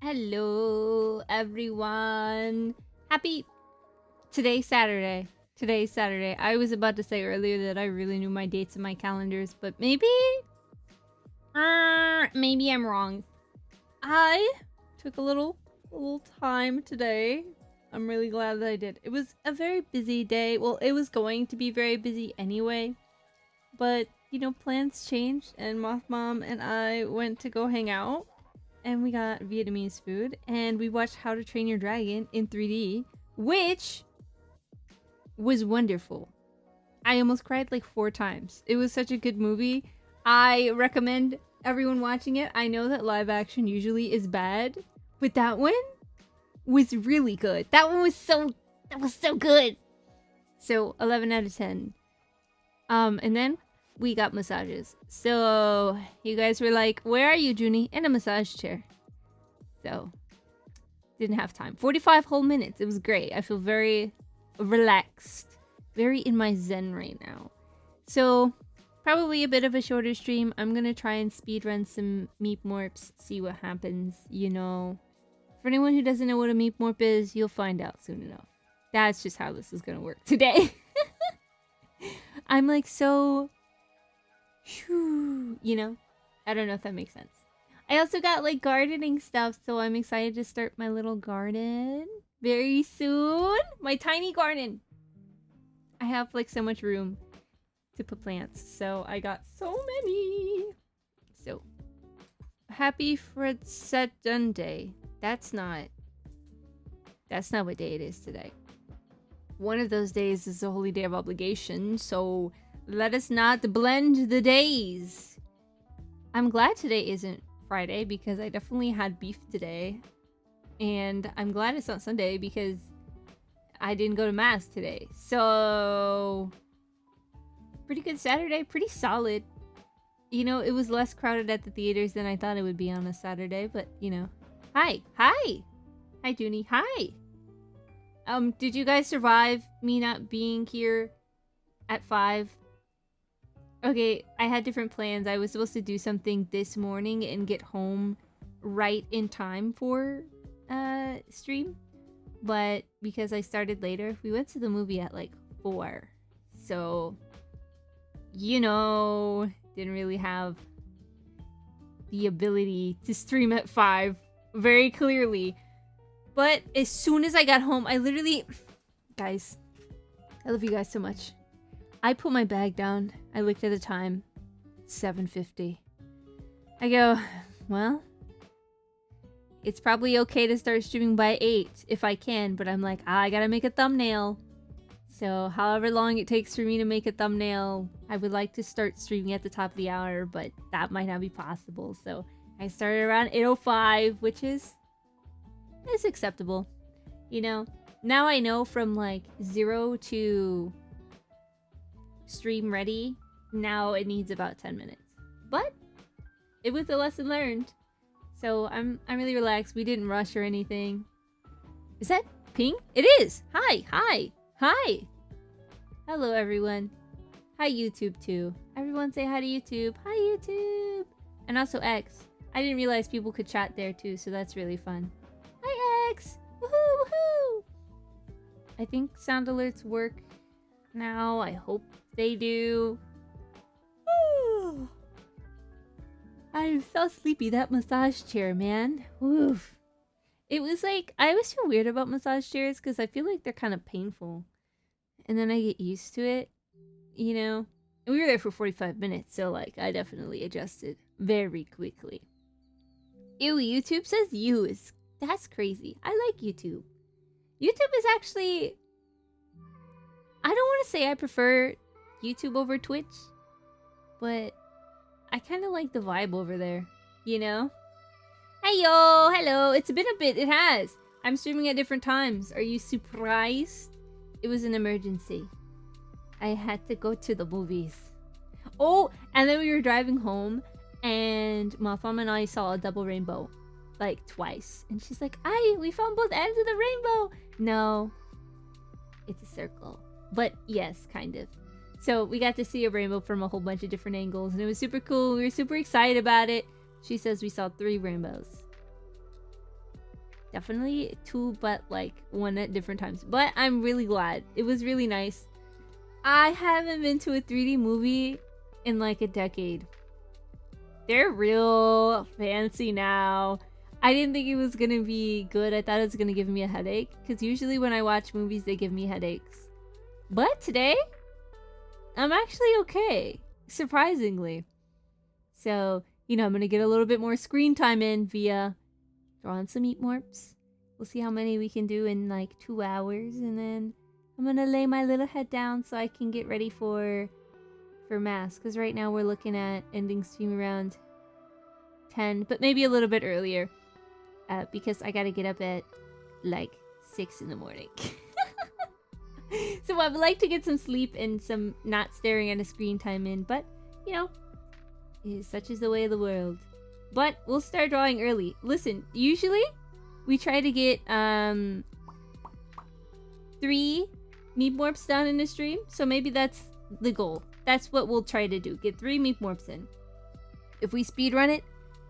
Hello, everyone. Today's Saturday. Today's Saturday. I was about to say earlier that I really knew my dates and my calendars, but maybe I'm wrong. I took a little time today. I'm really glad that I did. It was a very busy day. Well, it was going to be very busy anyway, but you know, plans changed, and Moth Mom and I went to go hang out. And we got Vietnamese food, and we watched How to Train Your Dragon in 3D, which was wonderful. I almost cried like 4 times. It was such a good movie. I recommend everyone watching it. I know that live action usually is bad, but that one was really good. That was so good. So 11 out of 10. And then we got massages. So you guys were like, where are you, Junie? In a massage chair. So didn't have time. 45 whole minutes. It was great. I feel very relaxed. Very in my zen right now. So probably a bit of a shorter stream. I'm going to try and speedrun some Meepmorps. See what happens, you know. For anyone who doesn't know what a Meepmorp is, you'll find out soon enough. That's just how this is going to work today. I'm like so... you know, I don't know if that makes sense. I also got like gardening stuff, so I'm excited to start my little garden very soon. My tiny garden. I have like so much room to put plants, so I got so many. So happy Fred Set Done Day. That's not what day it is today. One of those days is a holy day of obligation, so let us not blend the days. I'm glad today isn't Friday because I definitely had beef today. And I'm glad it's not Sunday because I didn't go to mass today. So, pretty good Saturday, pretty solid. You know, it was less crowded at the theaters than I thought it would be on a Saturday, but you know. Hi. Hi, Junie. Hi. Did you guys survive me not being here at 5? Okay, I had different plans. I was supposed to do something this morning and get home right in time for stream. But because I started later, we went to the movie at like 4. So, you know, didn't really have the ability to stream at 5 very clearly. But as soon as I got home, I literally... Guys, I love you guys so much. I put my bag down. I looked at the time. 7:50. I go, well, it's probably okay to start streaming by 8 if I can, but I'm like, I gotta make a thumbnail. So however long it takes for me to make a thumbnail, I would like to start streaming at the top of the hour, but that might not be possible. So I started around 8:05, which is acceptable. You know, now I know from like 0 to stream ready, now it needs about 10 minutes. But it was a lesson learned. So I'm really relaxed. We didn't rush or anything. Is that ping? It is! Hi! Hello everyone. Hi YouTube too. Everyone say hi to YouTube. Hi YouTube! And also X. I didn't realize people could chat there too, so that's really fun. Hi X! Woohoo! Woohoo! I think sound alerts work now. I hope they do. I'm so sleepy. That massage chair, man. Oof. It was like, I always feel weird about massage chairs because I feel like they're kind of painful. And then I get used to it, you know? And we were there for 45 minutes, so like, I definitely adjusted very quickly. Ew, YouTube says use. That's crazy. I like YouTube. YouTube is actually... I don't want to say I prefer YouTube over Twitch, but I kind of like the vibe over there, you know? Hey yo, hello. It's been a bit. It has. I'm streaming at different times. Are you surprised? It was an emergency. I had to go to the movies. Oh, and then we were driving home, and my mom and I saw a double rainbow, like twice. And she's like, we found both ends of the rainbow. No, it's a circle. But yes, kind of. So we got to see a rainbow from a whole bunch of different angles, and it was super cool. We were super excited about it. She says we saw 3 rainbows. Definitely 2, but like 1 at different times. But I'm really glad. It was really nice. I haven't been to a 3D movie in like a decade. They're real fancy now. I didn't think it was gonna be good. I thought it was gonna give me a headache. Because usually when I watch movies, they give me headaches. But today, I'm actually okay. Surprisingly. So, you know, I'm gonna get a little bit more screen time in via drawing some Meepmorps. We'll see how many we can do in like 2 hours. And then I'm gonna lay my little head down so I can get ready for mass. Because right now we're looking at ending stream around 10. But maybe a little bit earlier. Because I gotta get up at like 6 in the morning. So I would like to get some sleep and some not staring at a screen time in. But, you know, such is the way of the world. But we'll start drawing early. Listen, usually we try to get 3 Meepmorps done in a stream. So maybe that's the goal. That's what we'll try to do. Get 3 Meepmorps in. If we speedrun it,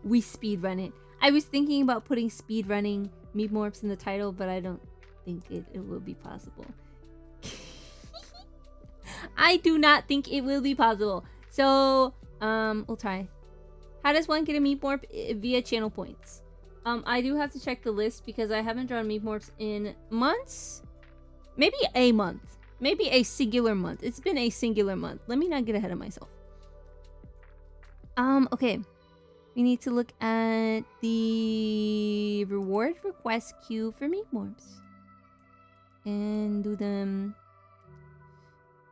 we speedrun it. I was thinking about putting speedrunning Meepmorps in the title, but I don't think it will be possible. I do not think it will be possible. So, we'll try. How does one get a Meepmorp? Via channel points. I do have to check the list because I haven't drawn Meepmorps in months. Maybe a month. Maybe a singular month. It's been a singular month. Let me not get ahead of myself. Okay. We need to look at the reward request queue for Meepmorps. And do them.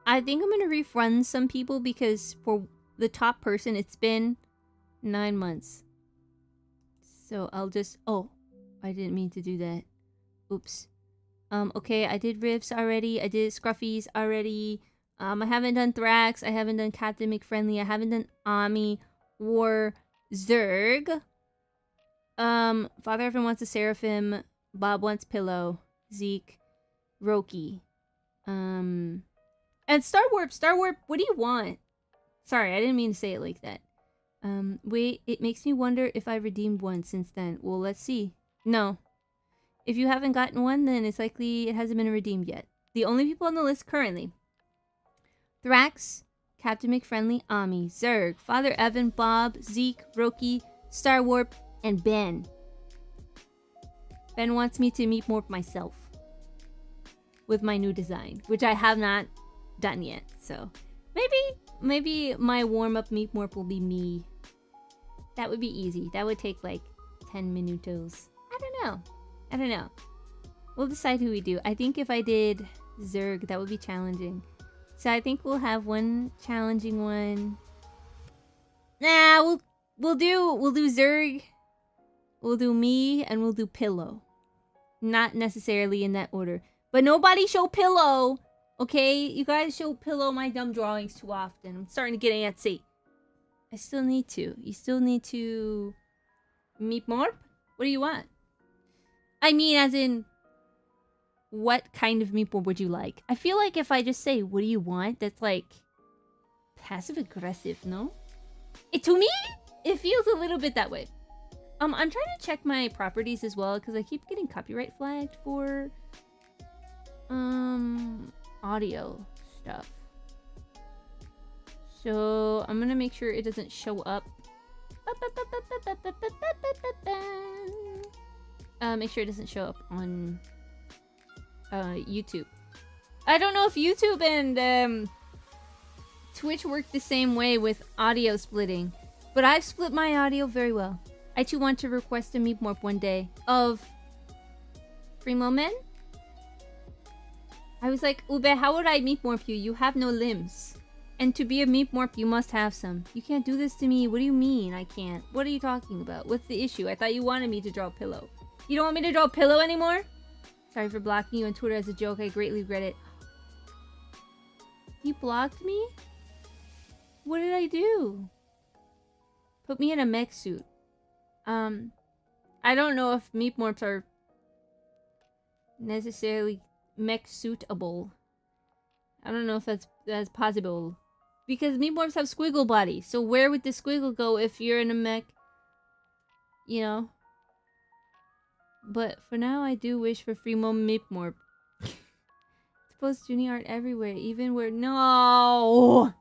I think I'm gonna refund some people because for the top person, it's been 9 months. So I'll just... Oh, I didn't mean to do that. Oops. Okay, I did Riffs already. I did Scruffies already. I haven't done Thrax. I haven't done Captain McFriendly. I haven't done Ami or Zerg. Father Evan wants a Seraphim. Bob wants Pillow. Zeke. Roki. And Star Warp. Star Warp, what do you want? Sorry, I didn't mean to say it like that. Wait, it makes me wonder if I redeemed one since then. Well, let's see. No. If you haven't gotten one, then it's likely it hasn't been redeemed yet. The only people on the list currently. Thrax, Captain McFriendly, Ami, Zerg, Father Evan, Bob, Zeke, Roki, Star Warp, and Ben. Ben wants me to Meepmorp myself. With my new design, which I have not done yet. So, maybe my warm-up Meepmorp will be me. That would be easy. That would take like 10 minutos. I don't know. We'll decide who we do. I think if I did Zerg, that would be challenging. So I think we'll have one challenging one. Nah, we'll do Zerg. We'll do me and we'll do Pillow. Not necessarily in that order. But nobody show Pillow. Okay? You guys show Pillow my dumb drawings too often. I'm starting to get antsy. I still need to. You still need to Meepmorp? What do you want? I mean, as in, what kind of Meepmorp would you like? I feel like if I just say, what do you want? That's like passive-aggressive, no? To me, it feels a little bit that way. I'm trying to check my properties as well because I keep getting copyright flagged for audio stuff. So I'm gonna make sure it doesn't show up. Make sure it doesn't show up on YouTube. I don't know if YouTube and Twitch work the same way with audio splitting, but I've split my audio very well. I too want to request a Meepmorp one day of Freemomen. I was like, Ube, how would I Meepmorp you? You have no limbs. And to be a Meepmorp, you must have some. You can't do this to me. What do you mean I can't? What are you talking about? What's the issue? I thought you wanted me to draw Pillow. You don't want me to draw Pillow anymore? Sorry for blocking you on Twitter as a joke. I greatly regret it. You blocked me? What did I do? Put me in a mech suit. I don't know if Meepmorps are necessarily mech suitable. I don't know if that's possible. Because Meepmorps have squiggle bodies. So where would the squiggle go if you're in a mech? You know? But for now, I do wish for free Meepmorps. Post Junie art everywhere, even where no,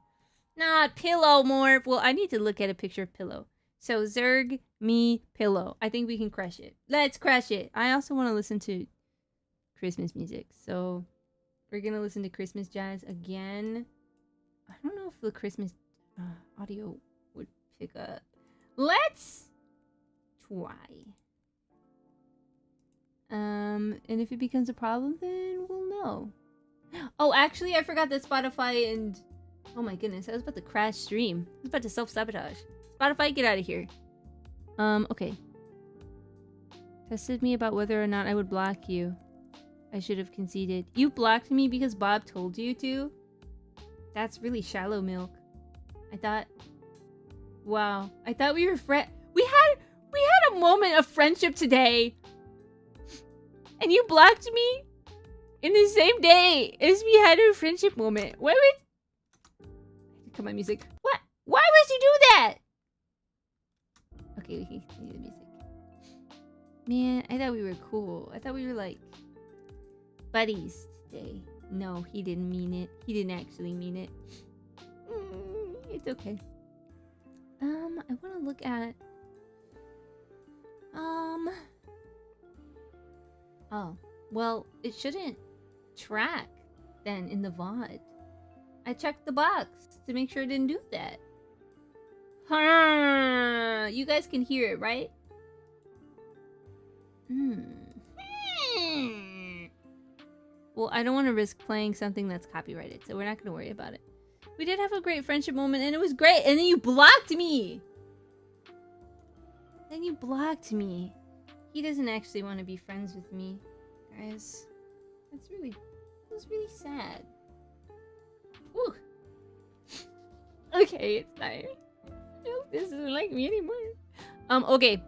not pillow morph. Well, I need to look at a picture of pillow. So Zerg, me, pillow. I think we can crush it. Let's crush it. I also want to listen to Christmas music, so we're gonna listen to Christmas jazz again. I don't know if the Christmas audio would pick up. Let's try. And if it becomes a problem, then we'll know. Oh, actually, I forgot that Spotify and... Oh my goodness, I was about to crash stream. I was about to self-sabotage. Spotify, get out of here. Okay. Tested me about whether or not I would block you. I should have conceded. You blocked me because Bob told you to? That's really shallow milk. I thought... Wow. I thought we were We had a moment of friendship today. And you blocked me? In the same day as we had a friendship moment. Why would... Come on, music. What? Why would you do that? Okay, we can continue the music. Man, I thought we were cool. I thought we were like... buddies today. No, he didn't mean it. He didn't actually mean it. It's okay. I want to look at... Oh. Well, it shouldn't track then in the VOD. I checked the box to make sure it didn't do that. Huh. You guys can hear it, right? Well, I don't want to risk playing something that's copyrighted, so we're not going to worry about it. We did have a great friendship moment, and it was great, and then you blocked me! Then you blocked me. He doesn't actually want to be friends with me, guys. That's really sad. Woo. Okay, it's fine. Nope, this isn't like me anymore. Okay.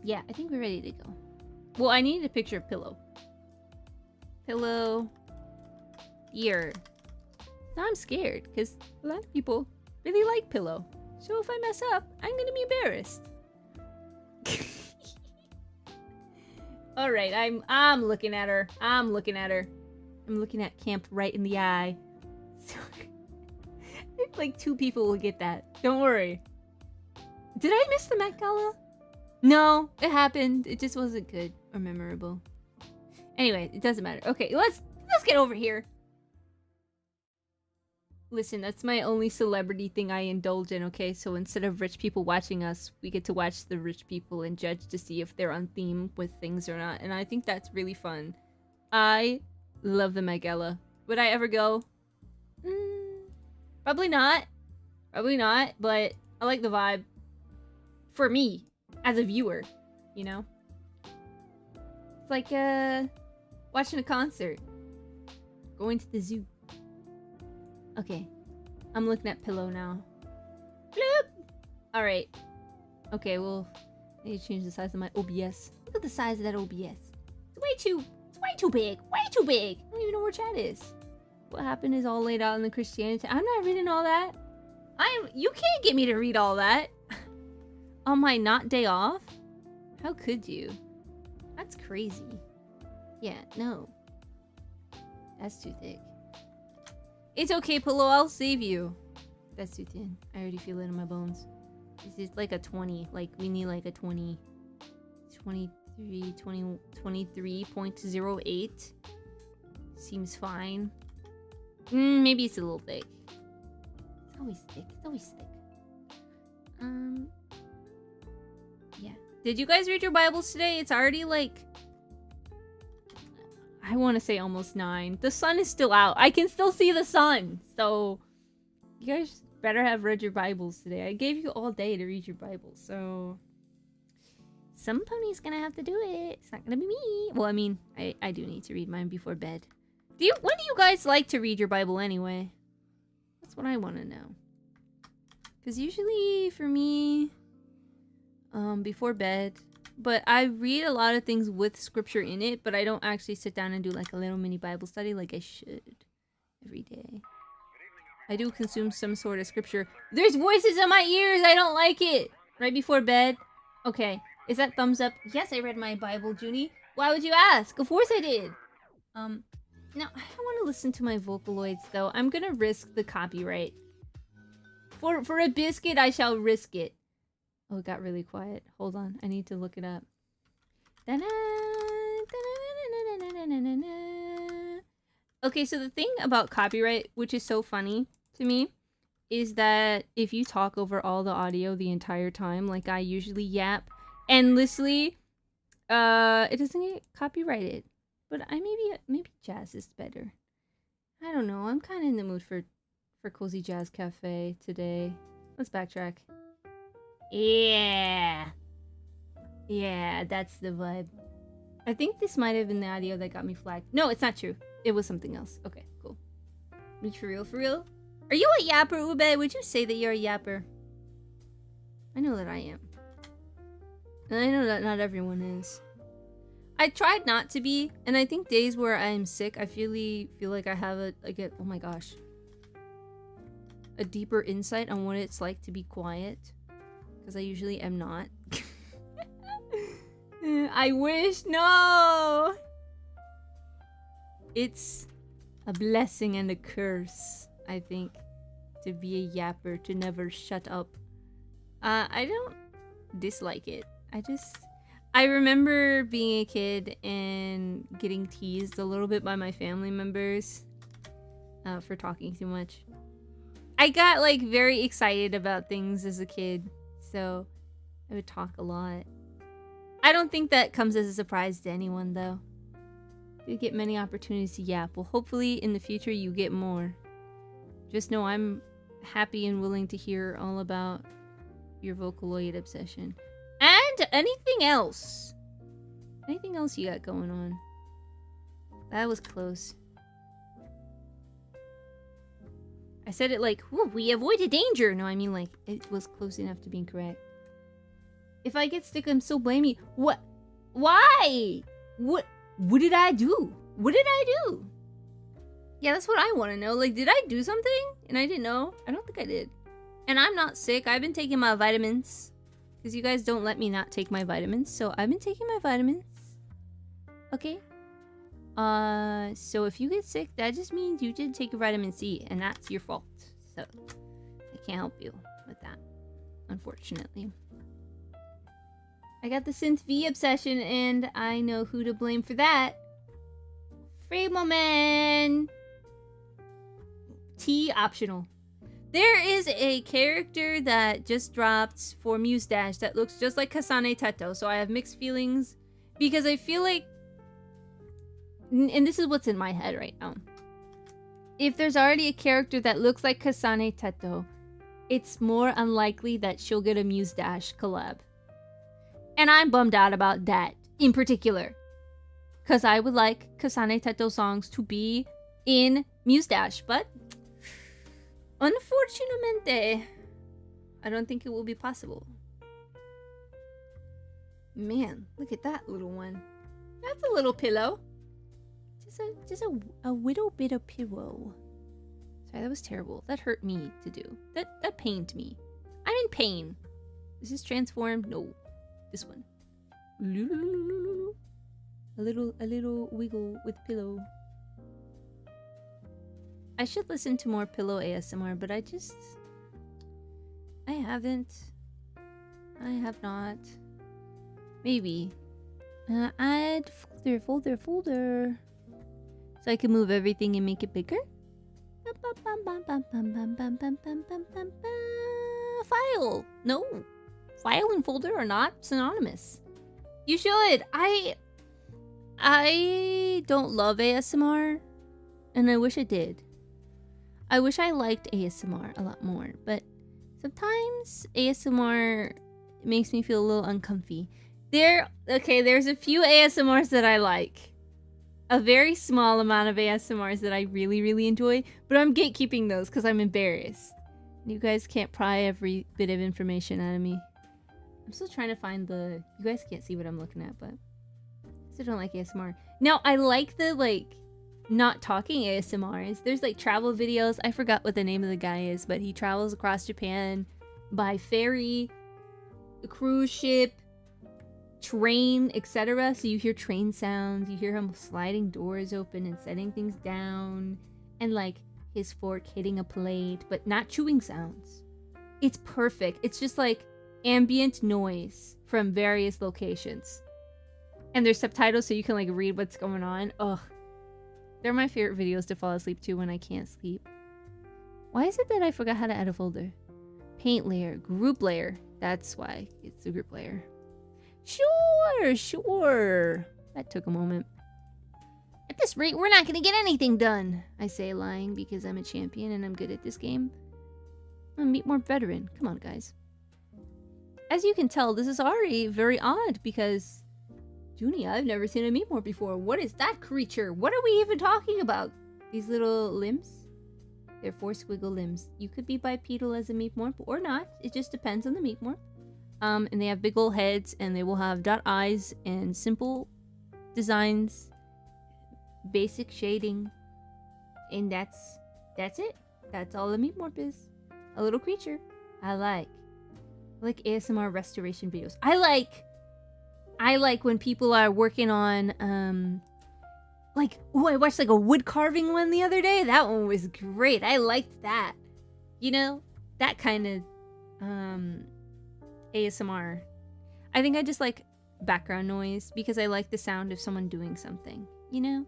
Yeah, I think we're ready to go. Well, I need a picture of Pillow. Pillow. Here. Now I'm scared, because a lot of people really like Pillow. So if I mess up, I'm gonna be embarrassed. Alright, I'm looking at her. I'm looking at Camp right in the eye. So, I think like 2 people will get that. Don't worry. Did I miss the Met Gala? No, it happened. It just wasn't good or memorable. Anyway, it doesn't matter. Okay, let's get over here. Listen, that's my only celebrity thing I indulge in, okay? So instead of rich people watching us, we get to watch the rich people and judge to see if they're on theme with things or not. And I think that's really fun. I love the Met Gala. Would I ever go? Probably not. Probably not, but I like the vibe. For me, as a viewer, you know? It's like, watching a concert. Going to the zoo. Okay. I'm looking at Pillow now. Bloop! Alright. Okay, well, I need to change the size of my OBS. Look at the size of that OBS. It's way too big. Way too big. I don't even know where chat is. What happened is all laid out in the Christianity. I'm not reading all that. You can't get me to read all that. On my not day off? How could you? That's crazy. Yeah, no. That's too thick. It's okay, Pillow, I'll save you. That's too thin. I already feel it in my bones. This is like a 20. Like, we need like a 20. 23.08. Seems fine. Maybe it's a little thick. It's always thick. It's always thick. Yeah. Did you guys read your Bibles today? It's already like... I want to say almost 9. The sun is still out. I can still see the sun. So, you guys better have read your Bibles today. I gave you all day to read your Bible. So, some pony's gonna have to do it. It's not gonna be me. Well, I mean, I do need to read mine before bed. When do you guys like to read your Bible anyway? That's what I want to know. Because usually, for me, before bed... But I read a lot of things with scripture in it, but I don't actually sit down and do like a little mini Bible study like I should every day. I do consume some sort of scripture. There's voices in my ears! I don't like it! Right before bed? Okay. Is that thumbs up? Yes, I read my Bible, Junie. Why would you ask? Of course I did! No, I don't want to listen to my Vocaloids, though. I'm gonna risk the copyright. For a biscuit, I shall risk it. Oh, it got really quiet. Hold on. I need to look it up. Okay, so the thing about copyright, which is so funny to me, is that if you talk over all the audio the entire time, like I usually yap endlessly, it doesn't get copyrighted. But maybe jazz is better. I don't know. I'm kind of in the mood for Cozy Jazz Cafe today. Let's backtrack. Yeah. Yeah, that's the vibe. I think this might have been the audio that got me flagged. No, it's not true. It was something else. Okay, cool. For real, for real? Are you a yapper, Ube? Would you say that you're a yapper? I know that I am. And I know that not everyone is. I tried not to be, and I think days where I'm sick, I feel like I have oh my gosh, a deeper insight on what it's like to be quiet, because I usually am not. I wish, no! It's a blessing and a curse, I think, to be a yapper, to never shut up. I don't dislike it. I remember being a kid and getting teased a little bit by my family members for talking too much. I got like very excited about things as a kid, so I would talk a lot. I don't think that comes as a surprise to anyone, though. You get many opportunities to yap. Well, hopefully in the future you get more. Just know I'm happy and willing to hear all about your Vocaloid obsession. And anything else. Anything else you got going on? That was close. I said it like, "Ooh, we avoided danger." No, I mean like, it was close enough to being correct. If I get sick, I'm so blamey. What? Why? What did I do? What did I do? Yeah, that's what I want to know. Like, did I do something and I didn't know? I don't think I did. And I'm not sick. I've been taking my vitamins. Because you guys don't let me not take my vitamins. So I've been taking my vitamins. Okay. So if you get sick, that just means you did take your vitamin C. And that's your fault. So I can't help you with that. Unfortunately. I got the Synth V obsession, and I know who to blame for that. Free moment! T optional. There is a character that just dropped for Muse Dash that looks just like Kasane Teto, so I have mixed feelings. Because I feel like... And this is what's in my head right now. If there's already a character that looks like Kasane Teto, it's more unlikely that she'll get a Muse Dash collab. And I'm bummed out about that, in particular. Because I would like Kasane Teto songs to be in Muse Dash, but... unfortunately, I don't think it will be possible. Man, look at that little one. That's a little pillow. Just a little bit of pillow. Sorry, that was terrible. That hurt me to do. That pained me. I'm in pain. Is this transformed? No. This one. A little wiggle with pillow. I should listen to more pillow ASMR, but I haven't. I have not. Maybe. Add folder. So I can move everything and make it bigger. File. No. File and folder are not synonymous. You should. I don't love ASMR, and I wish I did. I wish I liked ASMR a lot more, but sometimes ASMR makes me feel a little uncomfy. There's a few ASMRs that I like. A very small amount of ASMRs that I really, really enjoy, but I'm gatekeeping those because I'm embarrassed. You guys can't pry every bit of information out of me. I'm still trying to find the... You guys can't see what I'm looking at, but... I still don't like ASMR. Now, I like the not talking ASMRs. There's like travel videos. I forgot what the name of the guy is, but he travels across Japan by ferry, cruise ship, train, etc. So you hear train sounds, you hear him sliding doors open and setting things down, and like his fork hitting a plate, but not chewing sounds. It's perfect. It's just like ambient noise from various locations. And there's subtitles so you can like read what's going on. Ugh. They're my favorite videos to fall asleep to when I can't sleep. Why is it that I forgot how to add a folder? Paint layer, group layer. That's why it's a group layer. Sure. That took a moment. At this rate, we're not gonna get anything done. I say lying because I'm a champion and I'm good at this game. I'm a Meepmorps veteran. Come on, guys. As you can tell, this is already very odd because... Junie, I've never seen a Meepmorps before. What is that creature? What are we even talking about? These little limbs? They're 4 squiggle limbs. You could be bipedal as a Meepmorp or not. It just depends on the Meepmorp. And they have big old heads, and they will have dot eyes and simple designs, basic shading, and that's it. That's all a Meepmorp is. A little creature. I like ASMR restoration videos. I like when people are working on like, oh, I watched like a wood carving one the other day. That one was great. I liked that. You know, that kind of ASMR. I think I just like background noise because I like the sound of someone doing something, you know?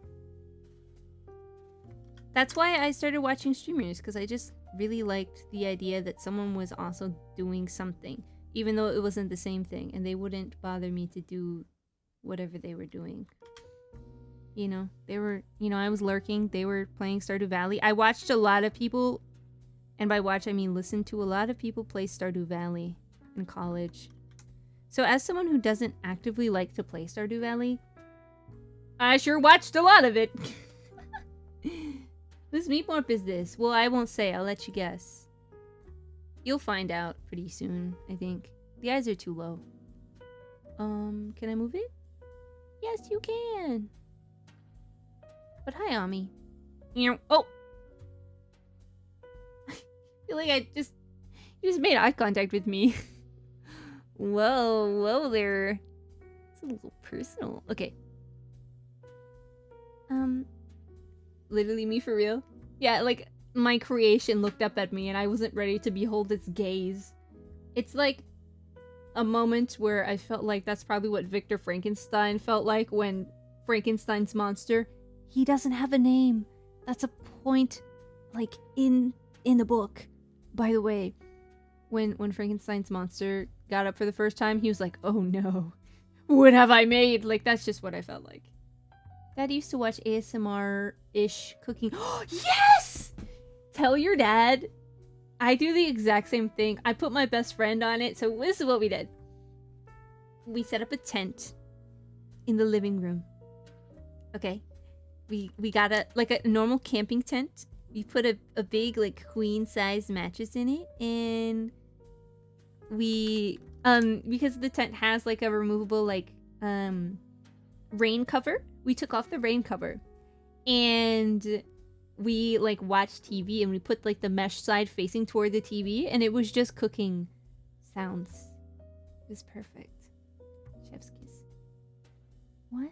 That's why I started watching streamers, because I just really liked the idea that someone was also doing something, even though it wasn't the same thing, and they wouldn't bother me to do whatever they were doing. You know, they were, you know, I was lurking, they were playing Stardew Valley. I watched a lot of people, and by watch I mean listened to a lot of people play Stardew Valley in college. So as someone who doesn't actively like to play Stardew Valley, I sure watched a lot of it. Whose Meepmorp is this? Well, I won't say, I'll let you guess. You'll find out pretty soon, I think. The eyes are too low. Can I move it? Yes, you can. But hi, Ami. Oh! I feel like you just made eye contact with me. Whoa there. It's a little personal. Okay. Literally me for real? Yeah, like, my creation looked up at me and I wasn't ready to behold its gaze. It's like a moment where I felt like that's probably what Victor Frankenstein felt like when Frankenstein's monster... He doesn't have a name. That's a point, like, in the book. By the way, when Frankenstein's monster got up for the first time, he was like, oh no, what have I made? Like, that's just what I felt like. Dad used to watch ASMR-ish cooking. Yes! Tell your dad. I do the exact same thing. I put my best friend on it, so this is what we did. We set up a tent in the living room. Okay? We got a normal camping tent. We put a big, like, queen-size mattress in it, and we, because the tent has, like, a removable, like, rain cover, we took off the rain cover, and we, like, watched TV, and we put, like, the mesh side facing toward the TV, and it was just cooking sounds. It was perfect. Chef's kiss. What?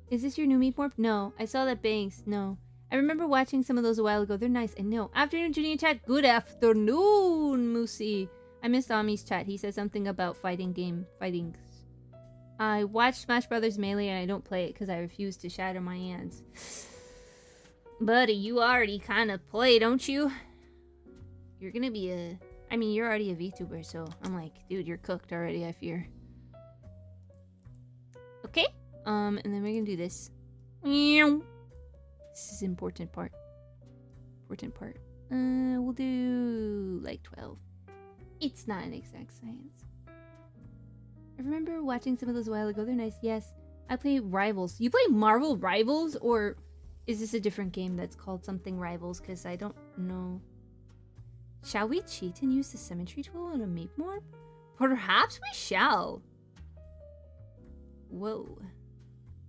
Is this your new Meepmorp? No. I saw that bangs. No. I remember watching some of those a while ago. They're nice. I know. Afternoon, Junie in chat. Good afternoon, Moosey. I missed Ami's chat. He said something about fightings. I watched Smash Brothers Melee and I don't play it because I refuse to shatter my hands. Buddy, you already kind of play, don't you? You're gonna be a... I mean, you're already a VTuber, so I'm like, dude, you're cooked already, I fear. Okay. And then we're gonna do this. This is important part. We'll do like 12. It's not an exact science. I remember watching some of those a while ago. They're nice. Yes. I play Rivals. You play Marvel Rivals? Or is this a different game that's called something Rivals? Because I don't know. Shall we cheat and use the symmetry tool on a Meepmorp? Perhaps we shall. Whoa.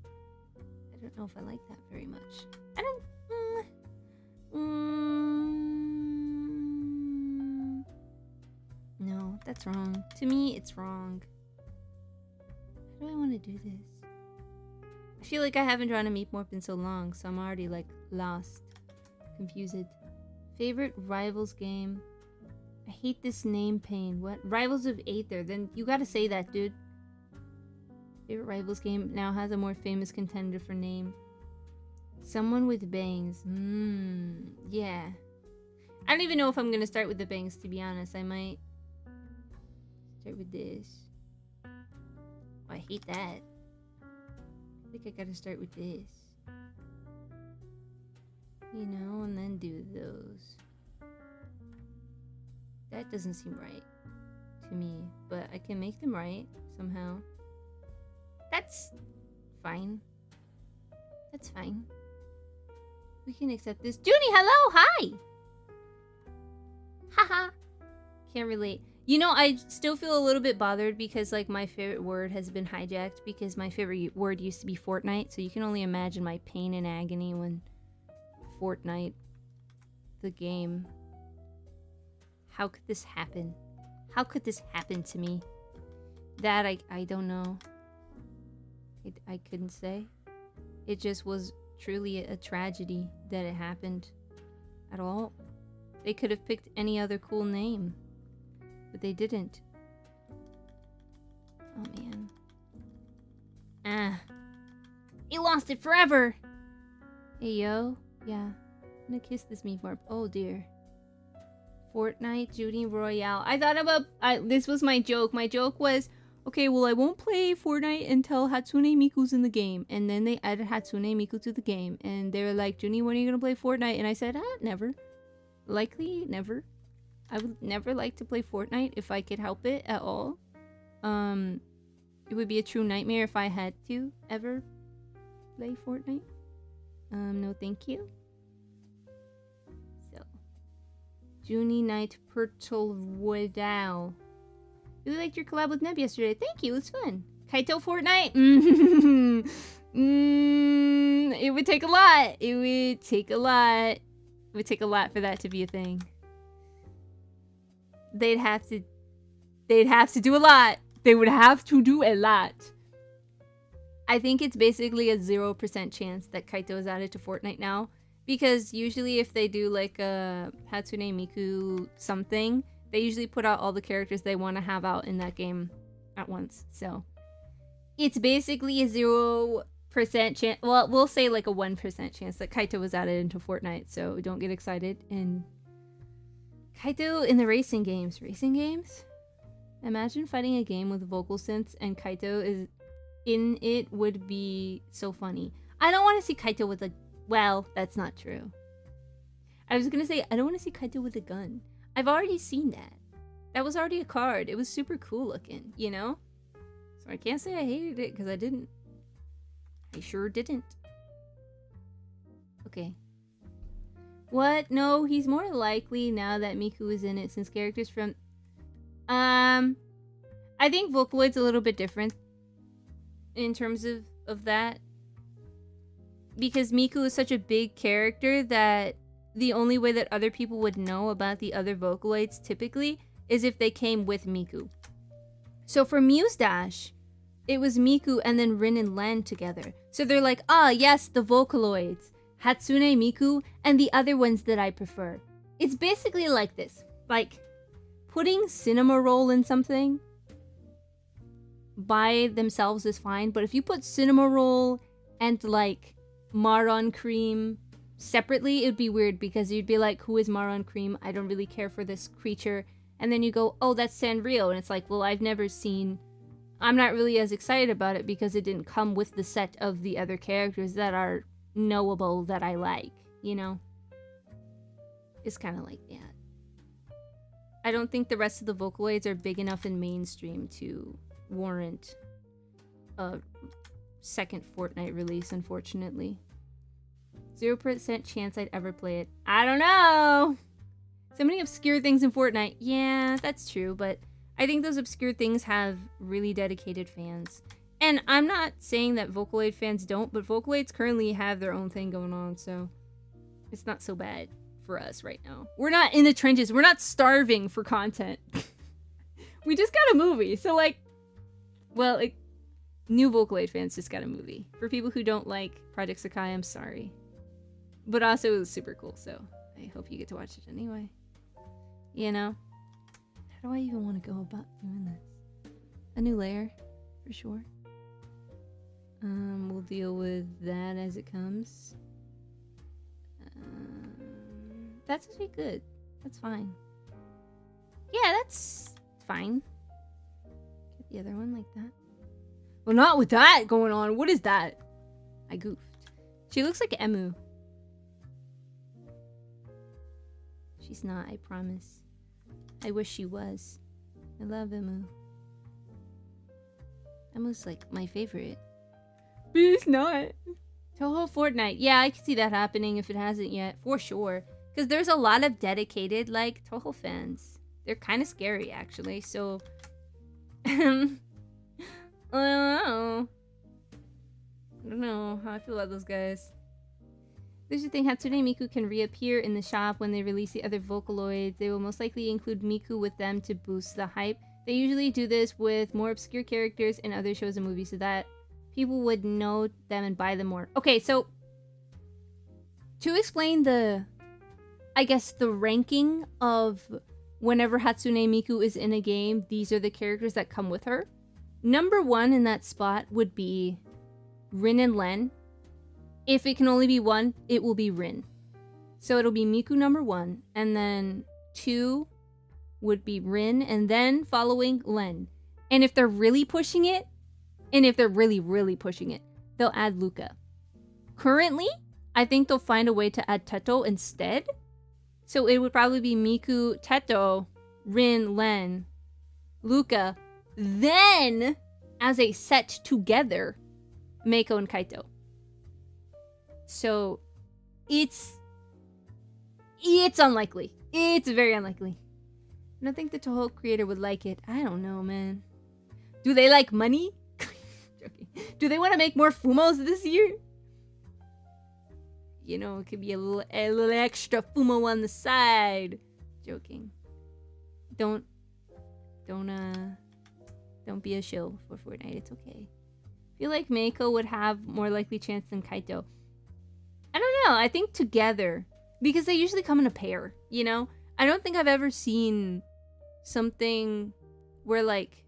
I don't know if I like that very much. I don't... No, that's wrong. To me, it's wrong. How do I want to do this? I feel like I haven't drawn a Meepmorp in so long, so I'm already, like, lost. Confused. Favorite Rivals game? I hate this name pain. What? Rivals of Aether. Then you gotta say that, dude. Favorite Rivals game now has a more famous contender for name. Someone with bangs. Yeah. I don't even know if I'm gonna start with the bangs, to be honest. I might start with this. Oh, I hate that. I think I gotta start with this. You know, and then do those. That doesn't seem right to me, but I can make them right somehow. That's fine. That's fine. We can accept this. Junie, hello! Hi! Haha. Can't relate. You know, I still feel a little bit bothered because, like, my favorite word has been hijacked because my favorite word used to be Fortnite, so you can only imagine my pain and agony when Fortnite, the game. How could this happen? How could this happen to me? That I don't know. I couldn't say. It just was truly a tragedy that it happened at all. They could have picked any other cool name, but they didn't. Oh man. Ah. You lost it forever! Hey yo. Yeah. I'm gonna kiss this Meepmorp. Oh dear. Fortnite, Junie Royale. I thought about... this was my joke. My joke was, okay, well, I won't play Fortnite until Hatsune Miku's in the game. And then they added Hatsune Miku to the game. And they were like, Junie, when are you going to play Fortnite? And I said, never. Likely never. I would never like to play Fortnite if I could help it at all. It would be a true nightmare if I had to ever play Fortnite. No thank you. Juni Purwood. Really liked your collab with Neb yesterday. Thank you, it was fun. Kaito Fortnite? It would take a lot. It would take a lot. It would take a lot for that to be a thing. They'd have to do a lot. They would have to do a lot. I think it's basically a 0% chance that Kaito is added to Fortnite now. Because usually if they do like a Hatsune Miku something, they usually put out all the characters they want to have out in that game at once. So it's basically a 0% chance. Well, we'll say like a 1% chance that Kaito was added into Fortnite. So don't get excited. And Kaito in the racing games. Racing games? Imagine fighting a game with vocal synths and Kaito is in it would be so funny. I don't want to see Kaito with a... Well, that's not true. I was gonna say, I don't want to see Kaito with a gun. I've already seen that. That was already a card. It was super cool looking, you know? So I can't say I hated it, because I didn't. I sure didn't. Okay. What? No, he's more likely now that Miku is in it, since characters from... I think Vocaloid's a little bit different in terms of that. Because Miku is such a big character that the only way that other people would know about the other Vocaloids typically is if they came with Miku. So for Muse Dash, it was Miku and then Rin and Len together. So they're like, ah, yes, the Vocaloids, Hatsune Miku, and the other ones that I prefer. It's basically like this. Like, putting cinema roll in something by themselves is fine, but if you put cinema roll and like Maron Cream separately, it would be weird because you'd be like, who is Maron Cream? I don't really care for this creature. And then you go, oh, that's Sanrio. And it's like, well, I've never seen... I'm not really as excited about it because it didn't come with the set of the other characters that are knowable that I like, you know? It's kind of like that. I don't think the rest of the Vocaloids are big enough in mainstream to warrant a second Fortnite release, unfortunately. 0% chance I'd ever play it. I don't know! So many obscure things in Fortnite. Yeah, that's true, but I think those obscure things have really dedicated fans. And I'm not saying that Vocaloid fans don't, but Vocaloids currently have their own thing going on, so it's not so bad for us right now. We're not in the trenches. We're not starving for content. We just got a movie, so like, well, like, new Vocaloid fans just got a movie. For people who don't like Project Sakai, I'm sorry. But also, it was super cool, so I hope you get to watch it anyway. You know? How do I even want to go about doing this? A new layer, for sure. We'll deal with that as it comes. That's actually good. That's fine. Yeah, that's fine. Get the other one like that. Well, not with that going on. What is that? I goofed. She looks like Emu. She's not, I promise. I wish she was. I love Emu. Emu's like my favorite. But it's not. Toho Fortnite. Yeah, I can see that happening if it hasn't yet. For sure. Because there's a lot of dedicated, like, Toho fans. They're kind of scary, actually. So, I don't know. I don't know how I feel about those guys. There's the thing, Hatsune Miku can reappear in the shop when they release the other Vocaloids. They will most likely include Miku with them to boost the hype. They usually do this with more obscure characters in other shows and movies so that people would know them and buy them more. Okay, so to explain the, I guess, the ranking of whenever Hatsune Miku is in a game, these are the characters that come with her. Number 1 in that spot would be Rin and Len. If it can only be one, it will be Rin. So it'll be Miku number 1, and then 2 would be Rin, and then following Len. And if they're really pushing it, really pushing it, they'll add Luca. Currently, I think they'll find a way to add Teto instead. So it would probably be Miku, Teto, Rin, Len, Luca, then, as a set together, Meiko and Kaito. So, it's unlikely. It's very unlikely. I don't think the Toho creator would like it. I don't know, man. Do they like money? Joking. Do they want to make more Fumos this year? You know, it could be a little extra Fumo on the side. Joking. Don't be a shill for Fortnite. It's okay. I feel like Meiko would have more likely chance than Kaito. I don't know. I think together, because they usually come in a pair, you know? I don't think I've ever seen something where, like,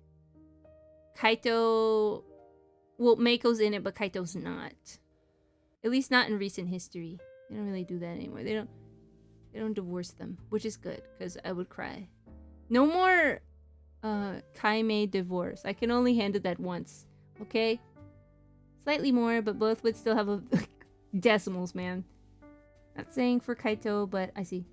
Kaito... Well, Meiko's in it, but Kaito's not. At least not in recent history. They don't really do that anymore. They don't divorce them, which is good, because I would cry. No more Kaimei divorce. I can only handle that once, okay? Slightly more, but both would still have a... decimals, man. Not saying for Kaito, but I see.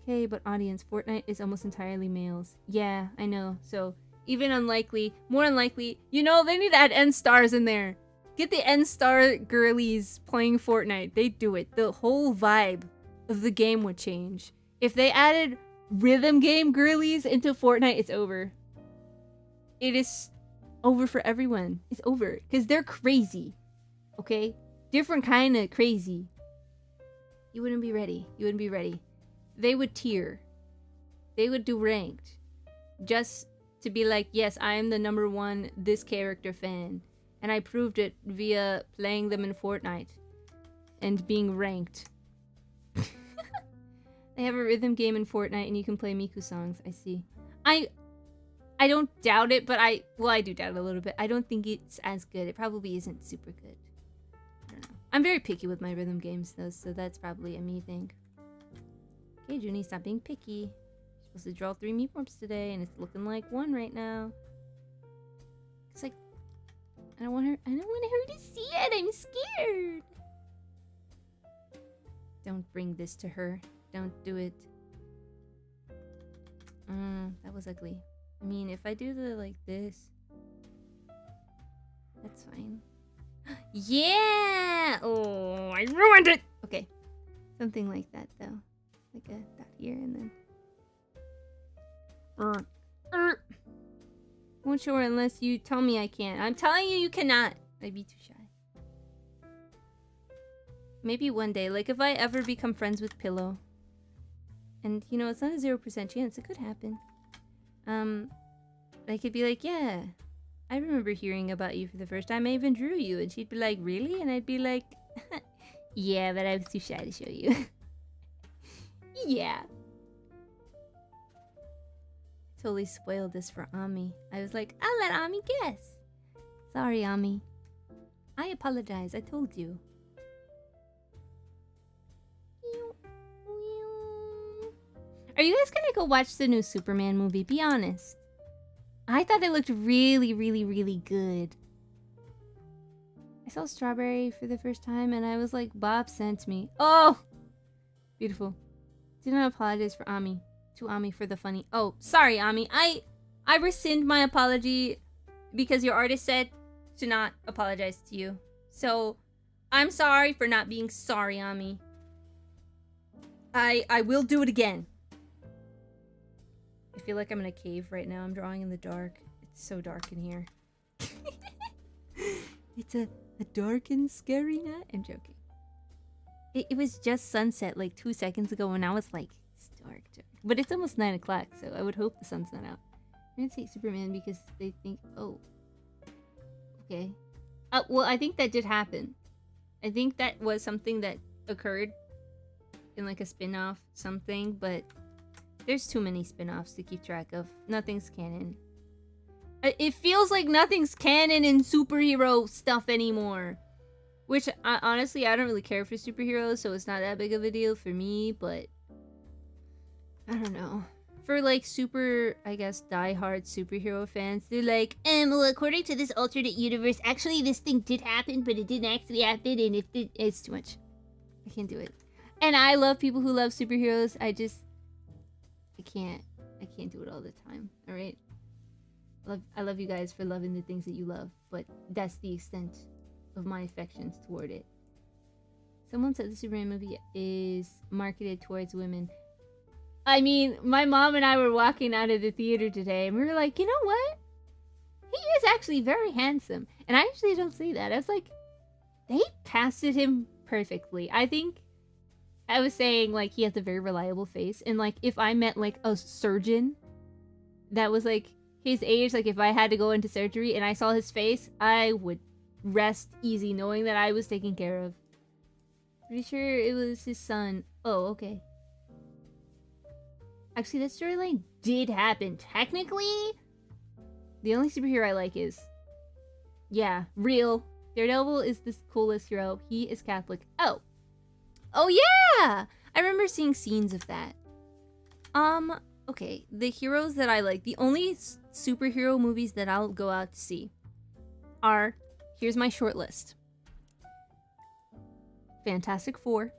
Okay, but audience, Fortnite is almost entirely males. Yeah, I know. So, even unlikely, more unlikely, you know, they need to add N-stars in there. Get the N-star girlies playing Fortnite. They do it. The whole vibe of the game would change. If they added rhythm game girlies into Fortnite, it's over. It is over for everyone. It's over. Because they're crazy. Okay? Different kind of crazy. You wouldn't be ready. You wouldn't be ready. They would tier. They would do ranked. Just to be like, yes, I am the #1 this character fan. And I proved it via playing them in Fortnite. And being ranked. They have a rhythm game in Fortnite and you can play Miku songs. I see. I don't doubt it, but I do doubt it a little bit. I don't think it's as good. It probably isn't super good. I don't know. I'm very picky with my rhythm games though, so that's probably a me thing. Okay, Junie, stop being picky. You're supposed to draw 3 Meepmorps today, and it's looking like 1 right now. It's like, I don't want her to see it. I'm scared. Don't bring this to her. Don't do it. That was ugly. I mean, if I do the like this, that's fine. Yeah! Oh, I ruined it! Okay. Something like that, though. Like a dot here and then... Won't show her unless you tell me I can. I'm telling you, you cannot. I'd be too shy. Maybe one day, like if I ever become friends with Pillow. And, you know, it's not a 0% chance. It could happen. I could be like, yeah, I remember hearing about you for the first time. I even drew you. And she'd be like, really? And I'd be like, yeah, but I was too shy to show you. Yeah. Totally spoiled this for Ami. I was like, I'll let Ami guess. Sorry, Ami. I apologize. I told you. Are you guys gonna go watch the new Superman movie? Be honest. I thought it looked really, really, really good. I saw Strawberry for the first time and I was like, Bob sent me. Oh! Beautiful. Do not apologize for Ami. To Ami for the funny. Oh, sorry, Ami. I rescind my apology because your artist said to not apologize to you. So, I'm sorry for not being sorry, Ami. I will do it again. I feel like I'm in a cave right now. I'm drawing in the dark. It's so dark in here. It's a dark and scary night. I'm joking. It was just sunset like 2 seconds ago and now it's like, it's dark. But it's almost 9 o'clock, so I would hope the sun's not out. I'm gonna take Superman because they think, oh. Okay. Well, I think that did happen. I think that was something that occurred in like a spin-off something, but there's too many spin-offs to keep track of. Nothing's canon. It feels like nothing's canon in superhero stuff anymore. Which, honestly, I don't really care for superheroes, so it's not that big of a deal for me, but I don't know. For, like, super, I guess, die-hard superhero fans, they're like, well, according to this alternate universe, actually this thing did happen, but it didn't actually happen, and it's too much. I can't do it. And I love people who love superheroes, I can't do it all the time, alright? I love you guys for loving the things that you love, but that's the extent of my affections toward it. Someone said the Superman movie is marketed towards women. I mean, my mom and I were walking out of the theater today, and we were like, you know what? He is actually very handsome. And I actually don't say that. I was like, they casted him perfectly. I think I was saying, like, he has a very reliable face. And, like, if I met, like, a surgeon that was, like, his age, like, if I had to go into surgery and I saw his face, I would rest easy knowing that I was taken care of. Pretty sure it was his son. Oh, okay. Actually, that storyline did happen. Technically, the only superhero I like is, yeah, real. Daredevil is the coolest hero. He is Catholic. Oh. Oh, yeah! I remember seeing scenes of that. Okay. The heroes that I like, the only superhero movies that I'll go out to see are, here's my short list. Fantastic Four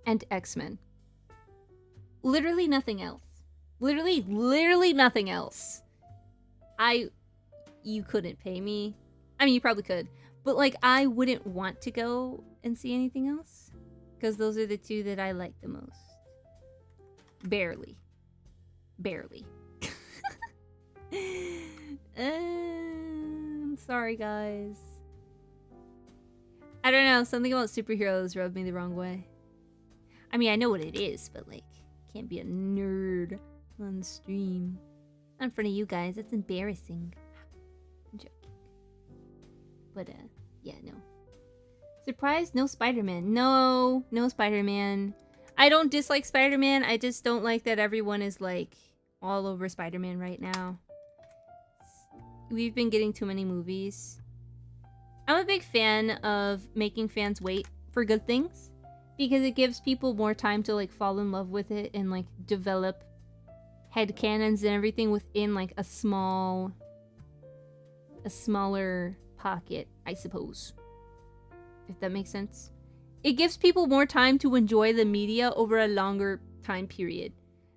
and X-Men. Literally nothing else. Literally nothing else. You couldn't pay me. I mean, you probably could. But, like, I wouldn't want to go and see anything else. Because those are the two that I like the most. Barely. I'm sorry, guys. I don't know. Something about superheroes rubbed me the wrong way. I mean, I know what it is, but, like, can't be a nerd on stream. Not in front of you guys. That's embarrassing. I'm joking. But, yeah, no. Surprised? No Spider-Man. No Spider-Man. I don't dislike Spider-Man. I just don't like that everyone is, like, all over Spider-Man right now. We've been getting too many movies. I'm a big fan of making fans wait for good things. Because it gives people more time to, like, fall in love with it and, like, develop headcanons and everything within, like, a smaller pocket, I suppose. If that makes sense. It gives people more time to enjoy the media over a longer time period.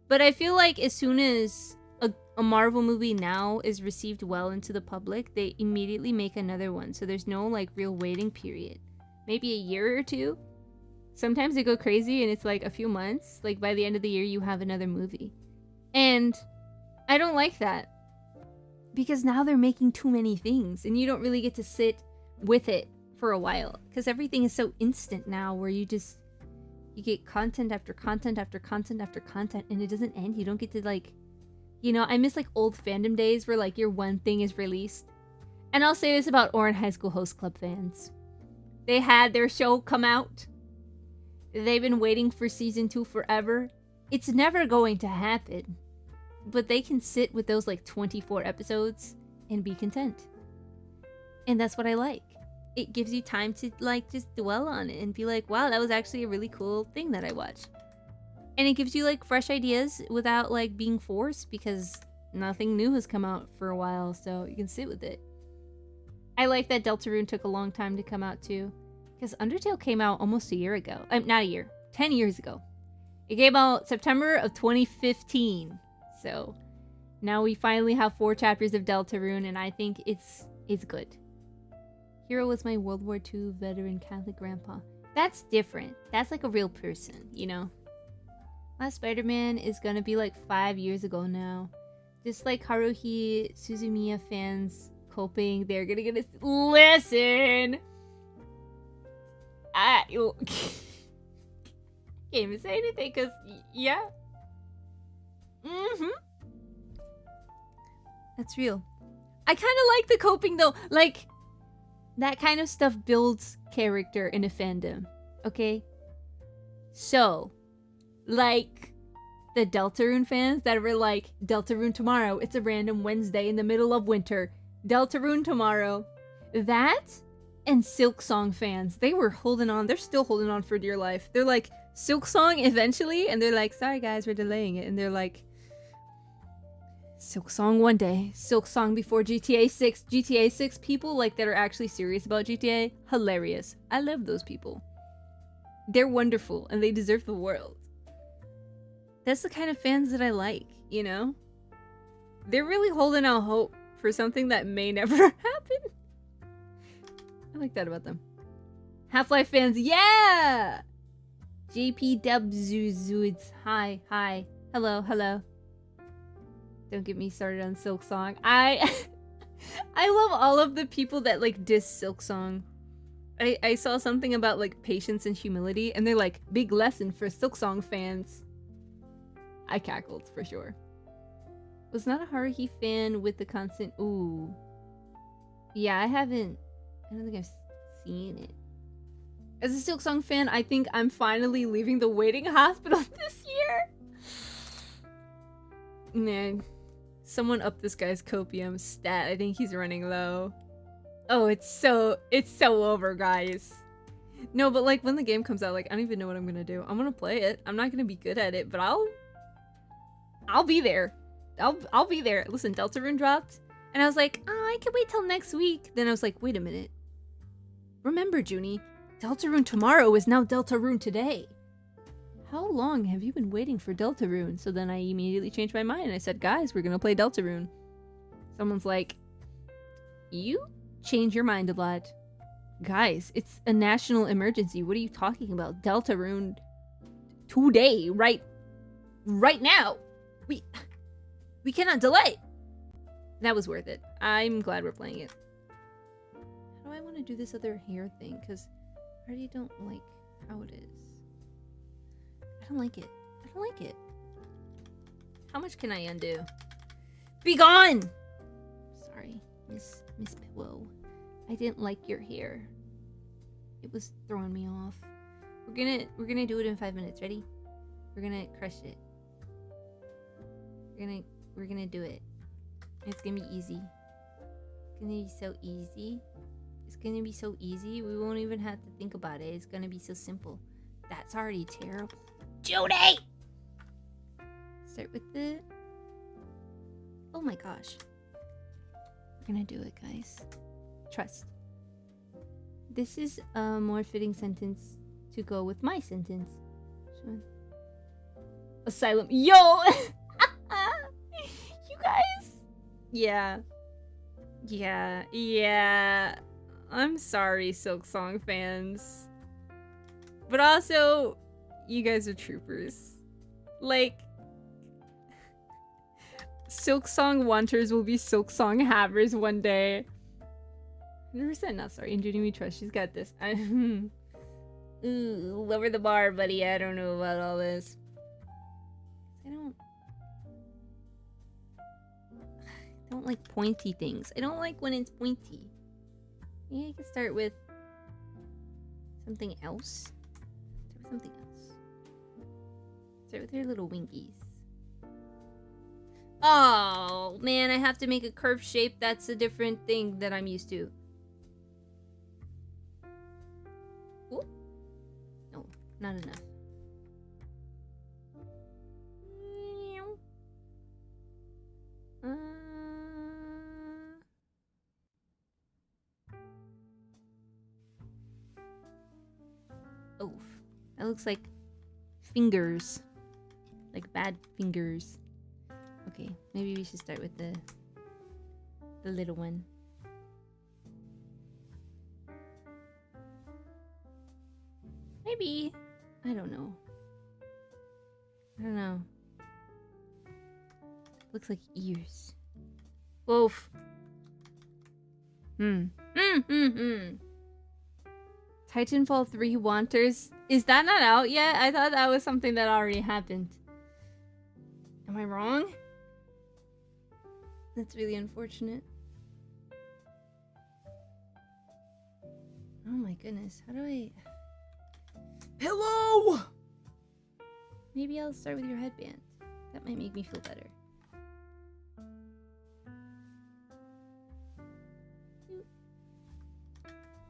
But I feel like as soon as a Marvel movie now is received well into the public, they immediately make another one. So there's no, like, real waiting period. Maybe a year or two. Sometimes they go crazy and it's like a few months. Like by the end of the year, you have another movie. And I don't like that. Because now they're making too many things and you don't really get to sit with it for a while. Because everything is so instant now where you get content after content after content after content and it doesn't end. You don't get to like, you know, I miss like old fandom days where like your one thing is released. And I'll say this about Oran High School Host Club fans. They had their show come out. They've been waiting for season 2 forever. It's never going to happen. But they can sit with those like 24 episodes and be content. And that's what I like. It gives you time to like just dwell on it and be like, wow, that was actually a really cool thing that I watched. And it gives you like fresh ideas without like being forced because nothing new has come out for a while, so you can sit with it. I like that Deltarune took a long time to come out too. Because Undertale came out almost a year ago. Not a year. 10 years ago. It came out September of 2015. So now we finally have 4 chapters of Deltarune and I think it's good. Hero was my World War II veteran Catholic grandpa. That's different. That's like a real person, you know? Last Spider-Man is gonna be like 5 years ago now. Just like Haruhi Suzumiya fans coping, they're gonna get us. Listen! Can't even say anything because, yeah. That's real. I kind of like the coping though. Like, that kind of stuff builds character in a fandom. Okay? So, like, the Deltarune fans that were like, Deltarune tomorrow, it's a random Wednesday in the middle of winter. Deltarune tomorrow. That and Silksong fans, they were holding on. They're still holding on for dear life. They're like, Silksong eventually, and they're like, sorry guys, we're delaying it. And they're like, Silksong one day, Silksong before GTA 6. GTA 6 people like that are actually serious about GTA, hilarious. I love those people. They're wonderful and they deserve the world. That's the kind of fans that I like, you know? They're really holding out hope for something that may never happen. I like that about them. Half-Life fans, yeah! JP Dubzuzuds, hi, hello. Don't get me started on Silksong. I love all of the people that like diss Silksong. I saw something about like patience and humility, and they're like, big lesson for Silksong fans. I cackled for sure. Was not a Haruhi fan with the constant ooh. Yeah, I don't think I've seen it. As a Silksong fan, I think I'm finally leaving the waiting hospital this year. Man, someone up this guy's copium stat. I think he's running low. Oh, it's so over, guys. No, but like when the game comes out, like I don't even know what I'm gonna do. I'm gonna play it. I'm not gonna be good at it, but I'll be there. I'll be there. Listen, Deltarune dropped, and I was like, oh, I can wait till next week. Then I was like, wait a minute. Remember, Junie, Deltarune tomorrow is now Deltarune today. How long have you been waiting for Deltarune? So then I immediately changed my mind and I said, guys, we're gonna play Deltarune. Someone's like, you change your mind a lot. Guys, it's a national emergency. What are you talking about? Deltarune today, right now. We cannot delay. That was worth it. I'm glad we're playing it. How do I want to do this other hair thing? Because I already don't like how it is. I don't like it. How much can I undo? Be gone! Sorry, Miss Pillow. I didn't like your hair. It was throwing me off. We're gonna do it in 5 minutes. Ready? We're gonna crush it. We're gonna do it. It's gonna be easy. It's gonna be so easy. It's gonna be so easy. We won't even have to think about it. It's gonna be so simple. That's already terrible. Junie! Start with the... Oh my gosh. We're gonna do it, guys. Trust. This is a more fitting sentence to go with my sentence. Asylum. Yo! You guys? Yeah. I'm sorry, Silksong fans. But also, you guys are troopers. Like, Silk Song wanters will be Silk Song havers one day. 100% not sorry. In Junie we trust. She's got this. Ooh, lower the bar, buddy. I don't know about all this. I don't like pointy things. I don't like when it's pointy. Maybe I could start with something else. Start with her little wingies. Oh, man, I have to make a curved shape. That's a different thing that I'm used to. Ooh. No, not enough. Oh, that looks like fingers. Like bad fingers. Okay, maybe we should start with the little one. Maybe. I don't know. Looks like ears. Woof. Titanfall 3 Wanters. Is that not out yet? I thought that was something that already happened. Am I wrong? That's really unfortunate. Oh my goodness. How do I... Pillow! Maybe I'll start with your headband. That might make me feel better.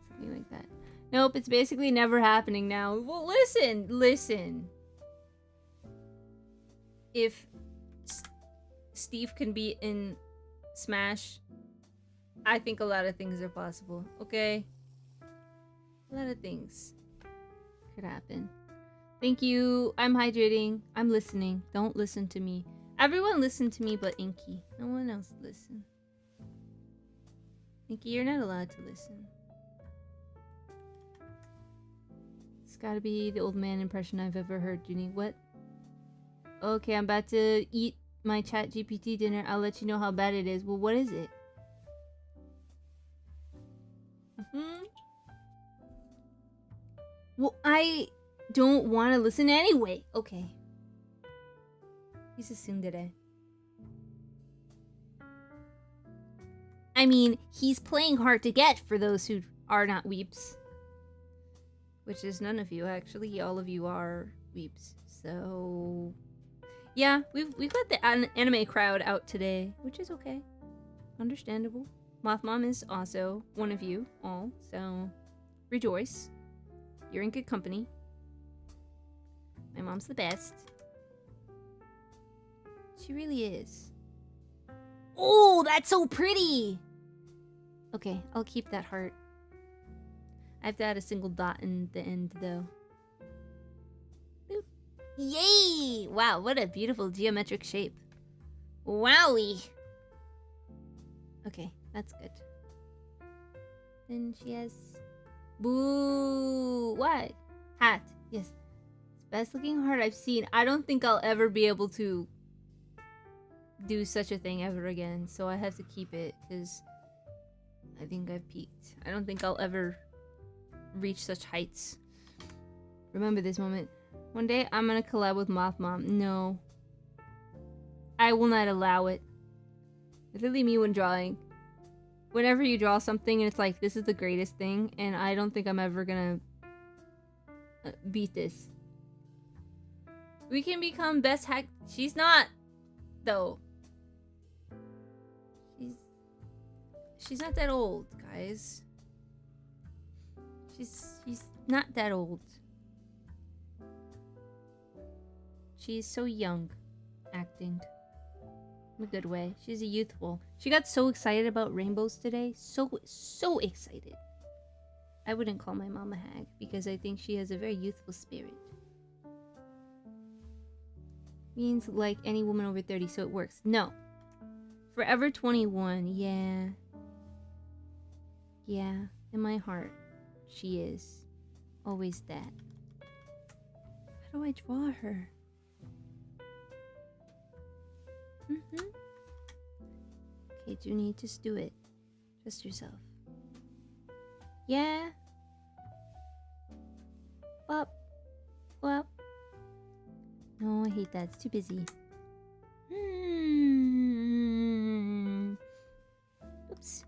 Something like that. Nope, it's basically never happening now. Well, listen. If Steve can be in Smash, I think a lot of things are possible, okay? A lot of things could happen. Thank you. I'm hydrating. I'm listening. Don't listen to me. Everyone listen to me but Inky. No one else listen. Inky, you're not allowed to listen. It's gotta be the old man impression I've ever heard, Junie. What? Okay, I'm about to eat my chat GPT dinner. I'll let you know how bad it is. Well, what is it? Well, I don't want to listen anyway. Okay. He's a tsundere. I mean, he's playing hard to get for those who are not weeps. Which is none of you, actually. All of you are weeps. So... yeah, we've got the anime crowd out today, which is okay. Understandable. Moth Mom is also one of you all, so rejoice. You're in good company. My mom's the best. She really is. Oh, that's so pretty! Okay, I'll keep that heart. I have to add a single dot in the end, though. Boop. Yay! Wow, what a beautiful geometric shape. Wowie! Okay, that's good. Then she has... boo! What? Hat. Yes. It's best looking heart I've seen. I don't think I'll ever be able to do such a thing ever again. So I have to keep it because I think I've peaked. I don't think I'll ever reach such heights. Remember this moment. One day I'm gonna collab with Moth Mom. No. I will not allow it. Literally me when drawing. Whenever you draw something and it's like, this is the greatest thing, and I don't think I'm ever gonna beat this. We can become best hack. She's not, though. She's not that old, guys. She's not that old. She's so young, acting. In a good way. She's a youthful. She got so excited about rainbows today. So excited. I wouldn't call my mom a hag because I think she has a very youthful spirit. Means like any woman over 30, so it works. No. Forever 21, yeah. Yeah, in my heart, she is. Always that. How do I draw her? Okay, Junie, just do it. Trust yourself. Yeah. Wop. Wop. No, I hate that. It's too busy. Oops.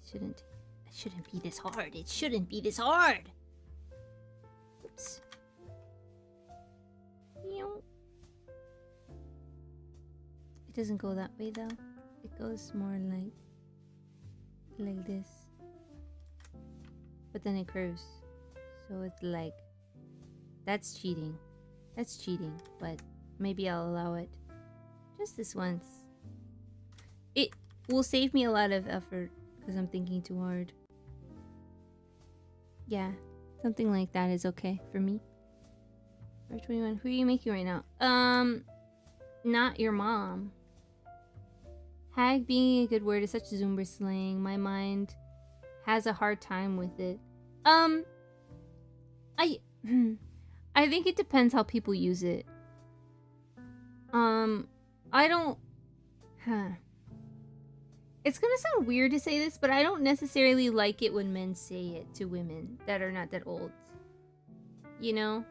It shouldn't be this hard. It shouldn't be this hard. Oops. It doesn't go that way though. It goes more like this. But then it curves. So it's like, that's cheating. That's cheating, but maybe I'll allow it. Just this once. It will save me a lot of effort because I'm thinking too hard. Yeah, something like that is okay for me. Or 21. Who are you making right now? Not your mom. Hag being a good word is such Zoomer slang. My mind has a hard time with it. I think it depends how people use it. I don't... It's gonna sound weird to say this, but I don't necessarily like it when men say it to women that are not that old. You know?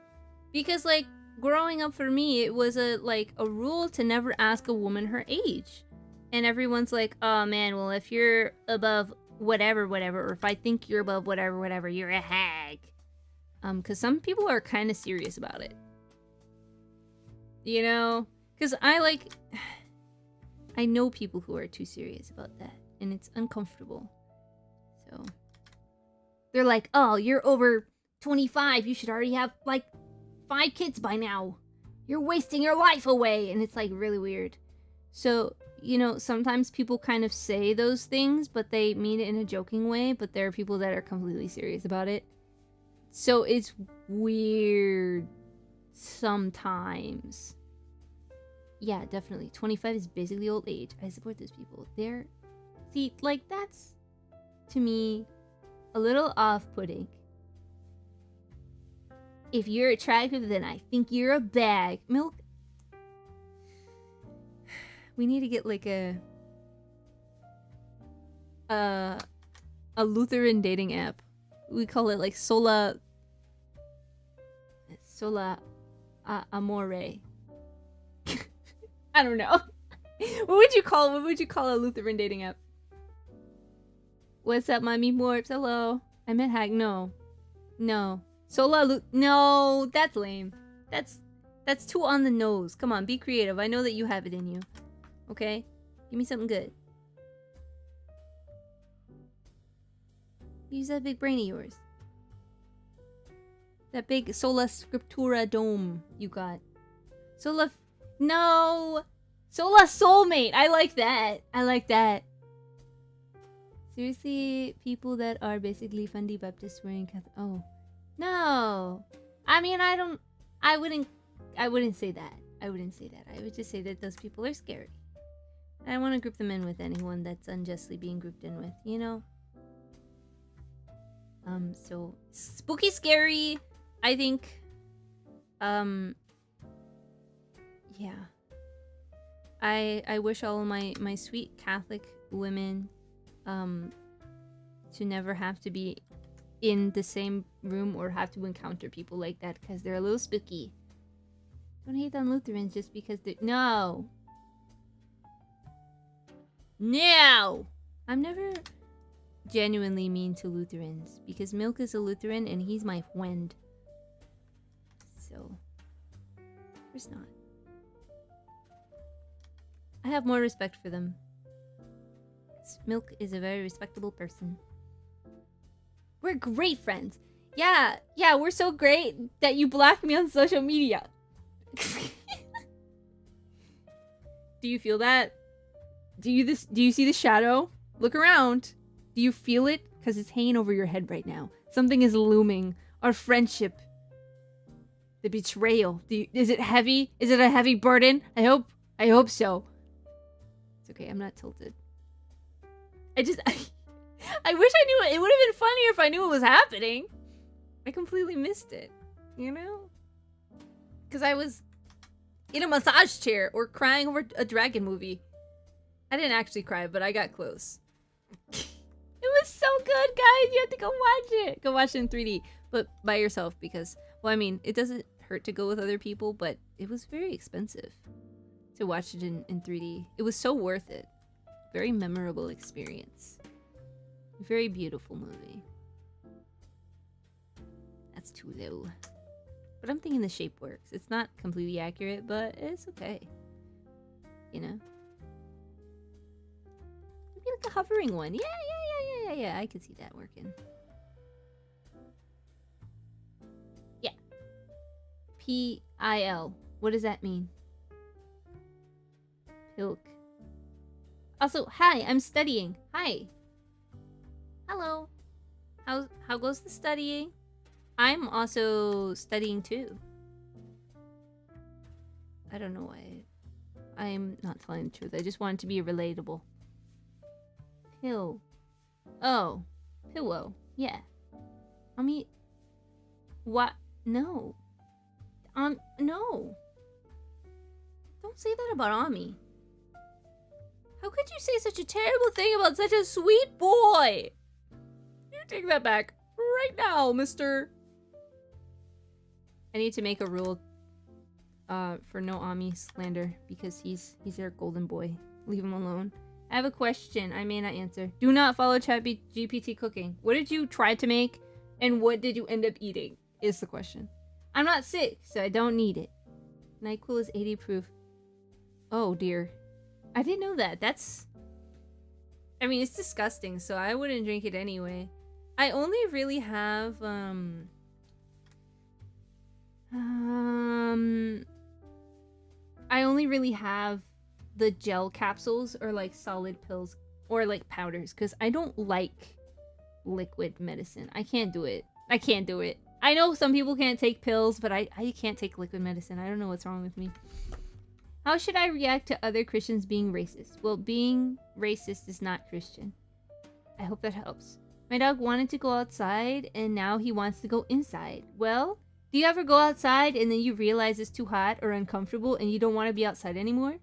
Because, like, growing up for me, it was a rule to never ask a woman her age. And everyone's like, oh man, well, if you're above whatever, or if I think you're above whatever, you're a hag. Because some people are kind of serious about it. You know? Because I know people who are too serious about that. And it's uncomfortable. So. They're like, oh, you're over 25. You should already have, 5 kids by now. You're wasting your life away. And it's, really weird. So, you know, sometimes people kind of say those things, but they mean it in a joking way. But there are people that are completely serious about it. So it's weird sometimes. Yeah, definitely. 25 is basically old age. I support those people. See, that's, to me, a little off-putting. If you're attractive, then I think you're a bag. Milk. We need to get, a Lutheran dating app. We call it, Sola Amore. I don't know. What would you call a Lutheran dating app? What's up, my Meepmorps? Hello. I meant hag. No. No. No, that's lame. That's too on the nose. Come on, be creative. I know that you have it in you. Okay? Give me something good. Use that big brain of yours. That big Sola Scriptura dome you got. No! Sola Soulmate! I like that. I like that. Seriously, people that are basically Fundy Baptist wearing Catholic... Oh. No! I mean, I wouldn't say that. I wouldn't say that. I would just say that those people are scary. I don't want to group them in with anyone that's unjustly being grouped in with, you know? So... Spooky, scary, I think... Yeah. I wish all of my sweet Catholic women to never have to be in the same room or have to encounter people like that because they're a little spooky. Don't hate on Lutherans just because they're... No! No! I'm never genuinely mean to Lutherans because Milk is a Lutheran and he's my friend. So, of course not. I have more respect for them. Milk is a very respectable person. We're great friends. Yeah, we're so great that you blocked me on social media. Do you feel that? Do you see the shadow? Look around. Do you feel it? Because it's hanging over your head right now. Something is looming. Our friendship. The betrayal. Is it heavy? Is it a heavy burden? I hope so. It's okay, I'm not tilted. I wish I knew it. It would have been funnier if I knew what was happening. I completely missed it. You know? Because I was in a massage chair or crying over a dragon movie. I didn't actually cry, but I got close. It was so good, guys. You have to go watch it. Go watch it in 3D, but by yourself because, well, I mean, it doesn't hurt to go with other people, but it was very expensive to watch it in 3D. It was so worth it. Very memorable experience. Very beautiful movie. That's too low. But I'm thinking the shape works. It's not completely accurate, but it's okay. You know? Maybe like a hovering one. Yeah. I could see that working. Yeah. P-I-L. What does that mean? Pilk. Also, hi, I'm studying. Hi. Hello. How goes the studying? I'm also studying too. I don't know why. I'm not telling the truth. I just wanted to be relatable. Pill. Oh. Pillow. Yeah. What? No. No. Don't say that about Ami. How could you say such a terrible thing about such a sweet boy? You take that back right now, mister. I need to make a rule for no Ami slander because he's our golden boy. Leave him alone. I have a question I may not answer. Do not follow ChatGPT cooking. What did you try to make and what did you end up eating is the question. I'm not sick, so I don't need it. NyQuil is 80 proof. Oh dear. I didn't know that. I mean, it's disgusting, so I wouldn't drink it anyway. I only really have, I only really have the gel capsules or like solid pills or like powders because I don't like liquid medicine. I can't do it. I know some people can't take pills, but I can't take liquid medicine. I don't know what's wrong with me. How should I react to other Christians being racist? Well, being racist is not Christian. I hope that helps. My dog wanted to go outside, and now he wants to go inside. Well, do you ever go outside and then you realize it's too hot or uncomfortable and you don't want to be outside anymore?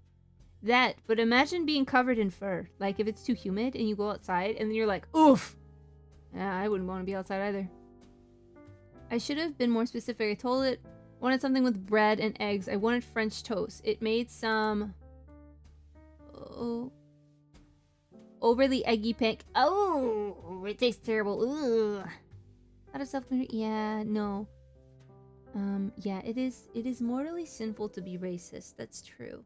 That, but imagine being covered in fur. Like if it's too humid and you go outside and then you're like, oof! I wouldn't want to be outside either. I should have been more specific. I told it wanted something with bread and eggs. I wanted French toast. It made some overly eggy pancake. Oh, it tastes terrible. Ugh. Out of self. Yeah, no. Yeah, it is morally sinful to be racist. That's true.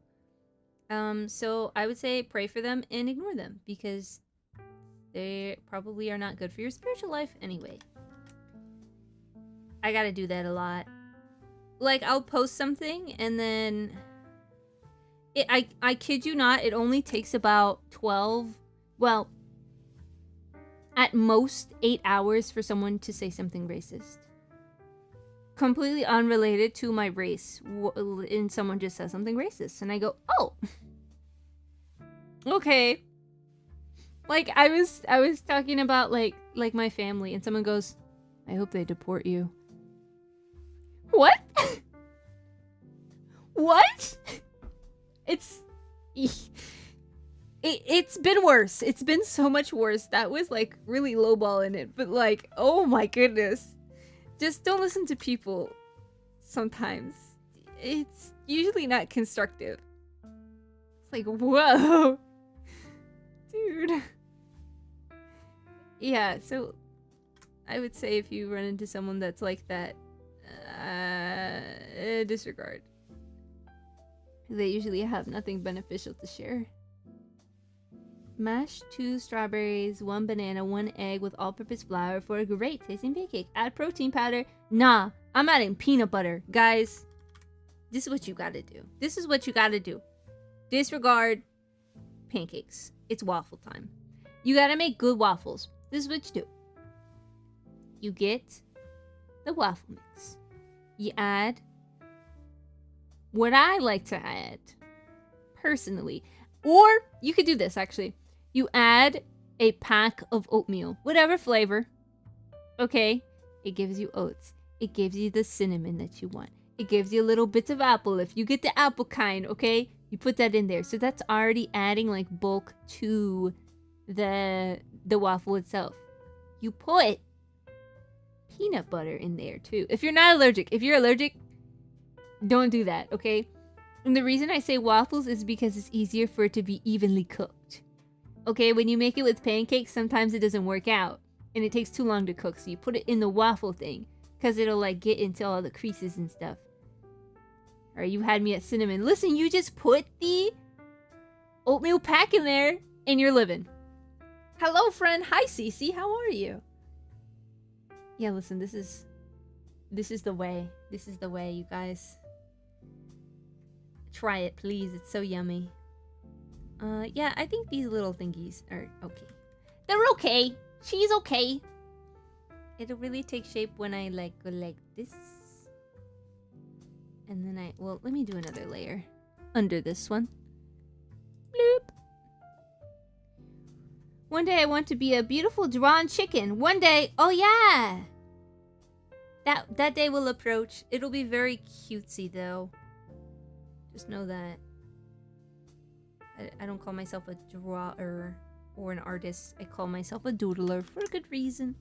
So I would say pray for them and ignore them because they probably are not good for your spiritual life anyway. I gotta do that a lot. Like, I'll post something and then I kid you not, it only takes about 12, well, at most 8 hours for someone to say something racist. Completely unrelated to my race, and someone just says something racist, and I go, oh, okay. Like, I was talking about, like my family, and someone goes, I hope they deport you. What? What? It's been worse. It's been so much worse. That was like really lowballing it, but like, oh my goodness. Just don't listen to people sometimes. It's usually not constructive. It's like, whoa. Dude. Yeah, so I would say if you run into someone that's like that, disregard. They usually have nothing beneficial to share. Mash 2 strawberries, 1 banana, 1 egg with all-purpose flour for a great tasting pancake. Add protein powder. Nah, I'm adding peanut butter. Guys, this is what you gotta do. This is what you gotta do. Disregard pancakes. It's waffle time. You gotta make good waffles. This is what you do. You get the waffle mix. You add what I like to add, personally. Or you could do this, actually. You add a pack of oatmeal, whatever flavor. Okay? It gives you oats. It gives you the cinnamon that you want. it gives you little bits of apple. If you get the apple kind, okay, you put that in there. So that's already adding like bulk to the waffle itself. You put peanut butter in there too. If you're not allergic, if you're allergic, don't do that, okay? And the reason I say waffles is because it's easier for it to be evenly cooked. Okay, when you make it with pancakes, sometimes it doesn't work out and it takes too long to cook. So you put it in the waffle thing because it'll like get into all the creases and stuff. All right, you had me at cinnamon. Listen, you just put the oatmeal pack in there and you're living. Hello, friend. Hi, Cece. How are you? Yeah, listen, this is the way. This is the way, you guys. Try it, please. It's so yummy. Yeah, I think these little thingies are okay. They're okay. She's okay. It'll really take shape when I like go like this. And then well, let me do another layer under this one. Bloop. One day I want to be a beautiful drawn chicken. One day, oh yeah. That day will approach. It'll be very cutesy though. Just know that. I don't call myself a drawer or an artist. I call myself a doodler for a good reason.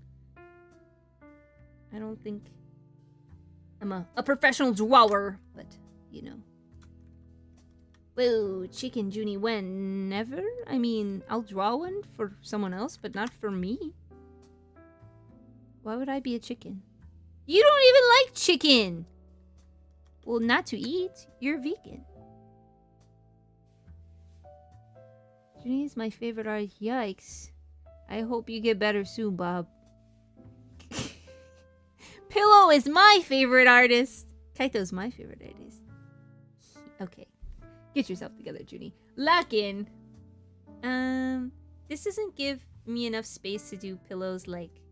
I don't think I'm a professional drawer, but you know. Whoa, chicken, Junie, when? Never? I mean, I'll draw one for someone else, but not for me. Why would I be a chicken? You don't even like chicken! Well, not to eat. You're vegan. Junie is my favorite artist. Yikes. I hope you get better soon, Bob. Pillow is my favorite artist. Kaito's my favorite artist. Okay. Get yourself together, Junie. Lock in. This doesn't give me enough space to do pillows like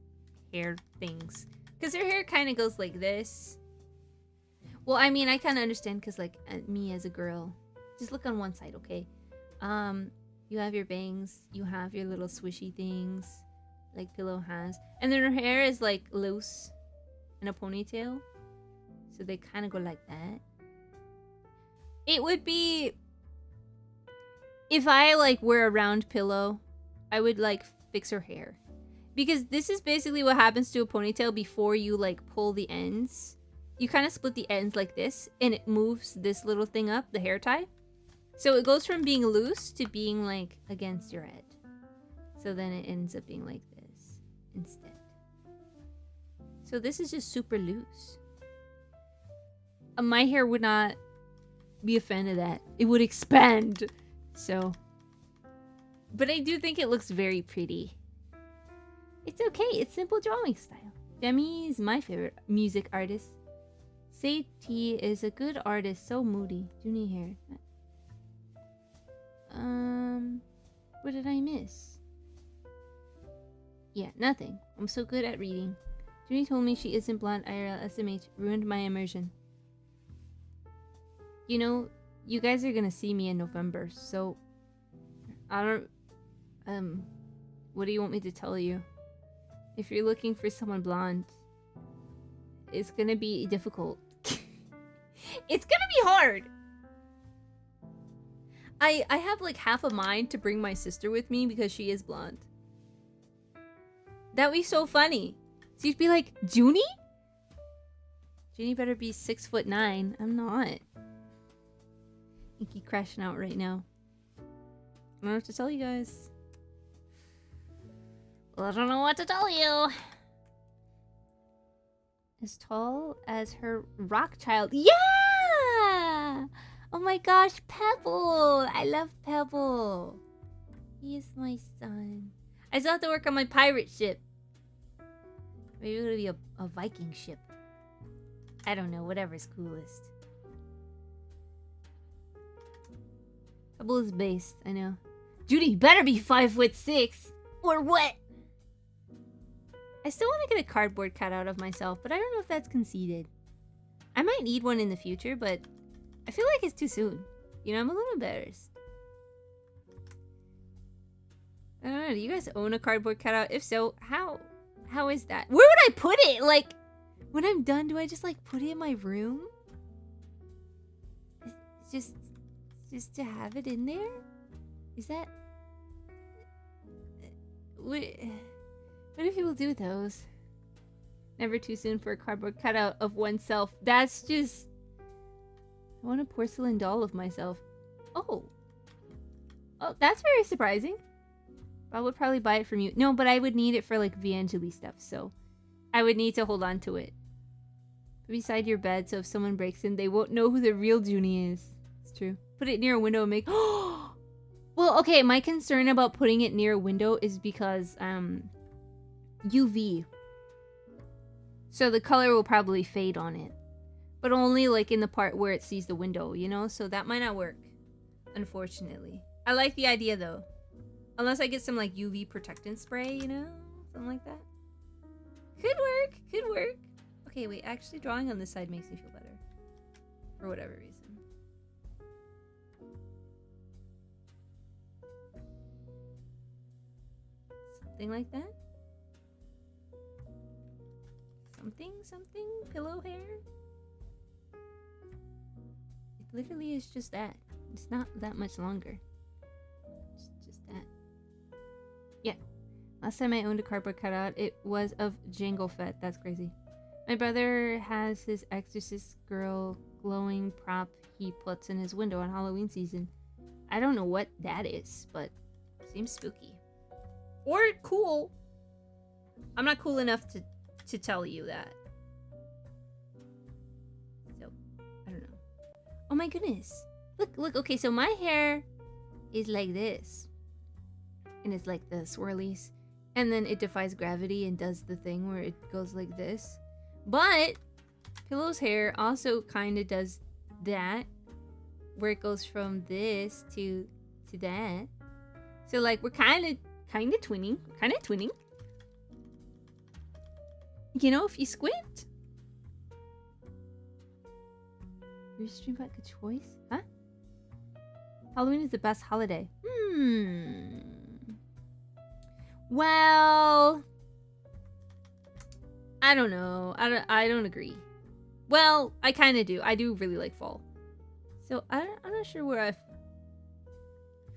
hair things. Because her hair kind of goes like this. Well, I mean, I kind of understand because like me as a girl. Just look on one side, okay? You have your bangs. You have your little swishy things. Like Pillow has. And then her hair is like loose. In a ponytail. So they kind of go like that. It would be... If I like wear a round pillow, I would like fix her hair. Because this is basically what happens to a ponytail before you like pull the ends. You kind of split the ends like this. And it moves this little thing up, the hair tie. So it goes from being loose to being like against your head. So then it ends up being like this instead. So this is just super loose. My hair would not be a fan of that. It would expand. So. But I do think it looks very pretty. It's okay. It's simple drawing style. Demi is my favorite music artist. Say T is a good artist. So moody. Junie hair. What did I miss? Yeah, nothing. I'm so good at reading. Junie told me she isn't blonde. IRL SMH ruined my immersion. You know, you guys are gonna see me in November, so I don't. What do you want me to tell you? If you're looking for someone blonde, it's gonna be difficult. It's gonna be hard. I have like half a mind to bring my sister with me because she is blonde. That'd be so funny. So you'd be like, Junie? Junie better be 6'9". I'm not. Inky crashing out right now. I don't know what to tell you guys. Well, I don't know what to tell you. As tall as her rock child. Yeah! Oh my gosh, Pebble! I love Pebble. He is my son. I still have to work on my pirate ship. Maybe it'll be a Viking ship. I don't know, whatever's coolest. Pebble is based, I know. Junie better be 5'6" or what? I still want to get a cardboard cutout of myself, but I don't know if that's conceited. I might need one in the future, but I feel like it's too soon. You know, I'm a little embarrassed. I don't know, do you guys own a cardboard cutout? If so, how is that? Where would I put it? Like, when I'm done, do I just like put it in my room? Just to have it in there? Is that... What do people do with those? Never too soon for a cardboard cutout of oneself. That's just... I want a porcelain doll of myself. Oh. Oh, that's very surprising. I would probably buy it from you. No, but I would need it for like VAngeli stuff, so I would need to hold on to it. Beside your bed, so if someone breaks in, they won't know who the real Junie is. It's true. Put it near a window and make... Well, okay, my concern about putting it near a window is because, UV. So the color will probably fade on it. But only, like, in the part where it sees the window, you know? So that might not work, unfortunately. I like the idea, though. Unless I get some, like, UV protectant spray, you know? Something like that. Could work. Could work. Okay, wait. Actually, drawing on this side makes me feel better. For whatever reason. Something like that. Something. Pillow hair. It literally is just that. It's not that much longer. It's just that. Yeah. Last time I owned a cardboard cutout, it was of Jango Fett. That's crazy. My brother has his Exorcist girl glowing prop he puts in his window on Halloween season. I don't know what that is, but seems spooky. Or cool. I'm not cool enough to tell you that. So, I don't know. Oh my goodness. Look, okay, so my hair is like this. And it's like the swirlies. And then it defies gravity and does the thing where it goes like this. But Pillow's hair also kind of does that. Where it goes from this to that. So like we're kind of twinning. You know, if you squint. Your stream got a choice? Huh? Halloween is the best holiday. Well, I don't know. I don't agree. Well, I kind of do. I do really like fall. So I'm not sure where I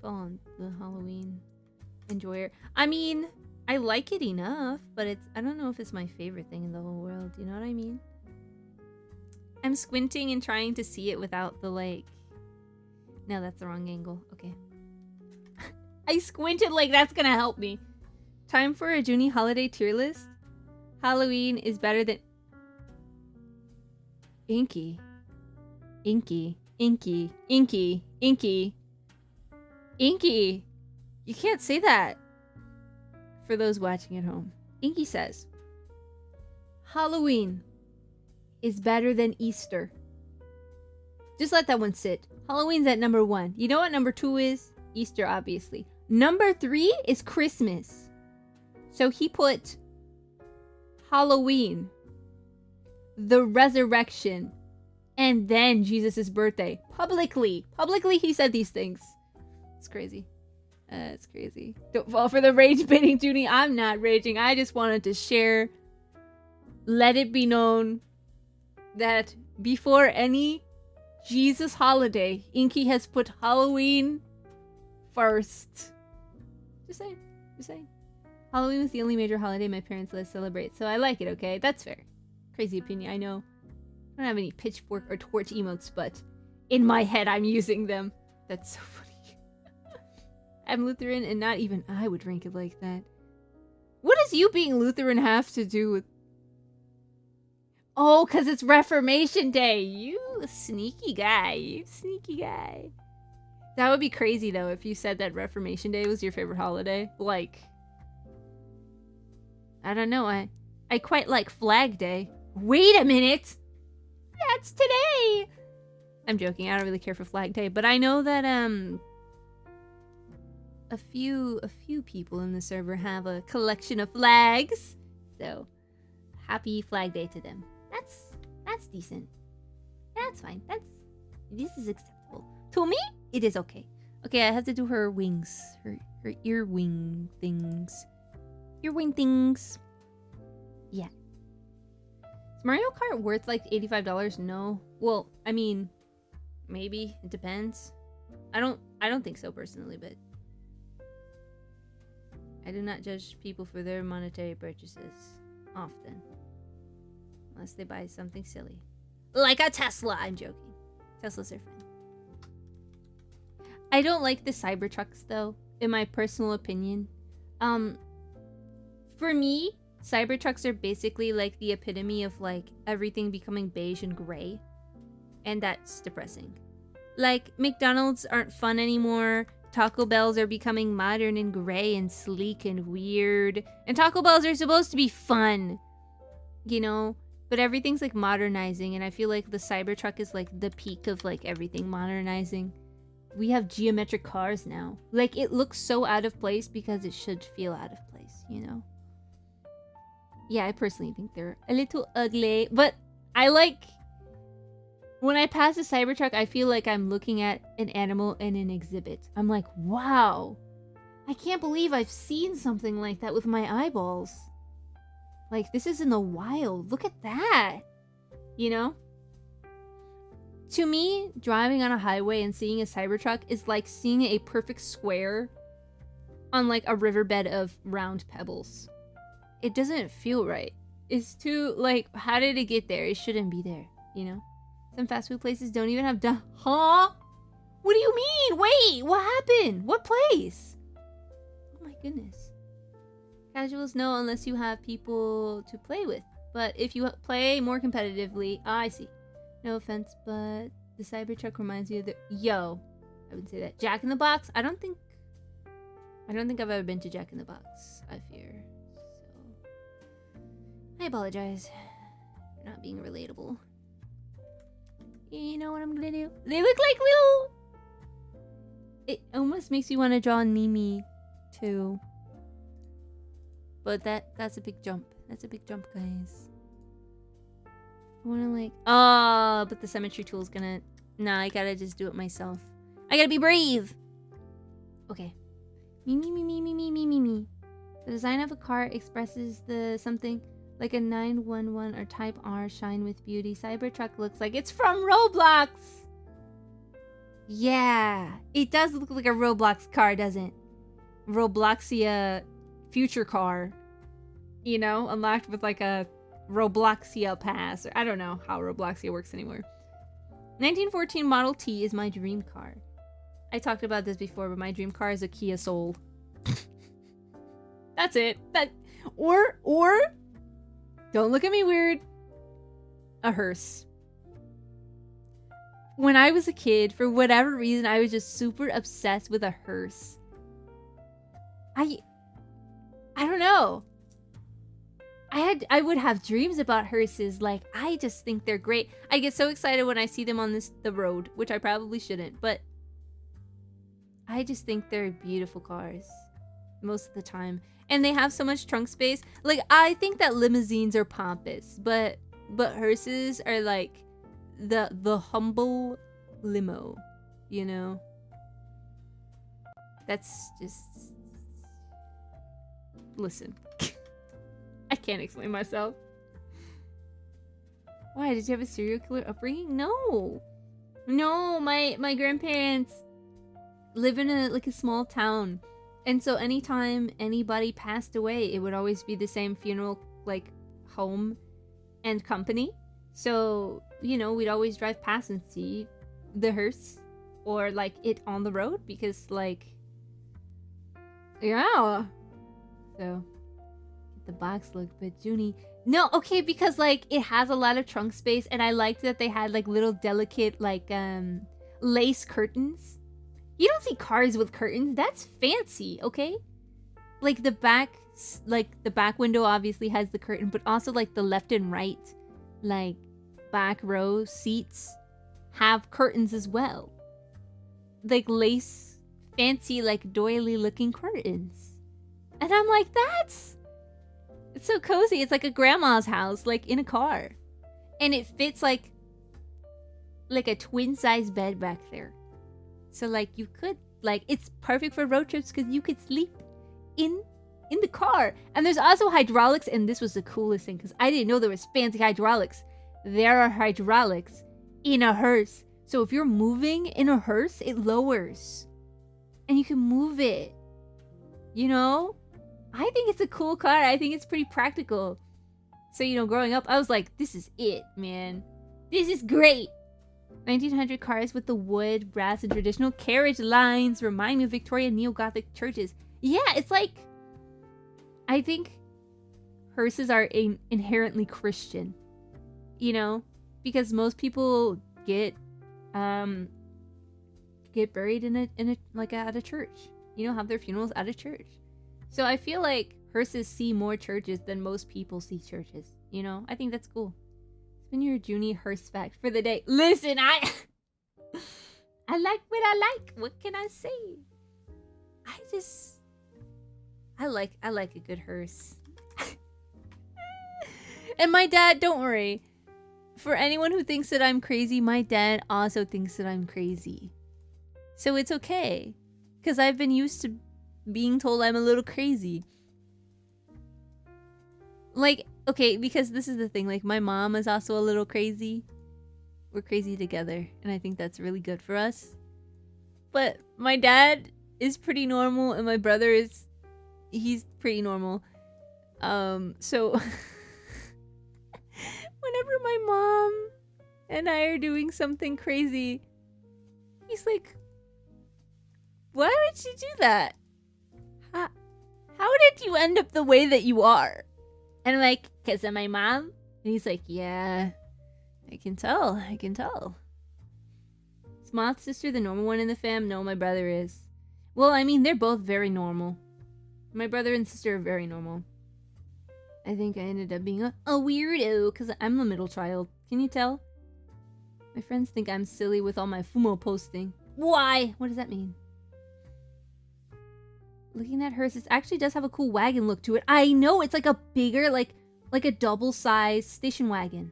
fall on the Halloween enjoyer. I mean, I like it enough, but I don't know if it's my favorite thing in the whole world. You know what I mean? I'm squinting and trying to see it without the like. No, that's the wrong angle. Okay. I squinted like that's gonna help me. Time for a Junie holiday tier list. Halloween is better than... Inky. You can't say that. For those watching at home. Inky says, Halloween is better than Easter. Just let that one sit. Halloween's at number 1. You know what number 2 is? Easter, obviously. Number 3 is Christmas. So he put Halloween, the resurrection, and then Jesus' birthday. Publicly he said these things. It's crazy. It's crazy. Don't fall for the rage baiting, Junie. I'm not raging. I just wanted to share. Let it be known that before any Jesus holiday, Inky has put Halloween first. Just saying. Halloween was the only major holiday my parents let us celebrate, so I like it, okay? That's fair. Crazy opinion, I know. I don't have any pitchfork or torch emotes, but in my head I'm using them. That's so funny. I'm Lutheran and not even I would rank it like that. What does you being Lutheran have to do with... Oh, because it's Reformation Day. You sneaky guy. That would be crazy, though, if you said that Reformation Day was your favorite holiday. Like... I don't know, I quite like Flag Day. Wait a minute! That's today! I'm joking, I don't really care for Flag Day, but I know that, a few people in the server have a collection of flags. So, happy Flag Day to them. That's decent. That's fine. This is acceptable. To me, it is okay. Okay, I have to do her wings. Her ear wing things. Earwing things. Yeah. Is Mario Kart worth like $85? No. Well, I mean, Maybe. It depends. I don't think so personally, but I do not judge people for their monetary purchases often. Unless they buy something silly. Like a Tesla! I'm joking. Teslas are fine. I don't like the Cybertrucks though, in my personal opinion. For me, Cybertrucks are basically like the epitome of like everything becoming beige and gray. And that's depressing. Like, McDonald's aren't fun anymore. Taco Bells are becoming modern and gray and sleek and weird. And Taco Bells are supposed to be fun. You know? But everything's like modernizing, and I feel like the Cybertruck is like the peak of like everything modernizing. We have geometric cars now. Like, it looks so out of place because it should feel out of place, you know? Yeah, I personally think they're a little ugly, but I like... When I pass a Cybertruck, I feel like I'm looking at an animal in an exhibit. I'm like, wow, I can't believe I've seen something like that with my eyeballs. Like, this is in the wild. Look at that. You know? To me, driving on a highway and seeing a Cybertruck is like seeing a perfect square on like a riverbed of round pebbles. It doesn't feel right. It's too, like, how did it get there? It shouldn't be there, you know? Some fast food places don't even have Huh? What do you mean? Wait, what happened? What place? Oh my goodness. Casuals no unless you have people to play with. But if you play more competitively... I see. No offense, but the Cybertruck reminds me of the... Yo. I would say that. Jack in the Box? I don't think I've ever been to Jack in the Box, I fear. So... I apologize for not being relatable. You know what I'm gonna do? They look like little... It almost makes you want to draw Mimi, too. But that's a big jump. That's a big jump, guys. I wanna like... Oh, but the symmetry tool's gonna... Nah, I gotta just do it myself. I gotta be brave! Okay. Me. The design of a car expresses the something... Like a 911 or Type R shine with beauty. Cybertruck looks like it's from Roblox! Yeah! It does look like a Roblox car, doesn't it? Robloxia future car. You know? Unlocked with like a Robloxia pass. I don't know how Robloxia works anymore. 1914 Model T is my dream car. I talked about this before, but my dream car is a Kia Soul. That's it. Or... Don't look at me weird. A hearse. When I was a kid, for whatever reason, I was just super obsessed with a hearse. I don't know. I would have dreams about hearses. Like, I just think they're great. I get so excited when I see them on the road, which I probably shouldn't, but I just think they're beautiful cars most of the time. And they have so much trunk space. Like, I think that limousines are pompous, but hearses are like the humble limo, you know? That's just... Listen. I can't explain myself. Why? Did you have a serial killer upbringing? No. No, my grandparents live in a small town. And so anytime anybody passed away, it would always be the same funeral, like, home and company. So, you know, we'd always drive past and see the hearse or, like, it on the road because, like, yeah. So, the box look, but Junie... No, okay, because, like, it has a lot of trunk space and I liked that they had, like, little delicate, like, lace curtains. You don't see cars with curtains. That's fancy, okay? Like the back window obviously has the curtain, but also like the left and right, like back row seats have curtains as well. Like lace, fancy, like doily looking curtains. And I'm like, it's so cozy. It's like a grandma's house, like in a car. And it fits like a twin size bed back there. So, like, you could, like, it's perfect for road trips because you could sleep in the car. And there's also hydraulics, and this was the coolest thing because I didn't know there was fancy hydraulics. There are hydraulics in a hearse, So if you're moving in a hearse, it lowers. And you can move it. You know? I think it's a cool car. I think it's pretty practical. So, you know, growing up, I was like, this is it, man. This is great. 1900 cars with the wood, brass, and traditional carriage lines remind me of Victorian neo-Gothic churches. Yeah, it's like... I think hearses are inherently Christian. You know? Because most people get buried in a like at a church. You know, have their funerals at a church. So I feel like hearses see more churches than most people see churches. You know? I think that's cool. It's been your Junie hearse fact for the day. Listen, I like what I like. What can I say? I like a good hearse. And my dad, don't worry. For anyone who thinks that I'm crazy, my dad also thinks that I'm crazy. So it's okay. Because I've been used to being told I'm a little crazy. Like, okay, because this is the thing. Like, my mom is also a little crazy. We're crazy together. And I think that's really good for us. But my dad is pretty normal. And my brother is... He's pretty normal. So... Whenever my mom and I are doing something crazy, he's like, why would you do that? How did you end up the way that you are? And I'm like, because of my mom? And he's like, yeah, I can tell. Is Moth's sister the normal one in the fam? No, my brother is. Well, I mean, they're both very normal. My brother and sister are very normal. I think I ended up being a weirdo because I'm the middle child. Can you tell? My friends think I'm silly with all my FUMO posting. Why? What does that mean? Looking at hers, it actually does have a cool wagon look to it. I know, it's like a bigger, like a double-sized station wagon.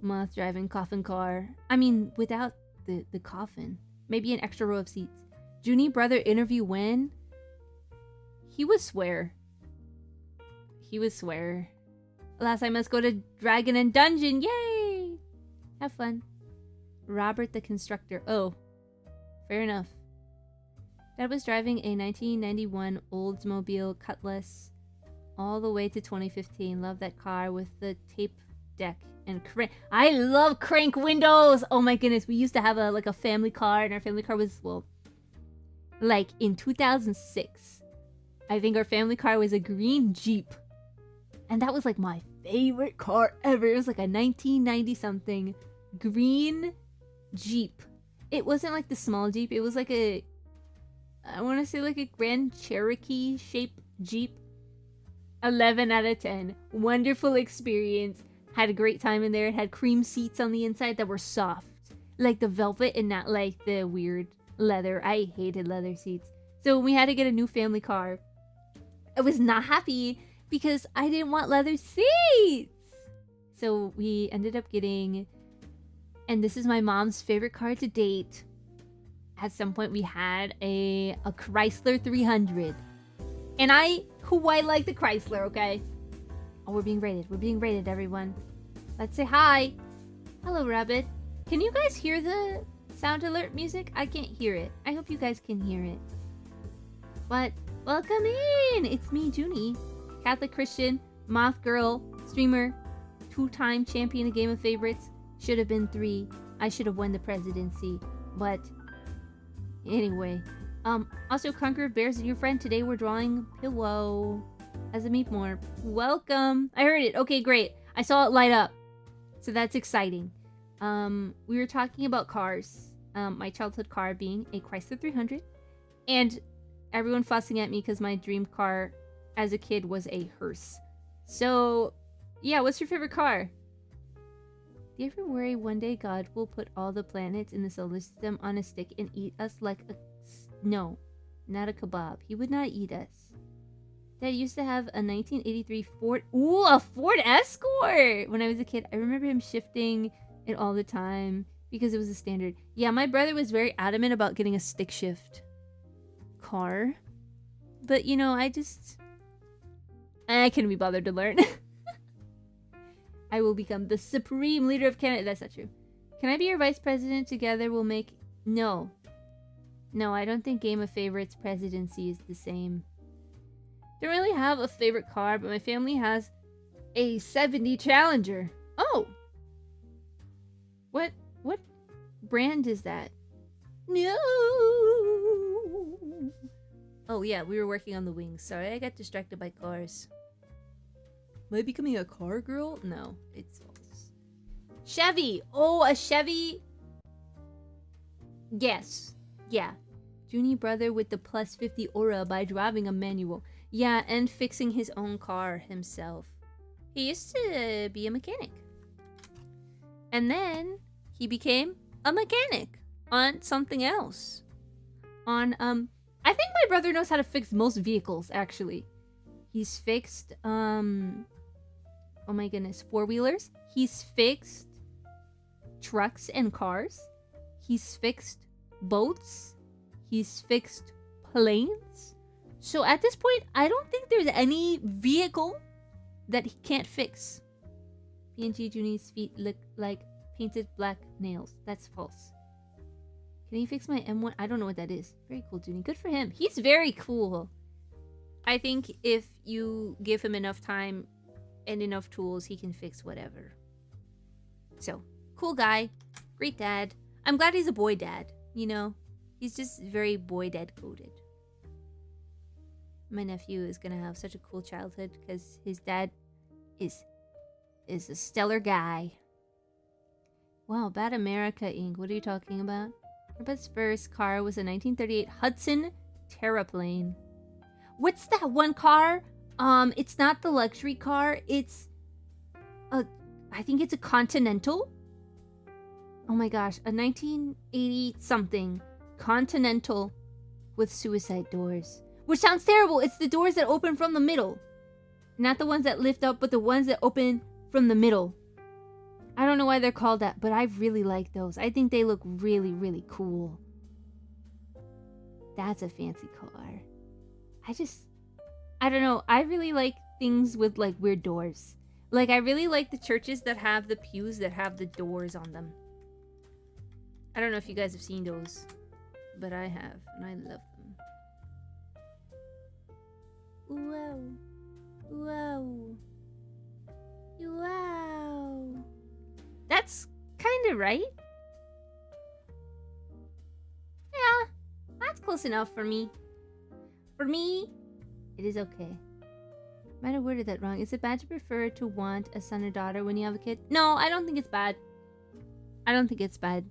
Moth driving coffin car. I mean, without the coffin. Maybe an extra row of seats. Junie brother interview when? He would swear. Last I must go to Dragon and Dungeon. Yay! Have fun. Robert the constructor. Oh, fair enough. Dad was driving a 1991 Oldsmobile Cutlass all the way to 2015. Love that car with the tape deck and crank. I love crank windows. Oh my goodness, we used to have a family car, and our family car was, well, like in 2006. I think our family car was a green Jeep. And that was like my favorite car ever. It was like a 1990 something green Jeep. It wasn't like the small Jeep. It was like I want to say like a Grand Cherokee shaped Jeep. 11 out of 10. Wonderful experience. Had a great time in there. It had cream seats on the inside that were soft. Like the velvet and not like the weird leather. I hated leather seats. So when we had to get a new family car, I was not happy because I didn't want leather seats. So we ended up getting, and this is my mom's favorite car to date. At some point we had a Chrysler 300. And I like the Chrysler, okay? Oh, we're being rated, everyone. Let's say hi. Hello, Rabbit. Can you guys hear the sound alert music? I can't hear it. I hope you guys can hear it. But welcome in! It's me, Junie. Catholic Christian, Moth Girl, streamer, 2-time champion of Game of Favorites. Should have been 3. I should have won the presidency. But anyway. Also, Conqueror Bears and your friend. Today we're drawing Pillow as a Meepmorps. Welcome! I heard it. Okay, great. I saw it light up. So that's exciting. We were talking about cars. My childhood car being a Chrysler 300. And everyone fussing at me because my dream car as a kid was a hearse. So, yeah, what's your favorite car? Do you ever worry one day God will put all the planets in the solar system on a stick and eat us like a... No, not a kebab. He would not eat us. Dad used to have a 1983 Ford... Ooh, a Ford Escort! When I was a kid, I remember him shifting it all the time because it was a standard. Yeah, my brother was very adamant about getting a stick shift car. But, you know, I couldn't be bothered to learn. I will become the supreme leader of Canada. That's not true. Can I be your vice president? Together we'll make... No. No, I don't think Game of Favorites presidency is the same. Don't really have a favorite car, but my family has a 70 Challenger. Oh! What brand is that? No! Oh yeah, we were working on the wings. Sorry, I got distracted by cars. Am I becoming a car girl? No, it's false. Chevy! Oh, a Chevy? Yes. Yeah. Junie brother with the plus 50 aura by driving a manual. Yeah, and fixing his own car himself. He used to be a mechanic. And then he became a mechanic on something else. On, I think my brother knows how to fix most vehicles, actually. He's fixed, oh my goodness, four-wheelers. He's fixed trucks and cars. He's fixed boats. He's fixed planes. So at this point, I don't think there's any vehicle that he can't fix. PNG Junie's feet look like painted black nails. That's false. Can he fix my M1? I don't know what that is. Very cool, Junie. Good for him. He's very cool. I think if you give him enough time and enough tools, he can fix whatever. So, cool guy. Great dad. I'm glad he's a boy dad, you know? He's just very boy dad coded. My nephew is gonna have such a cool childhood because his dad is a stellar guy. Wow, Bad America Inc. What are you talking about? Robert's first car was a 1938 Hudson Terraplane. What's that one car? It's not the luxury car. It's I think it's a Continental. Oh my gosh, a 1980 something Continental with suicide doors. Which sounds terrible. It's the doors that open from the middle. Not the ones that lift up, but the ones that open from the middle. I don't know why they're called that, but I really like those. I think they look really, really cool. That's a fancy car. I don't know. I really like things with like weird doors. Like I really like the churches that have the pews that have the doors on them. I don't know if you guys have seen those, but I have, and I love them. Wow. Wow. Wow. That's kind of right. Yeah, that's close enough for me. For me, it is okay. Might have worded that wrong. Is it bad to prefer to want a son or daughter when you have a kid? No, I don't think it's bad. I don't think it's bad.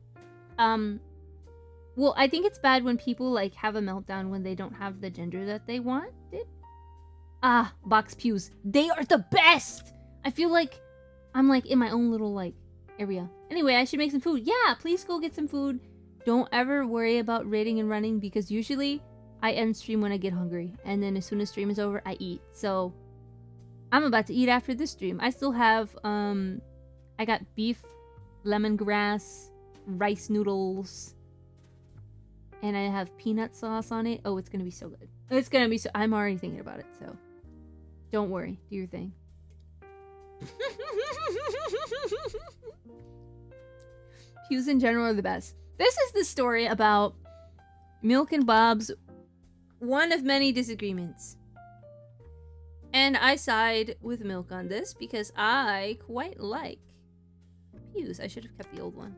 Well, I think it's bad when people like have a meltdown when they don't have the gender that they wanted. Ah, box pews. They are the best! I feel like I'm like in my own little like area. Anyway, I should make some food. Yeah, please go get some food. Don't ever worry about raiding and running because usually I end stream when I get hungry. And then as soon as stream is over, I eat. So I'm about to eat after this stream. I still have, I got beef, lemongrass, rice noodles, and I have peanut sauce on it. Oh, it's gonna be so good. It's gonna be so... I'm already thinking about it, so don't worry. Do your thing. Pews in general are the best. This is the story about Milk and Bob's one of many disagreements. And I side with Milk on this because I quite like pews. I should have kept the old one.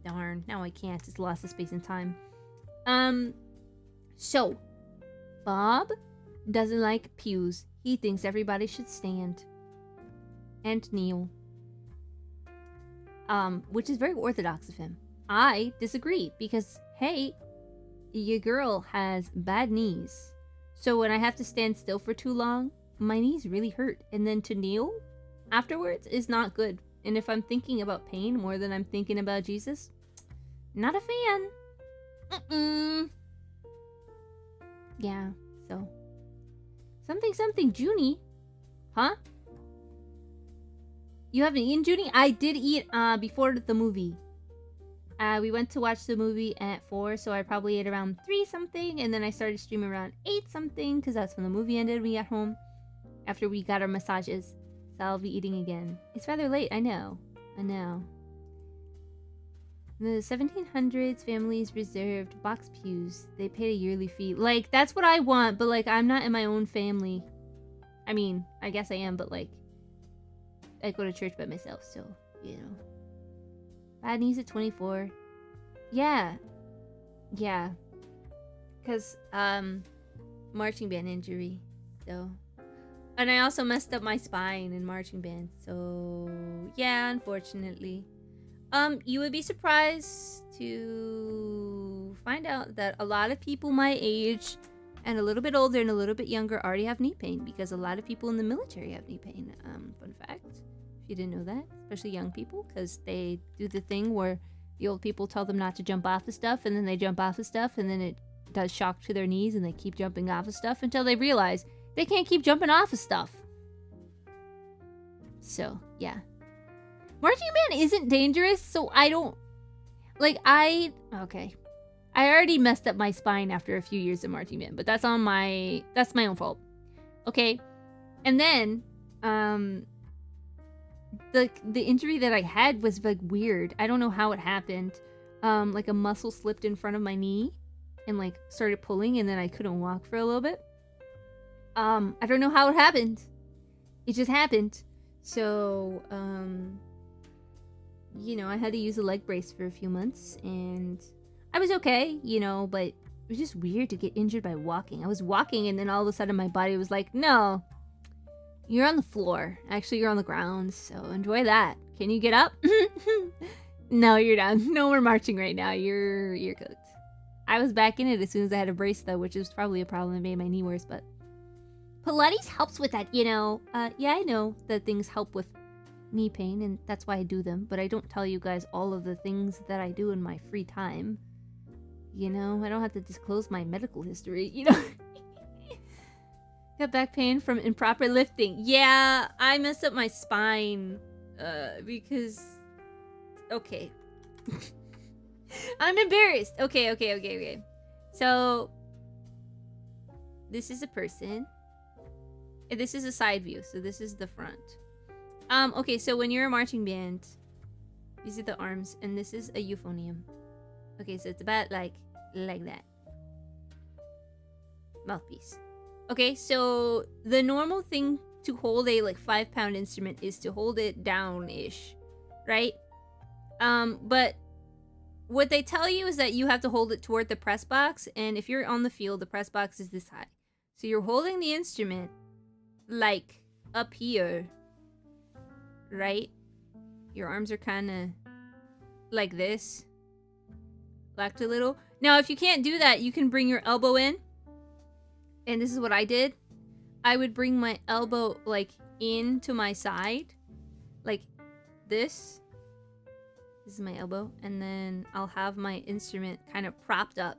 Darn, now I can't. It's lost of space and time. So, Bob doesn't like pews. He thinks everybody should stand and kneel. Which is very orthodox of him. I disagree because, hey, your girl has bad knees. So when I have to stand still for too long, my knees really hurt. And then to kneel afterwards is not good. And if I'm thinking about pain more than I'm thinking about Jesus, not a fan. Yeah, so. Something, Junie. Huh? You haven't eaten, Junie? I did eat before the movie. We went to watch the movie at 4, so I probably ate around 3 something, and then I started streaming around 8 something, because that's when the movie ended. We got home after we got our massages. So I'll be eating again. It's rather late, I know. In the 1700s, families reserved box pews. They paid a yearly fee. Like, that's what I want, but, like, I'm not in my own family. I mean, I guess I am, but, like, I go to church by myself, so, you know. Bad knees at 24. Yeah. Yeah. Because, marching band injury, so. And I also messed up my spine in marching band, so, yeah, unfortunately. You would be surprised to find out that a lot of people my age and a little bit older and a little bit younger already have knee pain because a lot of people in the military have knee pain. Fun fact, if you didn't know that, especially young people, because they do the thing where the old people tell them not to jump off of stuff, and then they jump off of stuff, and then it does shock to their knees, and they keep jumping off of stuff until they realize they can't keep jumping off of stuff. So, yeah. Marching band isn't dangerous, so I don't... Like, okay. I already messed up my spine after a few years of marching band, but that's my own fault. Okay? And then, the injury that I had was, like, weird. I don't know how it happened. Like, a muscle slipped in front of my knee and, like, started pulling, and then I couldn't walk for a little bit. I don't know how it happened. It just happened. So, you know, I had to use a leg brace for a few months, and I was okay, you know, but it was just weird to get injured by walking. I was walking, and then all of a sudden my body was like, no, you're on the floor. Actually, you're on the ground, so enjoy that. Can you get up? No, you're down. No, we're marching right now. You're cooked. I was back in it as soon as I had a brace, though, which was probably a problem that made my knee worse, but Pilates helps with that, you know. Yeah, I know that things help with knee pain, and that's why I do them, but I don't tell you guys all of the things that I do in my free time. You know, I don't have to disclose my medical history, you know. Got back pain from improper lifting. Yeah, I messed up my spine, because... Okay. I'm embarrassed. Okay. So, this is a person. This is a side view, so this is the front. Okay, so when you're a marching band, these are the arms, and this is a euphonium. Okay, so it's about like that. Mouthpiece. Okay, so the normal thing to hold a like 5-pound instrument is to hold it down-ish, right? But what they tell you is that you have to hold it toward the press box, and if you're on the field, the press box is this high. So you're holding the instrument like up here, right? Your arms are kind of like this, locked a little. Now, if you can't do that, you can bring your elbow in, and this is what I did. I would bring my elbow like into my side, like this. This is my elbow, and then I'll have my instrument kind of propped up,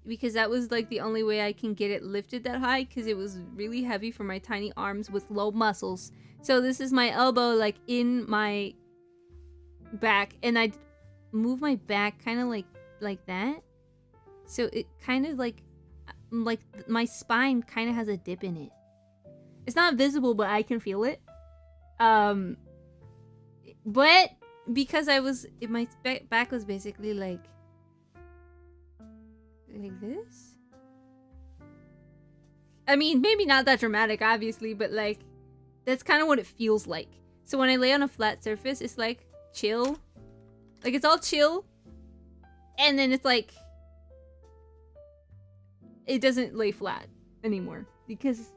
because that was like the only way I can get it lifted that high, because it was really heavy for my tiny arms with low muscles. So this is my elbow like in my back, and I move my back kind of like that, so it kind of like my spine kind of has a dip in it. It's not visible, but I can feel it. But because my back was basically like this. I mean, maybe not that dramatic, obviously, but like that's kind of what it feels like. So when I lay on a flat surface, it's like chill. Like it's all chill. And then it's like it doesn't lay flat anymore, because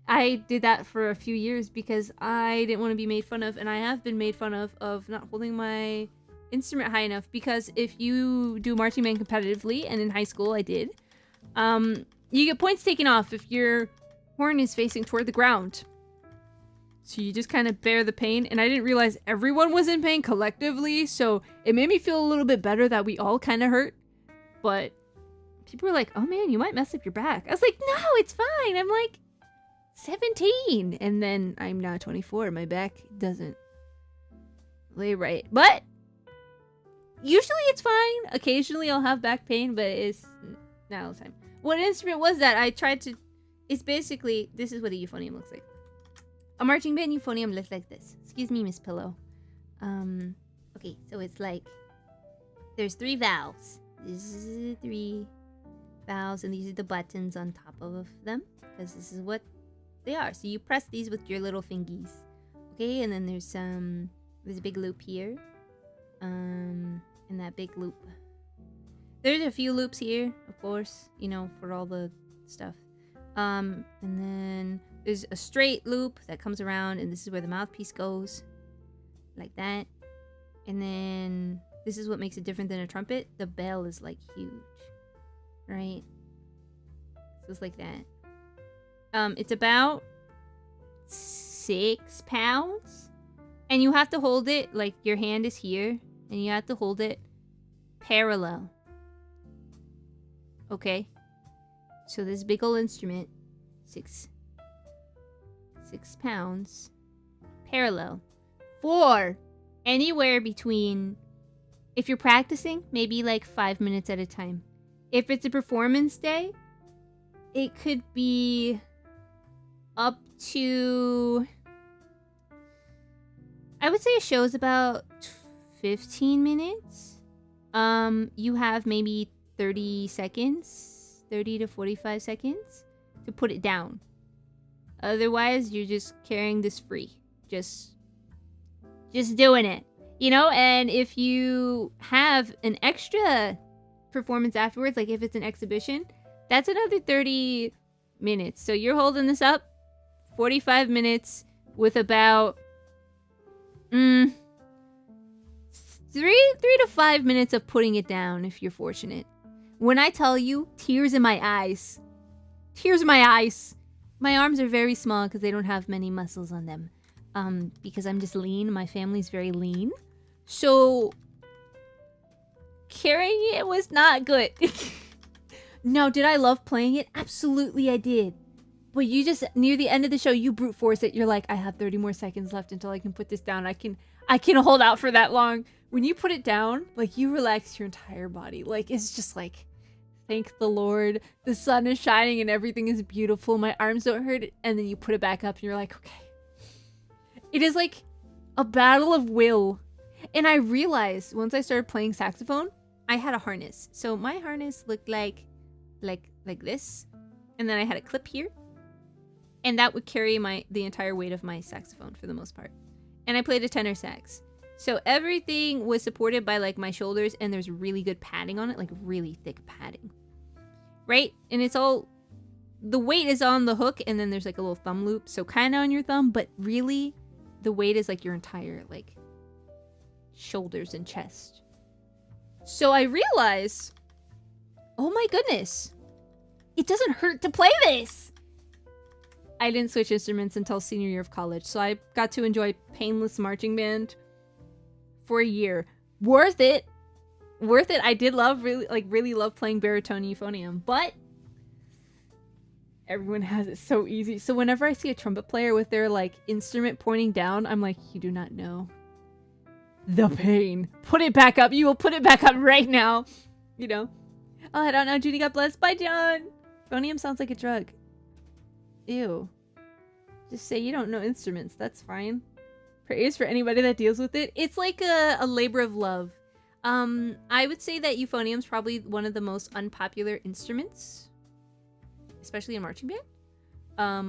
I did that for a few years because I didn't want to be made fun of, and I have been made fun of not holding my instrument high enough, because if you do marching band competitively, and in high school I did, you get points taken off if your horn is facing toward the ground. So you just kind of bear the pain, and I didn't realize everyone was in pain collectively, so it made me feel a little bit better that we all kind of hurt. But people were like, oh man, you might mess up your back. I was like, no, it's fine. I'm like 17, and then I'm now 24. My back doesn't lay right, but usually it's fine. Occasionally I'll have back pain, but it's not all the time. What instrument was that? I tried to... It's basically... This is what a euphonium looks like. A marching band euphonium looks like this. Excuse me, Miss Pillow. Okay, so it's like there's 3 valves. This is 3 valves, and these are the buttons on top of them, because this is what they are. So you press these with your little fingies. Okay, and then there's a big loop here. And that big loop. There's a few loops here, of course, you know, for all the stuff. And then there's a straight loop that comes around, and this is where the mouthpiece goes. Like that. And then this is what makes it different than a trumpet. The bell is like huge. Right? So it's like that. It's about 6 pounds. And you have to hold it, like your hand is here, and you have to hold it parallel. Okay? So this big old instrument, 6 pounds, parallel. For anywhere between, if you're practicing, maybe like 5 minutes at a time. If it's a performance day, it could be up to, I would say a show's about 15 minutes. You have maybe 30 seconds, 30 to 45 seconds to put it down. Otherwise, you're just carrying this free. Just doing it, you know? And if you have an extra performance afterwards, like if it's an exhibition, that's another 30 minutes. So you're holding this up 45 minutes with about 3 to 5 minutes of putting it down if you're fortunate. When I tell you, tears in my eyes. Tears in my eyes. My arms are very small because they don't have many muscles on them. Because I'm just lean. My family's very lean. So carrying it was not good. No, did I love playing it? Absolutely I did. But you just, near the end of the show, you brute force it. You're like, I have 30 more seconds left until I can put this down. I can hold out for that long. When you put it down, like, you relax your entire body. Like, it's just like, thank the Lord. The sun is shining and everything is beautiful. My arms don't hurt. And then you put it back up and you're like, okay. It is like a battle of will. And I realized once I started playing saxophone, I had a harness. So my harness looked like this. And then I had a clip here. And that would carry the entire weight of my saxophone for the most part. And I played a tenor sax. So everything was supported by like my shoulders, and there's really good padding on it, like really thick padding. Right? And it's all, the weight is on the hook, and then there's like a little thumb loop. So kind of on your thumb, but really the weight is like your entire like shoulders and chest. So I realized, oh my goodness, it doesn't hurt to play this. I didn't switch instruments until senior year of college, so I got to enjoy painless marching band for a year. Worth it. Worth it. I did really love playing baritone euphonium, but everyone has it so easy. So whenever I see a trumpet player with their like instrument pointing down, I'm like, you do not know the pain. Put it back up. You will put it back up right now. You know? I'll head out now. Junie got blessed. Bye, John. Euphonium sounds like a drug. Ew. Just say you don't know instruments. That's fine. Praise for anybody that deals with it. It's like a labor of love. I would say that euphonium's probably one of the most unpopular instruments, especially in marching band.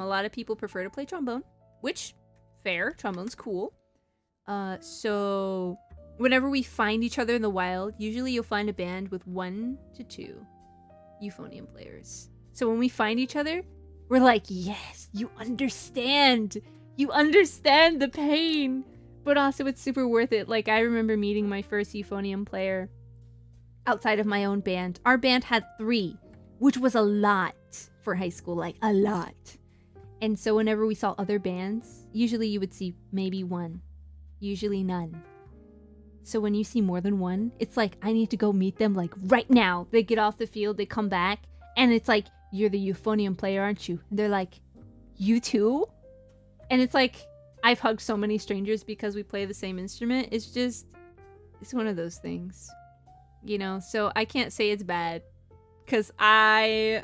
A lot of people prefer to play trombone, which, fair. Trombone's cool. So whenever we find each other in the wild, usually you'll find a band with 1 to 2 euphonium players. So when we find each other, we're like, yes, you understand. You understand the pain. But also it's super worth it. Like, I remember meeting my first euphonium player outside of my own band. Our band had 3, which was a lot for high school. Like, a lot. And so whenever we saw other bands, usually you would see maybe 1. Usually none. So when you see more than 1, it's like, I need to go meet them, like, right now. They get off the field, they come back, and it's like, you're the euphonium player, aren't you? And they're like, you too? And it's like, I've hugged so many strangers because we play the same instrument. It's just, it's one of those things, you know? So I can't say it's bad because I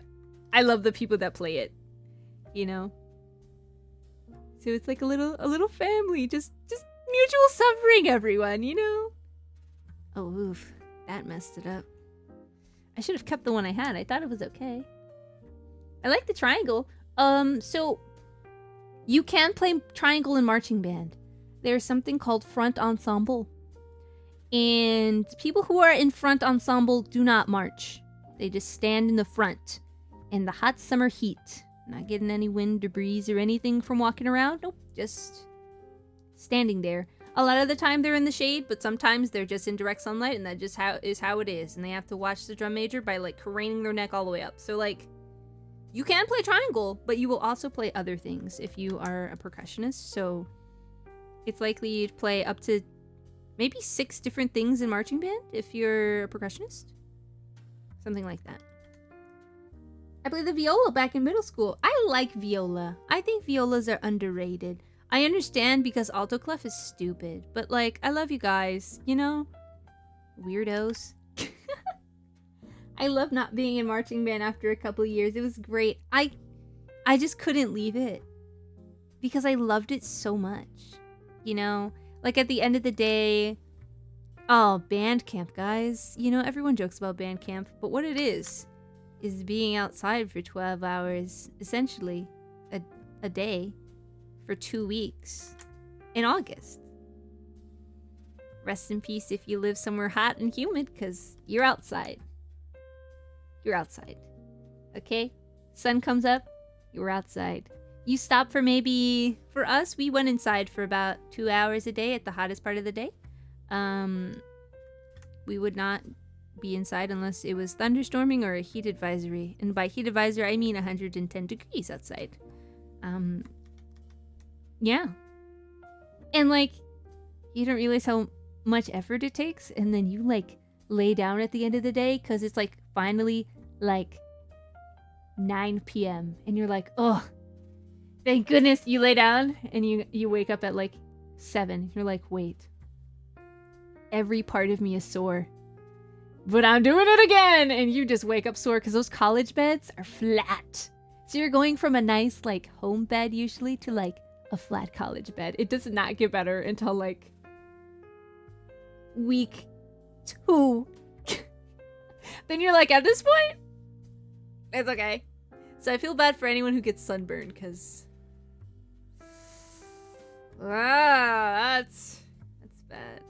love the people that play it, you know? So it's like a little family, just mutual suffering, everyone, you know? Oh, oof. That messed it up. I should have kept the one I had. I thought it was okay. I like the triangle. So you can play triangle in marching band. There's something called front ensemble. And people who are in front ensemble do not march. They just stand in the front in the hot summer heat. Not getting any wind or breeze or anything from walking around. Nope, just standing there. A lot of the time they're in the shade, but sometimes they're just in direct sunlight, and that just is how it is. And they have to watch the drum major by like craning their neck all the way up. So like, you can play triangle, but you will also play other things if you are a percussionist. So it's likely you'd play up to maybe 6 different things in marching band if you're a percussionist. Something like that. I played the viola back in middle school. I like viola. I think violas are underrated. I understand because alto clef is stupid, but like, I love you guys, you know? Weirdos. I love not being in marching band after a couple years. It was great. I just couldn't leave it because I loved it so much, you know? Like at the end of the day, oh, band camp, guys. You know, everyone jokes about band camp, but what it is being outside for 12 hours, essentially a day, for 2 weeks in August. Rest in peace if you live somewhere hot and humid, because you're outside. You're outside. Okay? Sun comes up, you're outside. You stop for maybe, for us, we went inside for about 2 hours a day at the hottest part of the day. We would not be inside unless it was thunderstorming or a heat advisory. And by heat advisory, I mean 110 degrees outside. Yeah. And like, you don't realize how much effort it takes, and then you like lay down at the end of the day because it's like finally like 9 p.m. and you're like, oh, thank goodness you lay down, and you wake up at like 7. You're like, wait, every part of me is sore, but I'm doing it again, and you just wake up sore because those college beds are flat. So you're going from a nice like home bed usually to like a flat college bed. It does not get better until like week 2. Then you're like, at this point, it's okay. So I feel bad for anyone who gets sunburned, because that's bad.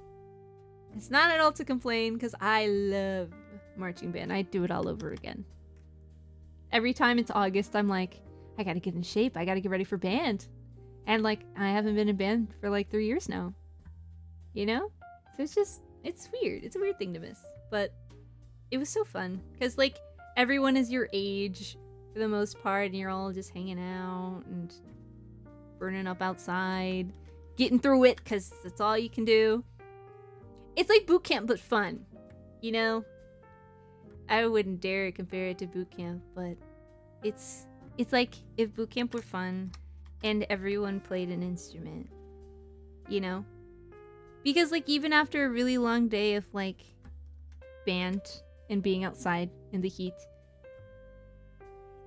It's not at all to complain, because I love marching band. I do it all over again. Every time it's August, I'm like, I gotta get in shape. I gotta get ready for band. And like, I haven't been in band for like 3 years now. You know? So it's weird. It's a weird thing to miss. But it was so fun. Because like, everyone is your age for the most part, and you're all just hanging out and burning up outside, getting through it, because that's all you can do. It's like boot camp, but fun. You know? I wouldn't dare compare it to boot camp, but it's like if boot camp were fun and everyone played an instrument, you know? Because like, even after a really long day of like band and being outside in the heat,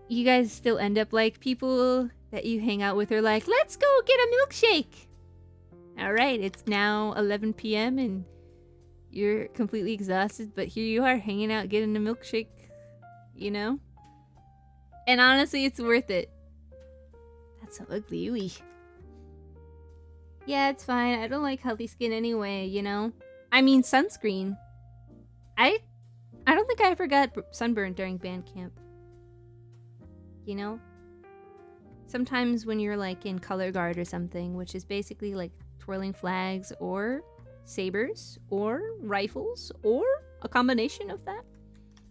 you guys still end up like, people that you hang out with are like, let's go get a milkshake. All right, it's now 11 p.m. and you're completely exhausted, but here you are hanging out getting a milkshake, you know? And honestly, it's worth it. That's so ugly, ooey. Yeah, it's fine. I don't like healthy skin anyway, you know? I mean, sunscreen. I don't think I ever got sunburned during band camp. You know? Sometimes when you're like in color guard or something, which is basically like twirling flags or sabers or rifles or a combination of that.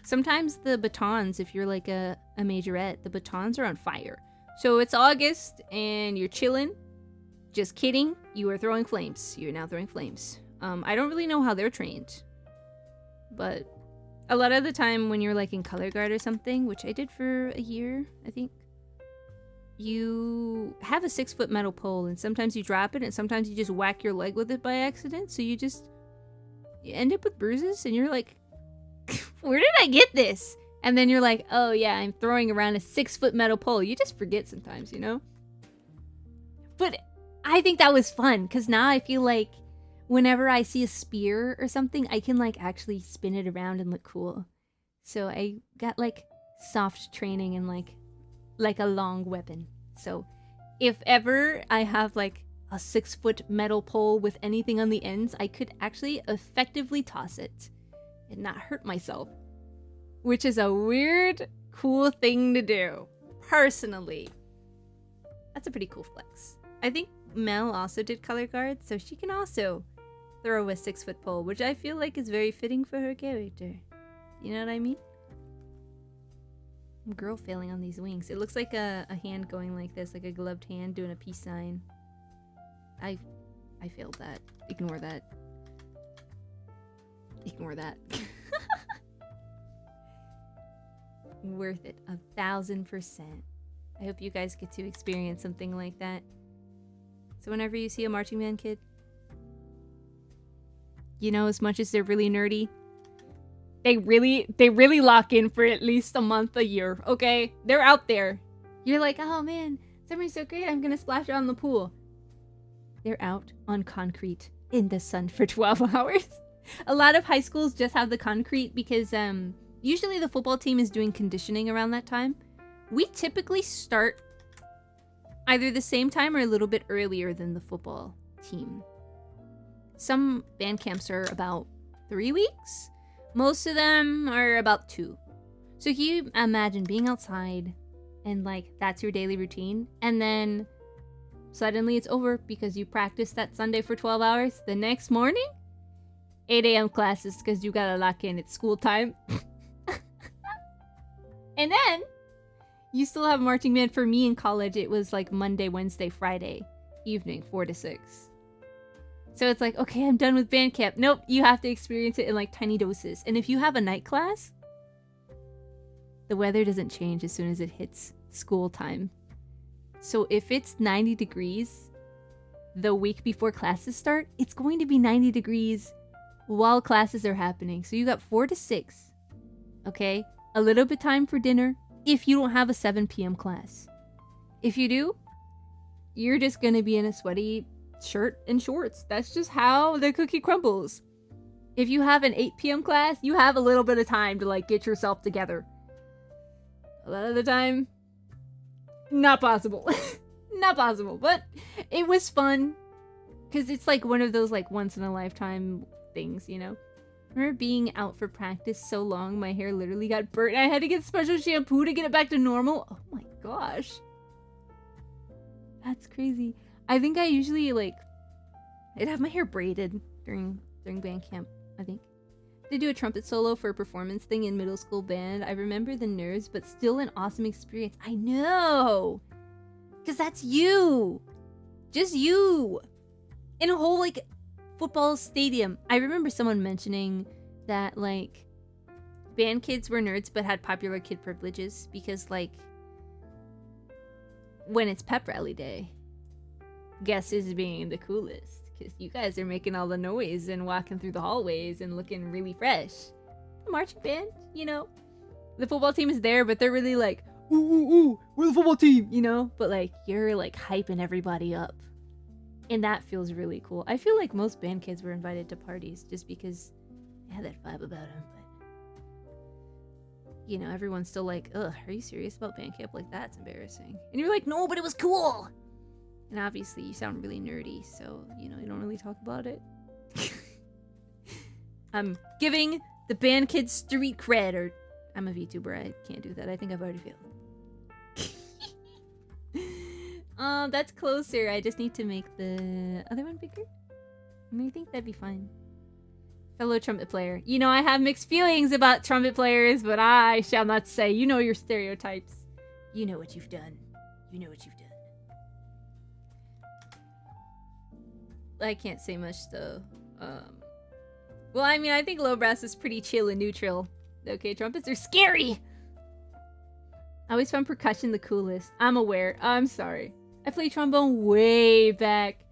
Sometimes the batons, if you're like a majorette, the batons are on fire. So it's August and you're chilling. Just kidding. You are throwing flames. You're now throwing flames. I don't really know how they're trained, but a lot of the time when you're like in color guard or something, which I did for a year, I think, you have a 6-foot metal pole, and sometimes you drop it, and sometimes you just whack your leg with it by accident. So you end up with bruises, and you're like, where did I get this? And then you're like, oh yeah, I'm throwing around a 6-foot metal pole. You just forget sometimes, you know? But I think that was fun, because now I feel like whenever I see a spear or something, I can like actually spin it around and look cool. So I got like soft training and like a long weapon. So if ever I have like a 6-foot metal pole with anything on the ends, I could actually effectively toss it and not hurt myself. Which is a weird, cool thing to do. Personally. That's a pretty cool flex. I think Mel also did color guard, so she can also throw a 6-foot pole, which I feel like is very fitting for her character. You know what I mean? Girl failing on these wings. It looks like a hand going like this, like a gloved hand doing a peace sign. I failed that. Ignore that. Ignore that. Worth it 1000%. I hope you guys get to experience something like that. So whenever you see a marching band kid, you know, as much as they're really nerdy, they really lock in for at least a month a year, okay? They're out there. You're like, oh man, summer's so great, I'm gonna splash around the pool. They're out on concrete in the sun for 12 hours. A lot of high schools just have the concrete because usually the football team is doing conditioning around that time. We typically start either the same time or a little bit earlier than the football team. Some band camps are about 3 weeks. Most of them are about 2. So can you imagine being outside and like that's your daily routine, and then suddenly it's over because you practiced that Sunday for 12 hours. The next morning, 8 a.m. classes because you gotta lock in. It's school time. And then you still have marching band. For me in college, it was like Monday, Wednesday, Friday evening, 4 to 6. So it's like, okay, I'm done with band camp. Nope, you have to experience it in like tiny doses. And if you have a night class, the weather doesn't change as soon as it hits school time. So if it's 90 degrees the week before classes start, it's going to be 90 degrees while classes are happening. So you got 4 to 6, okay? A little bit time for dinner if you don't have a 7 p.m. class. If you do, you're just gonna be in a sweaty shirt and shorts. That's just how the cookie crumbles. If you have an 8 p.m. class, you have a little bit of time to like get yourself together. A lot of the time, not possible. Not possible, but it was fun because it's like one of those like once in a lifetime things, you know? I remember being out for practice so long, my hair literally got burnt. I had to get special shampoo to get it back to normal. Oh my gosh. That's crazy. I think I usually like, I'd have my hair braided during band camp, I think. They do a trumpet solo for a performance thing in middle school band. I remember the nerves, but still an awesome experience. I know! Because that's you! Just you! In a whole, like, football stadium. I remember someone mentioning that, like, band kids were nerds but had popular kid privileges because, like, when it's pep rally day, guess who's being the coolest? Because you guys are making all the noise and walking through the hallways and looking really fresh. The marching band, you know. The football team is there, but they're really like, ooh, ooh, ooh, we're the football team, you know? But like, you're like hyping everybody up. And that feels really cool. I feel like most band kids were invited to parties just because they had that vibe about them. But, you know, everyone's still like, ugh, are you serious about band camp? Like, that's embarrassing. And you're like, no, but it was cool. And obviously you sound really nerdy, so, you know, you don't really talk about it. I'm giving the band kids street cred, or I'm a VTuber, I can't do that. I think I've already failed. That's closer. I just need to make the other one bigger. I think that'd be fine. Fellow trumpet player. You know, I have mixed feelings about trumpet players, but I shall not say. You know your stereotypes. You know what you've done. You know what you've done. I can't say much though. Well, I mean, I think low brass is pretty chill and neutral. Okay, trumpets are scary! I always found percussion the coolest. I'm aware. I'm sorry. I played trombone way back.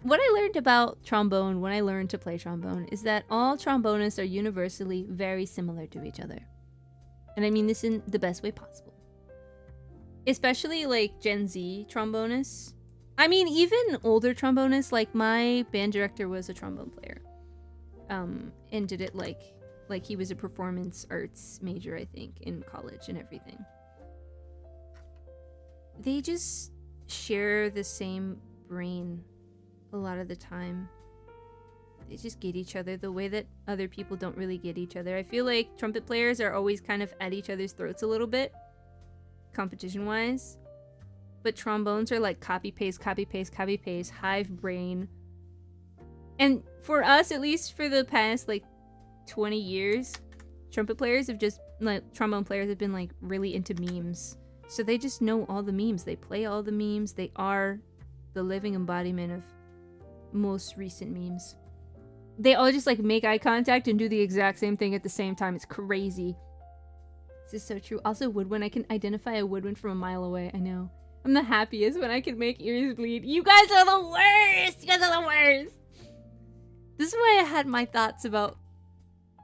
What I learned about trombone when I learned to play trombone is that all trombonists are universally very similar to each other. And I mean this in the best way possible. Especially like Gen Z trombonists. I mean, even older trombonists, like my band director was a trombone player. And did it like he was a performance arts major, I think, in college and everything. They just share the same brain a lot of the time. They just get each other the way that other people don't really get each other. I feel like trumpet players are always kind of at each other's throats a little bit, competition-wise. But trombones are like copy paste, hive brain. And for us, at least for the past like 20 years, trumpet players have just, like, trombone players have been like really into memes. So they just know all the memes. They play all the memes. They are the living embodiment of most recent memes. They all just like make eye contact and do the exact same thing at the same time. It's crazy. This is so true. Also, woodwind. I can identify a woodwind from a mile away. I know. I'm the happiest when I can make ears bleed. You guys are the worst! You guys are the worst! This is why I had my thoughts about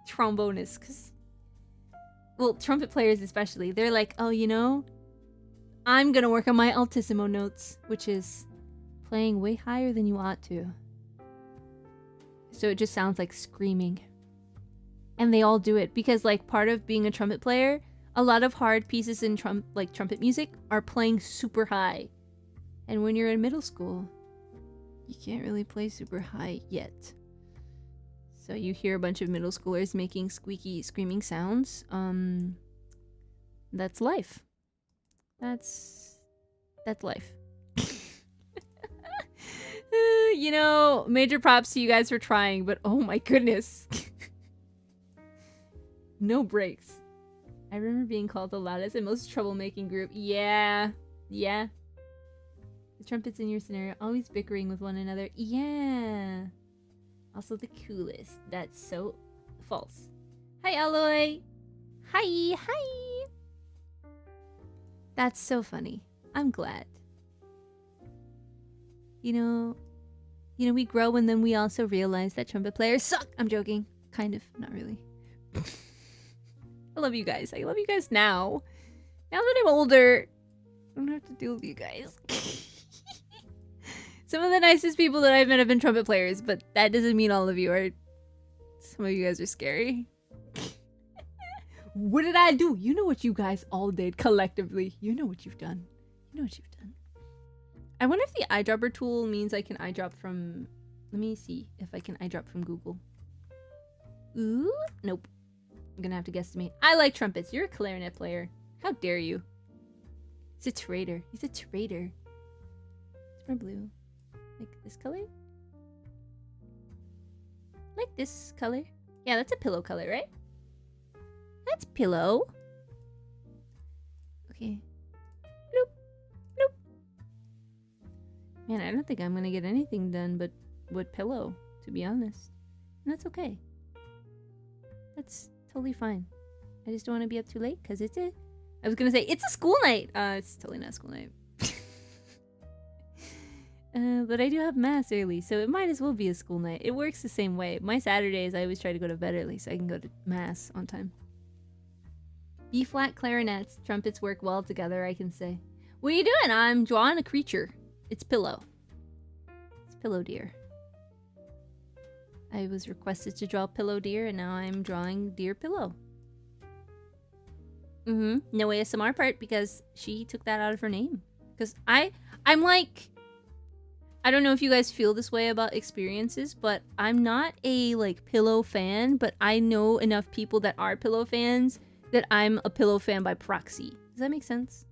trombonists, because, well, trumpet players especially, they're like, oh, you know, I'm gonna work on my altissimo notes, which is playing way higher than you ought to. So it just sounds like screaming. And they all do it because, like, part of being a trumpet player, a lot of hard pieces in trumpet music are playing super high. And when you're in middle school, you can't really play super high yet. So you hear a bunch of middle schoolers making squeaky, screaming sounds. That's life. That's life. You know, major props to you guys for trying, but oh my goodness. No breaks. I remember being called the loudest and most troublemaking group. Yeah. The trumpets in your scenario always bickering with one another. Yeah. Also the coolest. That's so false. Hi, Alloy. Hi. That's so funny. I'm glad. You know, we grow and then we also realize that trumpet players suck. I'm joking. Kind of. Not really. I love you guys. I love you guys now. Now that I'm older, I don't have to deal with you guys. Some of the nicest people that I've met have been trumpet players, but that doesn't mean all of you are. Some of you guys are scary. What did I do? You know what you guys all did collectively. You know what you've done. I wonder if the eyedropper tool means I can eyedrop from... Let me see if I can eyedrop from Google. Ooh, nope. I'm gonna have to guesstimate. I like trumpets. You're a clarinet player. How dare you? He's a traitor. He's a traitor. It's more blue. Like this color? Like this color? Yeah, that's a pillow color, right? That's pillow. Okay. Bloop. Bloop. Man, I don't think I'm gonna get anything done but wood pillow, to be honest. And that's okay. That's totally fine. I just don't want to be up too late because it's a... I was gonna say, it's a school night! It's totally not a school night. But I do have mass early, so it might as well be a school night. It works the same way. My Saturdays, I always try to go to bed early so I can go to mass on time. B-flat clarinets, trumpets work well together, I can say. What are you doing? I'm drawing a creature. It's Pillow. It's Pillow Deer. I was requested to draw Pillow Deer, and now I'm drawing Deer Pillow. No ASMR part, because she took that out of her name. Because I'm like... I don't know if you guys feel this way about experiences, but I'm not a, like, pillow fan, but I know enough people that are pillow fans that I'm a pillow fan by proxy. Does that make sense?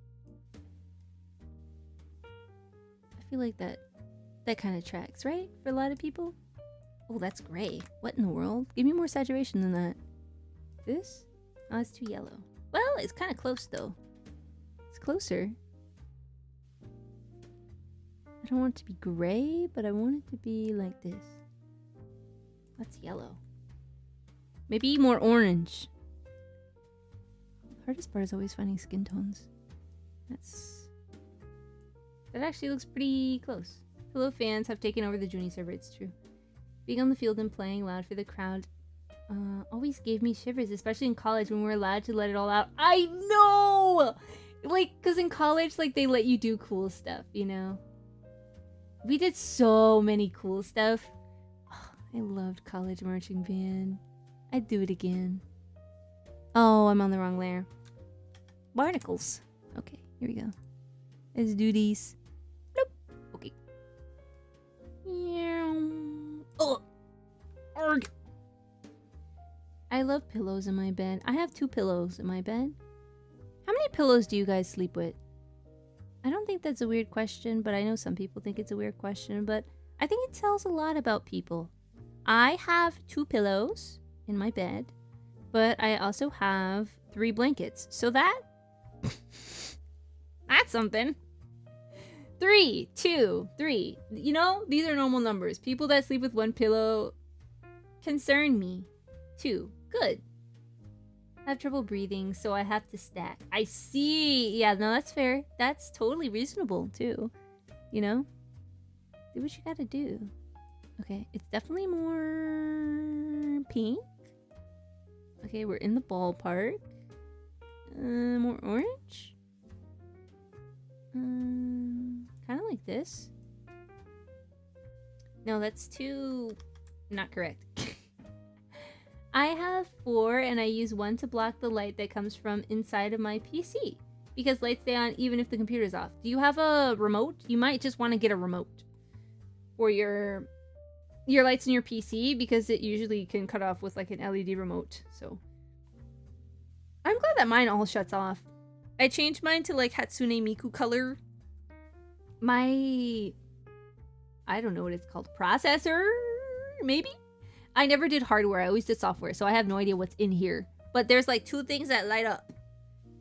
I feel like that kind of tracks, right? For a lot of people? Oh, that's gray. What in the world? Give me more saturation than that. This? Oh, it's too yellow. Well, it's kind of close, though. It's closer. I don't want it to be gray, but I want it to be like this. That's yellow. Maybe more orange. The hardest part is always finding skin tones. That actually looks pretty close. Pillow fans have taken over the Junie server, it's true. Being on the field and playing loud for the crowd always gave me shivers, especially in college when we were allowed to let it all out. I know! Like, because in college, like, they let you do cool stuff, you know? We did so many cool stuff. Oh, I loved college marching band. I'd do it again. Oh, I'm on the wrong layer. Barnacles. Okay, here we go. Let's do these. Nope. Okay. Oh. Arg. I love pillows in my bed. I have 2 pillows in my bed. How many pillows do you guys sleep with? I don't think that's a weird question, but I know some people think it's a weird question, but I think it tells a lot about people. I have 2 pillows in my bed, but I also have 3 blankets. So that's something. 3, 2, 3. You know, these are normal numbers. People that sleep with 1 pillow concern me. 2. Good. I have trouble breathing, so I have to stack. I see. Yeah, no, that's fair. That's totally reasonable, too. You know? Do what you gotta do. Okay, it's definitely more pink. Okay, we're in the ballpark. More orange? Kind of like this. No, that's too... not correct. I have 4, and I use 1 to block the light that comes from inside of my PC. Because lights stay on even if the computer's off. Do you have a remote? You might just want to get a remote for your lights in your PC, because it usually can cut off with like an LED remote. So I'm glad that mine all shuts off. I changed mine to like Hatsune Miku color. My... I don't know what it's called. Processor? Maybe? I never did hardware. I always did software, so I have no idea what's in here. But there's like 2 things that light up.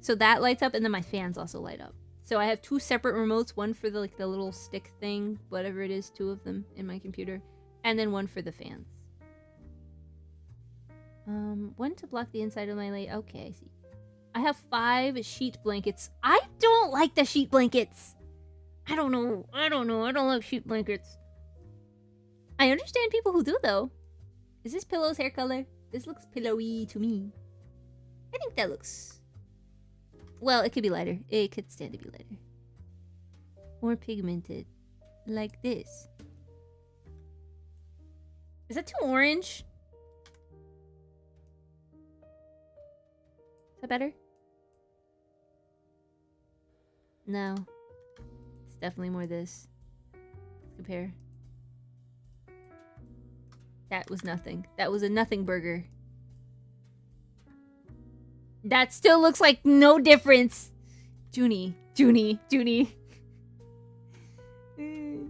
So that lights up, and then my fans also light up. So I have 2 separate remotes, one for the like the little stick thing, whatever it is, 2 of them in my computer, and then 1 for the fans. 1 to block the inside of my light. Okay, I see. I have 5 sheet blankets. I don't like the sheet blankets. I don't know. I don't like sheet blankets. I understand people who do, though. Is this Pillow's hair color? This looks pillowy to me. I think that looks... well, it could be lighter. It could stand to be lighter. More pigmented. Like this. Is that too orange? Is that better? No. It's definitely more this. Let's compare. That was nothing. That was a nothing burger. That still looks like no difference. Junie. The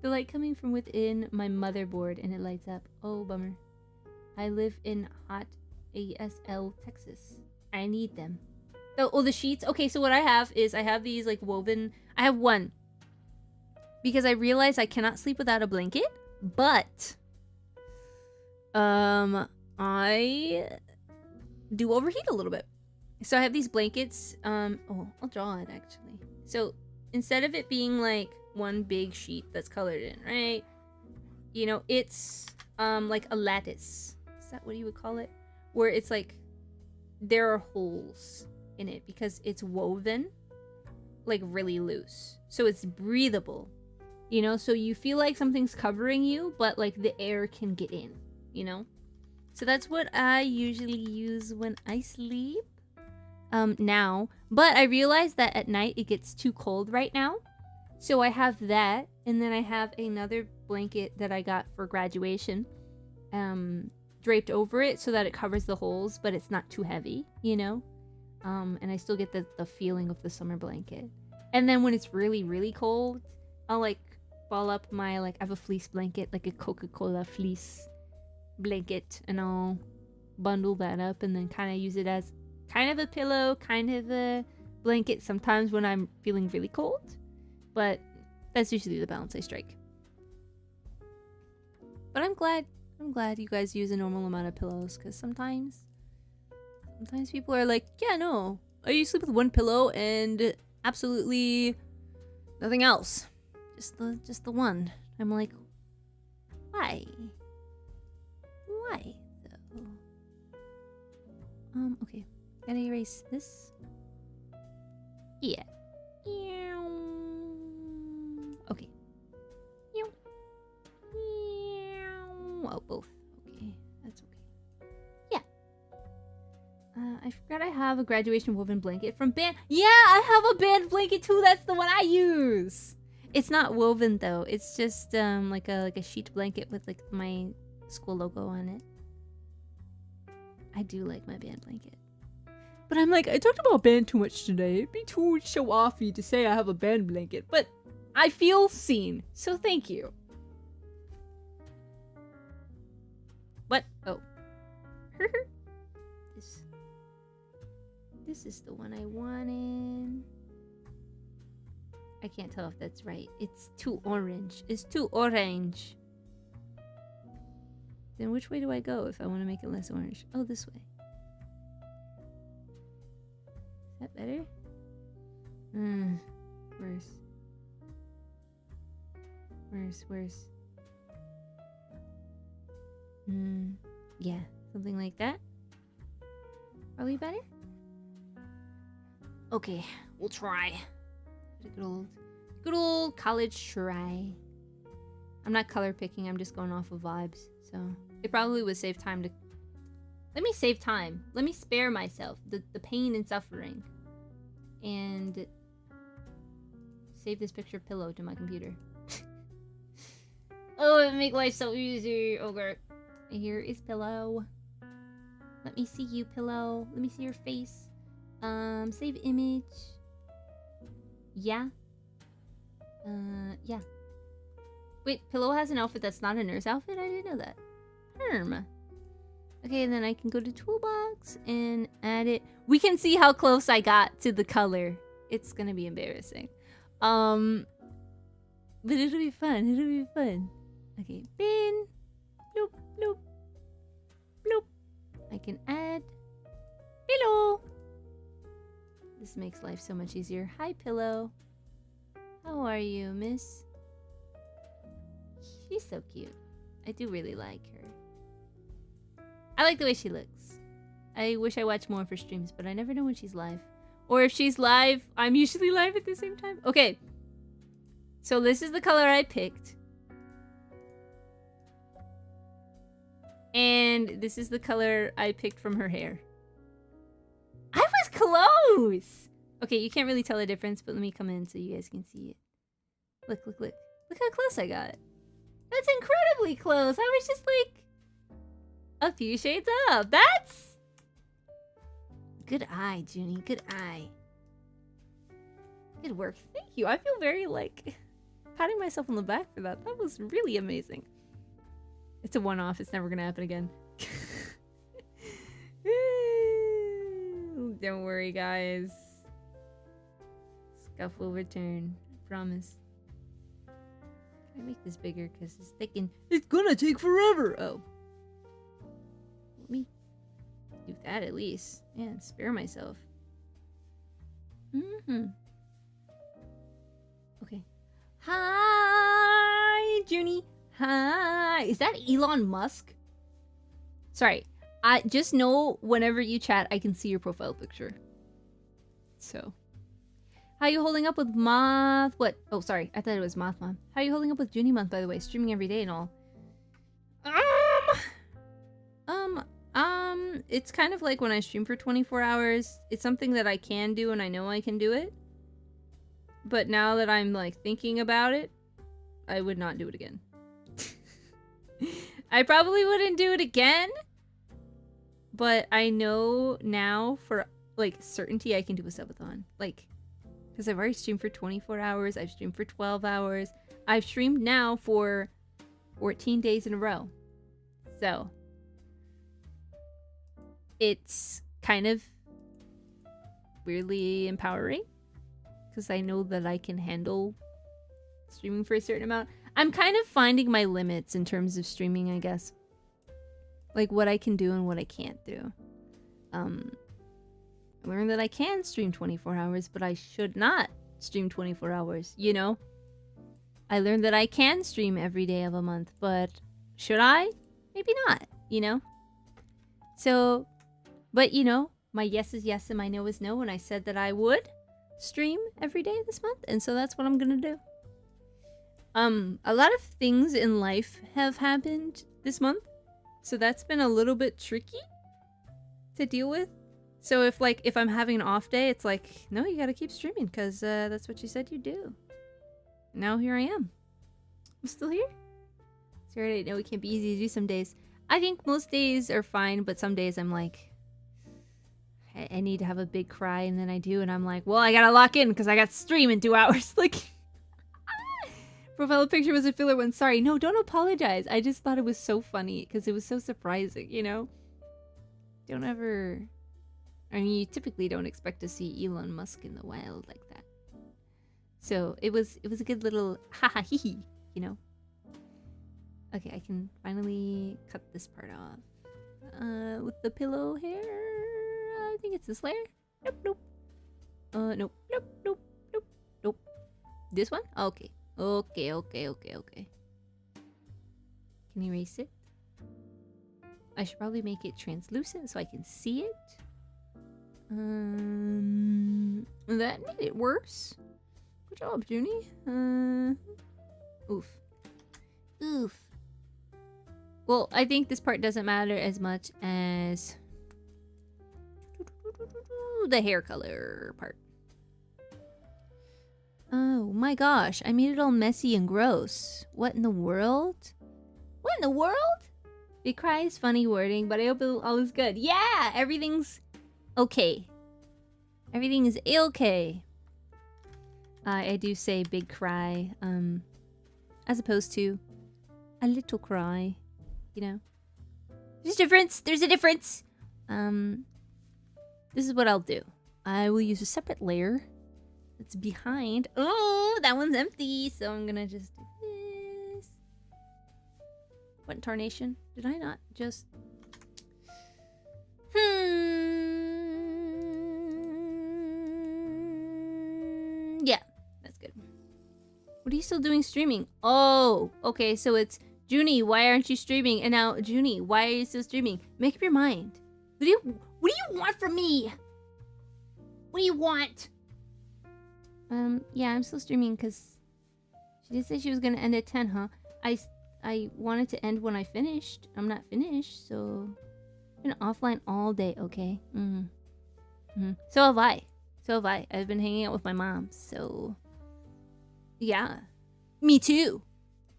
light coming from within my motherboard and it lights up. Oh, bummer. I live in hot ASL, Texas. I need them. Oh, the sheets. Okay, so what I have is I have these like woven. I have 1. Because I realize I cannot sleep without a blanket. But... I do overheat a little bit. So I have these blankets. Oh, I'll draw it actually. So instead of it being like 1 big sheet that's colored in, right? You know, it's like a lattice. Is that what you would call it? Where it's like there are holes in it because it's woven like really loose. So it's breathable. You know, so you feel like something's covering you, but like the air can get in. You know, so that's what I usually use when I sleep now, but I realize that at night it gets too cold right now, so I have that, and then I have another blanket that I got for graduation draped over it so that it covers the holes, but it's not too heavy, you know, and I still get the feeling of the summer blanket. And then when it's really cold, I'll like ball up my like I have a fleece blanket, like a Coca-Cola fleece blanket, and I'll bundle that up and then kind of use it as kind of a pillow, kind of a blanket sometimes when I'm feeling really cold, but that's usually the balance I strike. But I'm glad you guys use a normal amount of pillows, because sometimes people are like, yeah, no, I sleep with 1 pillow and absolutely nothing else, just the 1. I'm like, why though? Okay. Gotta erase this. Yeah. Okay. Oh, both. Okay, that's okay. Yeah. I forgot I have a graduation woven blanket from band. Yeah, I have a band blanket too. That's the one I use. It's not woven though. It's just like a sheet blanket with like my school logo on it. I do like my band blanket. But I'm like, I talked about band too much today. It'd be too show-offy to say I have a band blanket. But I feel seen, so thank you. What? Oh. This is the one I wanted. I can't tell if that's right. It's too orange. It's too orange. Then which way do I go if I want to make it less orange? Oh, this way. Is that better? Worse. Worse. Yeah, something like that. Probably better? Okay, we'll try. Good old college try. I'm not color picking, I'm just going off of vibes. So it probably would save time to... Let me save time. Let me spare myself the pain and suffering. And save this picture of Pillow to my computer. Oh, it would make life so easy. Okay. Here is Pillow. Let me see you, Pillow. Let me see your face. Save image. Yeah. Yeah. Wait, Pillow has an outfit that's not a nurse outfit? I didn't know that. Okay, and then I can go to Toolbox and add it. We can see how close I got to the color. It's gonna be embarrassing. But it'll be fun. It'll be fun. Okay, bin. Bloop, bloop. Bloop. I can add Pillow. This makes life so much easier. Hi, Pillow. How are you, miss? She's so cute. I do really like her. I like the way she looks. I wish I watched more of her streams, but I never know when she's live. Or if she's live, I'm usually live at the same time. Okay. So this is the color I picked. And this is the color I picked from her hair. I was close! Okay, you can't really tell the difference, but let me come in so you guys can see it. Look. Look how close I got. That's incredibly close. I was just like a few shades up. That's good eye, Junie. Good eye. Good work. Thank you. I feel very like patting myself on the back for that. That was really amazing. It's a one-off. It's never gonna happen again. Don't worry, guys. Scuff will return. I promise. Can I make this bigger? Because it's thick and it's gonna take forever. Oh. Let me do that at least. Yeah, spare myself. Okay. Hi, Junie. Hi. Is that Elon Musk? Sorry. I just know whenever you chat, I can see your profile picture. So. How you holding up with Moth? What? Oh, sorry. I thought it was Moth Mom. How you holding up with Junie Month, by the way? Streaming every day and all. It's kind of like when I stream for 24 hours. It's something that I can do and I know I can do it. But now that I'm like thinking about it, I would not do it again. I probably wouldn't do it again. But I know now for like certainty I can do a subathon. Like, because I've already streamed for 24 hours. I've streamed for 12 hours. I've streamed now for 14 days in a row. So it's kind of weirdly empowering because I know that I can handle streaming for a certain amount. I'm kind of finding my limits in terms of streaming, I guess. Like what I can do and what I can't do. I learned that I can stream 24 hours, but I should not stream 24 hours, you know? I learned that I can stream every day of a month, but should I? Maybe not, you know? So, but you know, my yes is yes and my no is no, and I said that I would stream every day this month, and so that's what I'm gonna do. A lot of things in life have happened this month. So that's been a little bit tricky to deal with. So if I'm having an off day, it's like, no, you gotta keep streaming because that's what you said you do. Now here I am. I'm still here. Sorry, I know it can't be easy to do some days. I think most days are fine, but some days I'm like, I need to have a big cry, and then I do, and I'm like, well, I gotta lock in because I got stream in 2 hours. Like, profile picture was a filler one. Sorry, no, don't apologize. I just thought it was so funny because it was so surprising, you know? Don't ever... I mean, you typically don't expect to see Elon Musk in the wild like that. So it was a good little ha hee hee, you know? Okay, I can finally cut this part off. With the pillow hair, I think it's this layer. Nope, nope. Nope, nope, nope, nope, nope. This one? Okay. Okay, okay, okay, okay. Can you erase it? I should probably make it translucent so I can see it. That made it worse. Good job, Junie. Oof. Oof. Well, I think this part doesn't matter as much as the hair color part. Oh my gosh, I made it all messy and gross. What in the world? What in the world? Big cry is funny wording, but I hope all is good. Yeah, everything's okay. Everything is okay. I do say big cry, as opposed to a little cry, you know. There's a difference. There's a difference. This is what I'll do. I will use a separate layer that's behind. Oh, that one's empty, so I'm gonna just do this. What in tarnation? Did I not just... Yeah, that's good. What are you still doing streaming? Oh, okay, so it's Junie, why aren't you streaming? And now Junie, why are you still streaming? Make up your mind. What do you want from me? What do you want? Yeah, I'm still streaming because she did say she was gonna end at 10, huh? I wanted to end when I finished. I'm not finished, so I've been offline all day, okay? So have I. So have I. I've been hanging out with my mom, so yeah. Me too.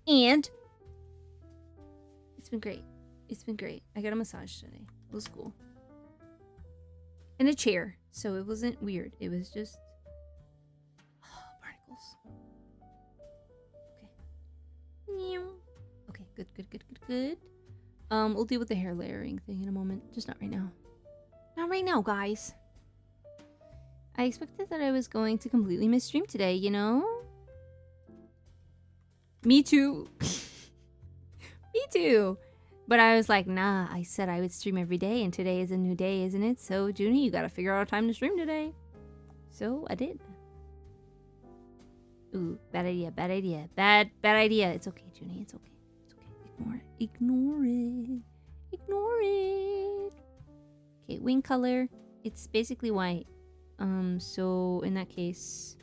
And it's been great. It's been great. I got a massage today. It was cool. In a chair, so it wasn't weird. It was just particles. Okay. Okay, good, good, good, good, good. We'll deal with the hair layering thing in a moment. Just not right now. Not right now, guys. I expected that I was going to completely miss stream today, you know? Me too. Me too. But I was like, nah, I said I would stream every day, and today is a new day, isn't it? So, Junie, you gotta figure out a time to stream today. So, I did. Ooh, bad idea, bad idea. Bad idea. It's okay, Junie, it's okay. It's okay. Ignore it. Ignore it. Ignore it. Okay, wing color. It's basically white. So in that case,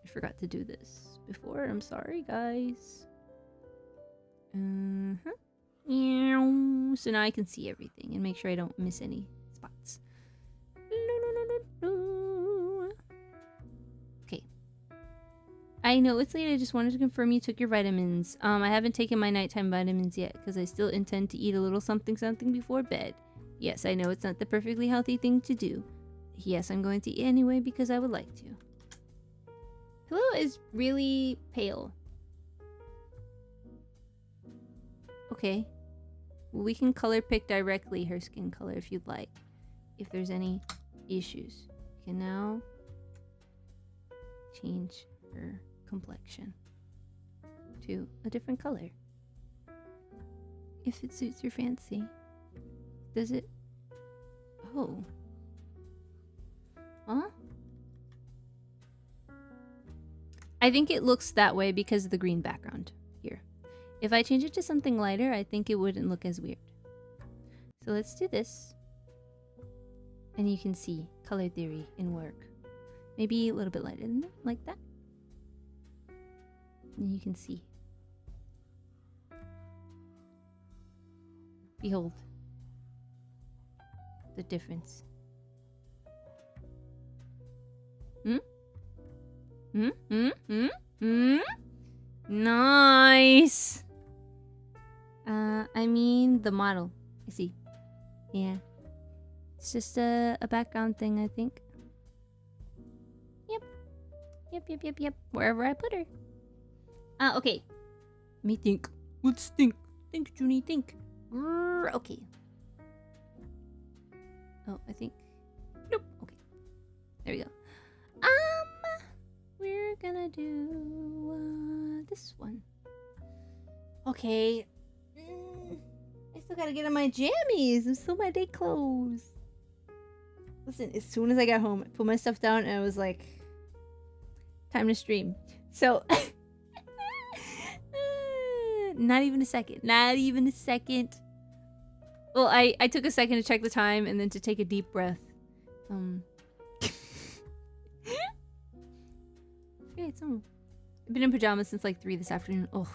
I forgot to do this before. I'm sorry, guys. So now I can see everything and make sure I don't miss any spots. Okay. I know it's late. I just wanted to confirm you took your vitamins. I haven't taken my nighttime vitamins yet because I still intend to eat a little something before bed. Yes, I know it's not the perfectly healthy thing to do. Yes, I'm going to eat anyway because I would like to. Pillow is really pale. Okay. Well, we can color pick directly her skin color if you'd like. If there's any issues. We can now change her complexion to a different color. If it suits your fancy. Does it? Oh. Huh? I think it looks that way because of the green background here. If I change it to something lighter, I think it wouldn't look as weird. So let's do this. And you can see color theory in work. Maybe a little bit lighter than that, like that. And you can see. Behold. The difference. Hmm? Hmm? Hmm? Hmm? Hmm? Nice! I mean the model. I see. Yeah. It's just a background thing, I think. Yep. Yep. Wherever I put her. Okay. Let me think. Let's think. Think, Junie, think. Okay. Oh, I think. Nope. Okay. There we go. We're gonna do this one. Okay. I still gotta get on my jammies. I'm still my day clothes. Listen, as soon as I got home, I put my stuff down and I was like, time to stream. So, not even a second. Not even a second. Well, I took a second to check the time and then to take a deep breath. I've been in pajamas since like 3 this afternoon. Oh,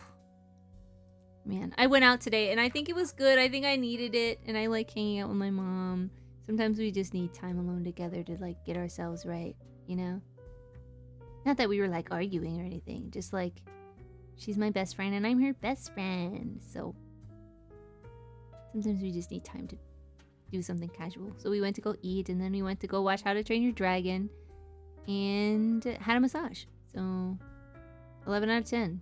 man. I went out today and I think it was good. I think I needed it. And I like hanging out with my mom. Sometimes we just need time alone together to like get ourselves right, you know? Not that we were like arguing or anything. Just like, she's my best friend and I'm her best friend. So sometimes we just need time to do something casual. So we went to go eat and then we went to go watch How to Train Your Dragon and had a massage. So 11 out of 10.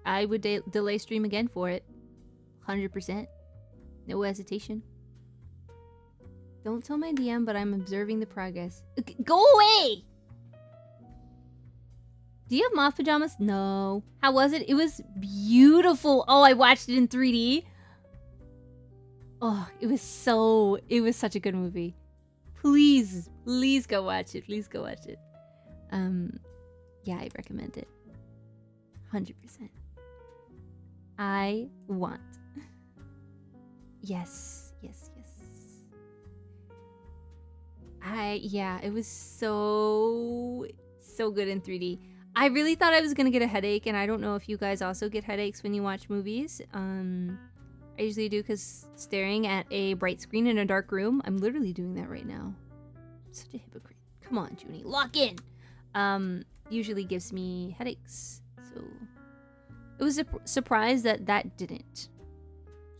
I would delay stream again for it. 100%. No hesitation. Don't tell my DM, but I'm observing the progress. Go away! Do you have Moth pajamas? No. How was it? It was beautiful. Oh, I watched it in 3D. Oh, it was such a good movie. Please go watch it. Please go watch it. Yeah, I recommend it. 100%. I want. Yes. Yeah, it was so good in 3D. I really thought I was gonna get a headache, and I don't know if you guys also get headaches when you watch movies. I usually do, because staring at a bright screen in a dark room, I'm literally doing that right now. I'm such a hypocrite. Come on, Junie, lock in. Usually gives me headaches, so it was a surprise that didn't.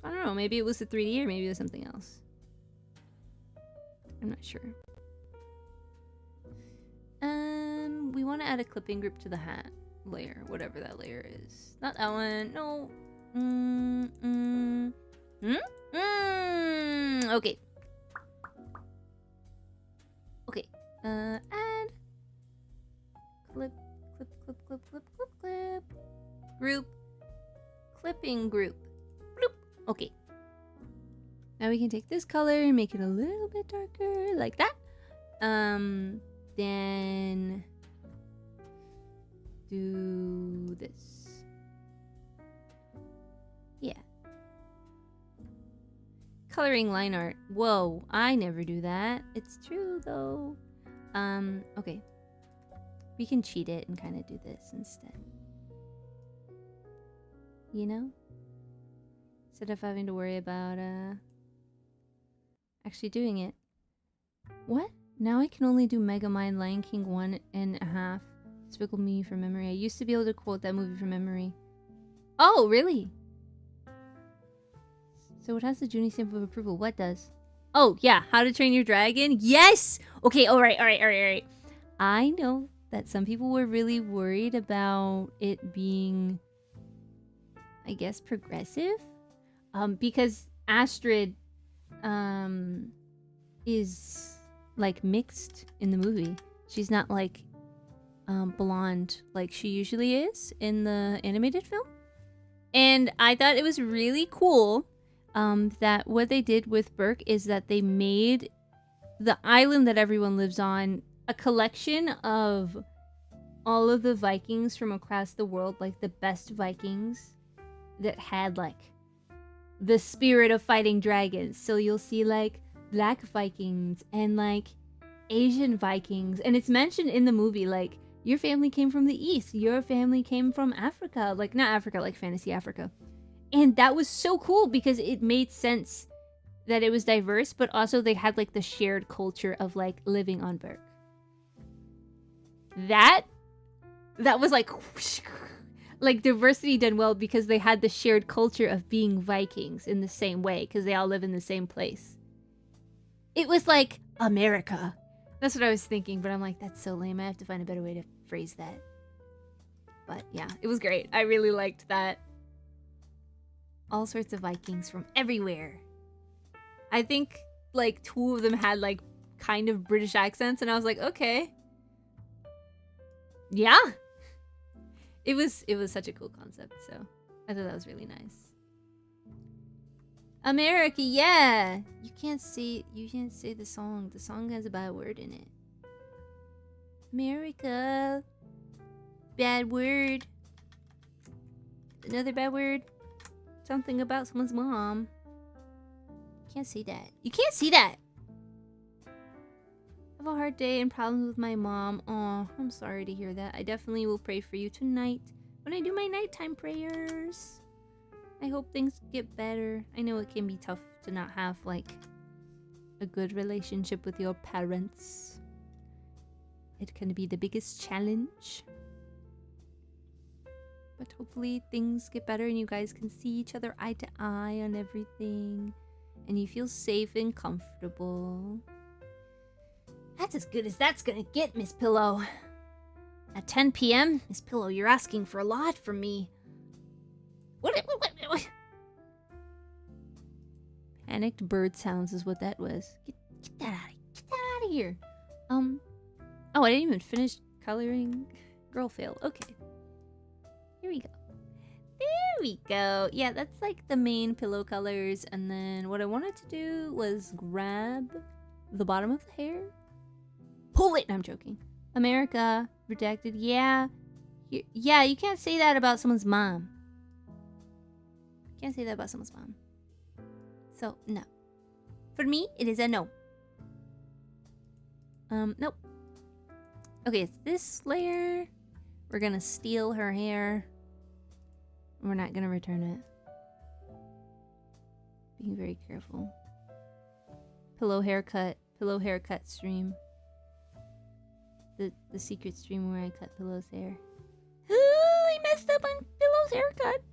I don't know, maybe it was the 3D or maybe it was something else. I'm not sure. We want to add a clipping group to the hat layer, whatever that layer is. Not that one. No. Okay. Okay. Add clip. Group. Clipping group. Bloop. Okay. Now we can take this color and make it a little bit darker, like that. Then do this. Yeah. Coloring line art. Whoa, I never do that. It's true though. Okay. We can cheat it and kind of do this instead. You know? Instead of having to worry about actually doing it. What? Now I can only do Megamind Lion King 1.5. Despicable Me from memory. I used to be able to quote that movie from memory. Oh, really? So what has the Junie stamp of approval? What does? Oh, yeah. How to Train Your Dragon? Yes! Okay, alright. I know that some people were really worried about it being, I guess, progressive. Because Astrid, is like mixed in the movie. She's not like blonde like she usually is in the animated film. And I thought it was really cool that what they did with Berk is that they made the island that everyone lives on a collection of all of the Vikings from across the world, like the best Vikings that had like the spirit of fighting dragons. So you'll see like Black Vikings and like Asian Vikings, and it's mentioned in the movie like your family came from the east, your family came from Africa, like not Africa, like fantasy Africa. And that was so cool because it made sense that it was diverse, but also they had like the shared culture of like living on Berg. That was like diversity done well because they had the shared culture of being Vikings in the same way because they all live in the same place. It was like America. That's what I was thinking, but I'm like, that's so lame. I have to find a better way to phrase that. But yeah, it was great. I really liked that. All sorts of Vikings from everywhere. I think like 2 of them had like kind of British accents, and I was like, okay. Yeah. It was such a cool concept, so I thought that was really nice. America, yeah. You can't say the song. The song has a bad word in it. America. Bad word. Another bad word. Something about someone's mom. Can't say that. You can't see that. I have a hard day and problems with my mom. Oh, I'm sorry to hear that. I definitely will pray for you tonight when I do my nighttime prayers. I hope things get better. I know it can be tough to not have like a good relationship with your parents. It can be the biggest challenge. But hopefully things get better and you guys can see each other eye to eye on everything. And you feel safe and comfortable. That's as good as that's gonna get, Miss Pillow. At 10 p.m., Miss Pillow, you're asking for a lot from me. What? Panicked bird sounds is what that was. Get that out of here. Oh, I didn't even finish coloring. Girl fail. Okay. Here we go. There we go. Yeah, that's like the main pillow colors. And then what I wanted to do was grab the bottom of the hair. Pull it! I'm joking. America. Redacted. Yeah. Yeah, you can't say that about someone's mom. Can't say that about someone's mom. So, no. For me, it is a no. Nope. Okay, it's this layer. We're gonna steal her hair. We're not gonna return it. Being very careful. Pillow haircut stream. The secret stream where I cut Pillow's hair. I messed up on Pillow's haircut.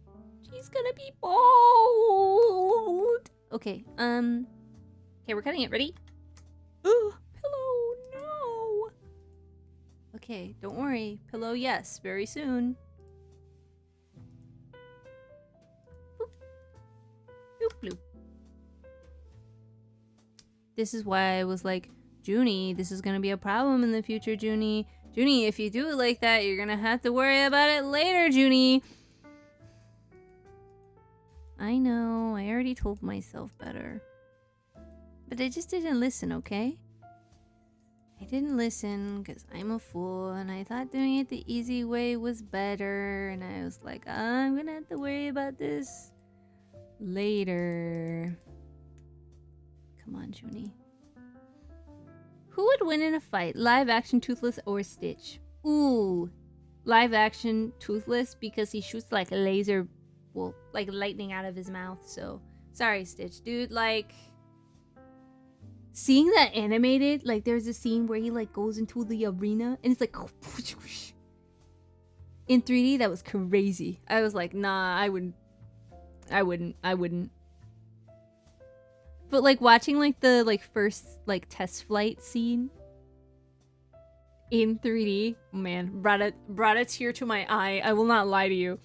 She's gonna be bald. Okay, okay, we're cutting it. Ready? Oh, Pillow, no. Okay, don't worry. Pillow, yes, very soon. Boop. Boop, bloop. This is why I was like, Junie, this is gonna be a problem in the future, Junie. Junie, if you do it like that, you're gonna have to worry about it later, Junie. I know, I already told myself better. But I just didn't listen, okay? I didn't listen because I'm a fool and I thought doing it the easy way was better. And I was like, I'm gonna have to worry about this later. Come on, Junie. Who would win in a fight? Live action Toothless or Stitch? Ooh. Live action Toothless because he shoots like laser, well, like lightning out of his mouth. So, sorry, Stitch. Dude, like, seeing that animated, like there's a scene where he like goes into the arena and it's like in 3D. That was crazy. I was like, nah, I wouldn't. But like watching like the like first like test flight scene in 3D, man, brought a tear to my eye. I will not lie to you.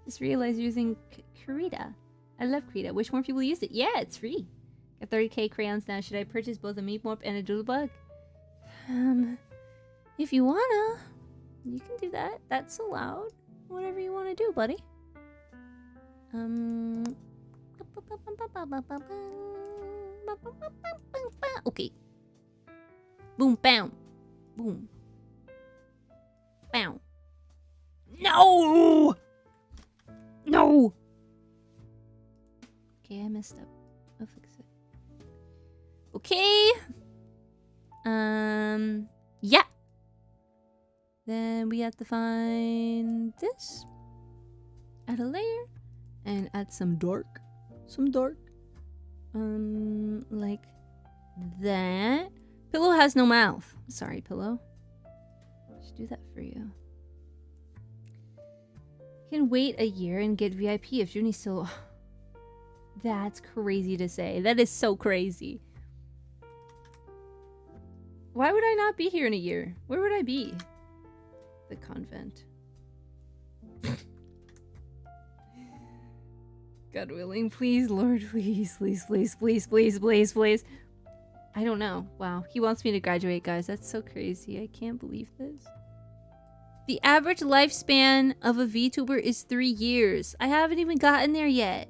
Just realized using Krita. I love Krita. Wish more people used it. Yeah, it's free. Got 30k crayons now. Should I purchase both a Meepmorp and a Doodlebug? If you wanna, you can do that. That's allowed. Whatever you wanna do, buddy. Okay. Boom, bam. Boom. Bam. No! No! Okay, I messed up. I'll fix it. Okay. Yeah. Then we have to find this. Add a layer. And add some dark. Some dark. Like that. Pillow has no mouth. Sorry, Pillow. I should do that for you. Can wait a year and get VIP if Junie's still... That's crazy to say. That is so crazy. Why would I not be here in a year? Where would I be? The convent. God willing, please, Lord, please, please, please, please, please, please, please. I don't know. Wow, he wants me to graduate, guys. That's so crazy. I can't believe this. The average lifespan of a VTuber is 3 years. I haven't even gotten there yet.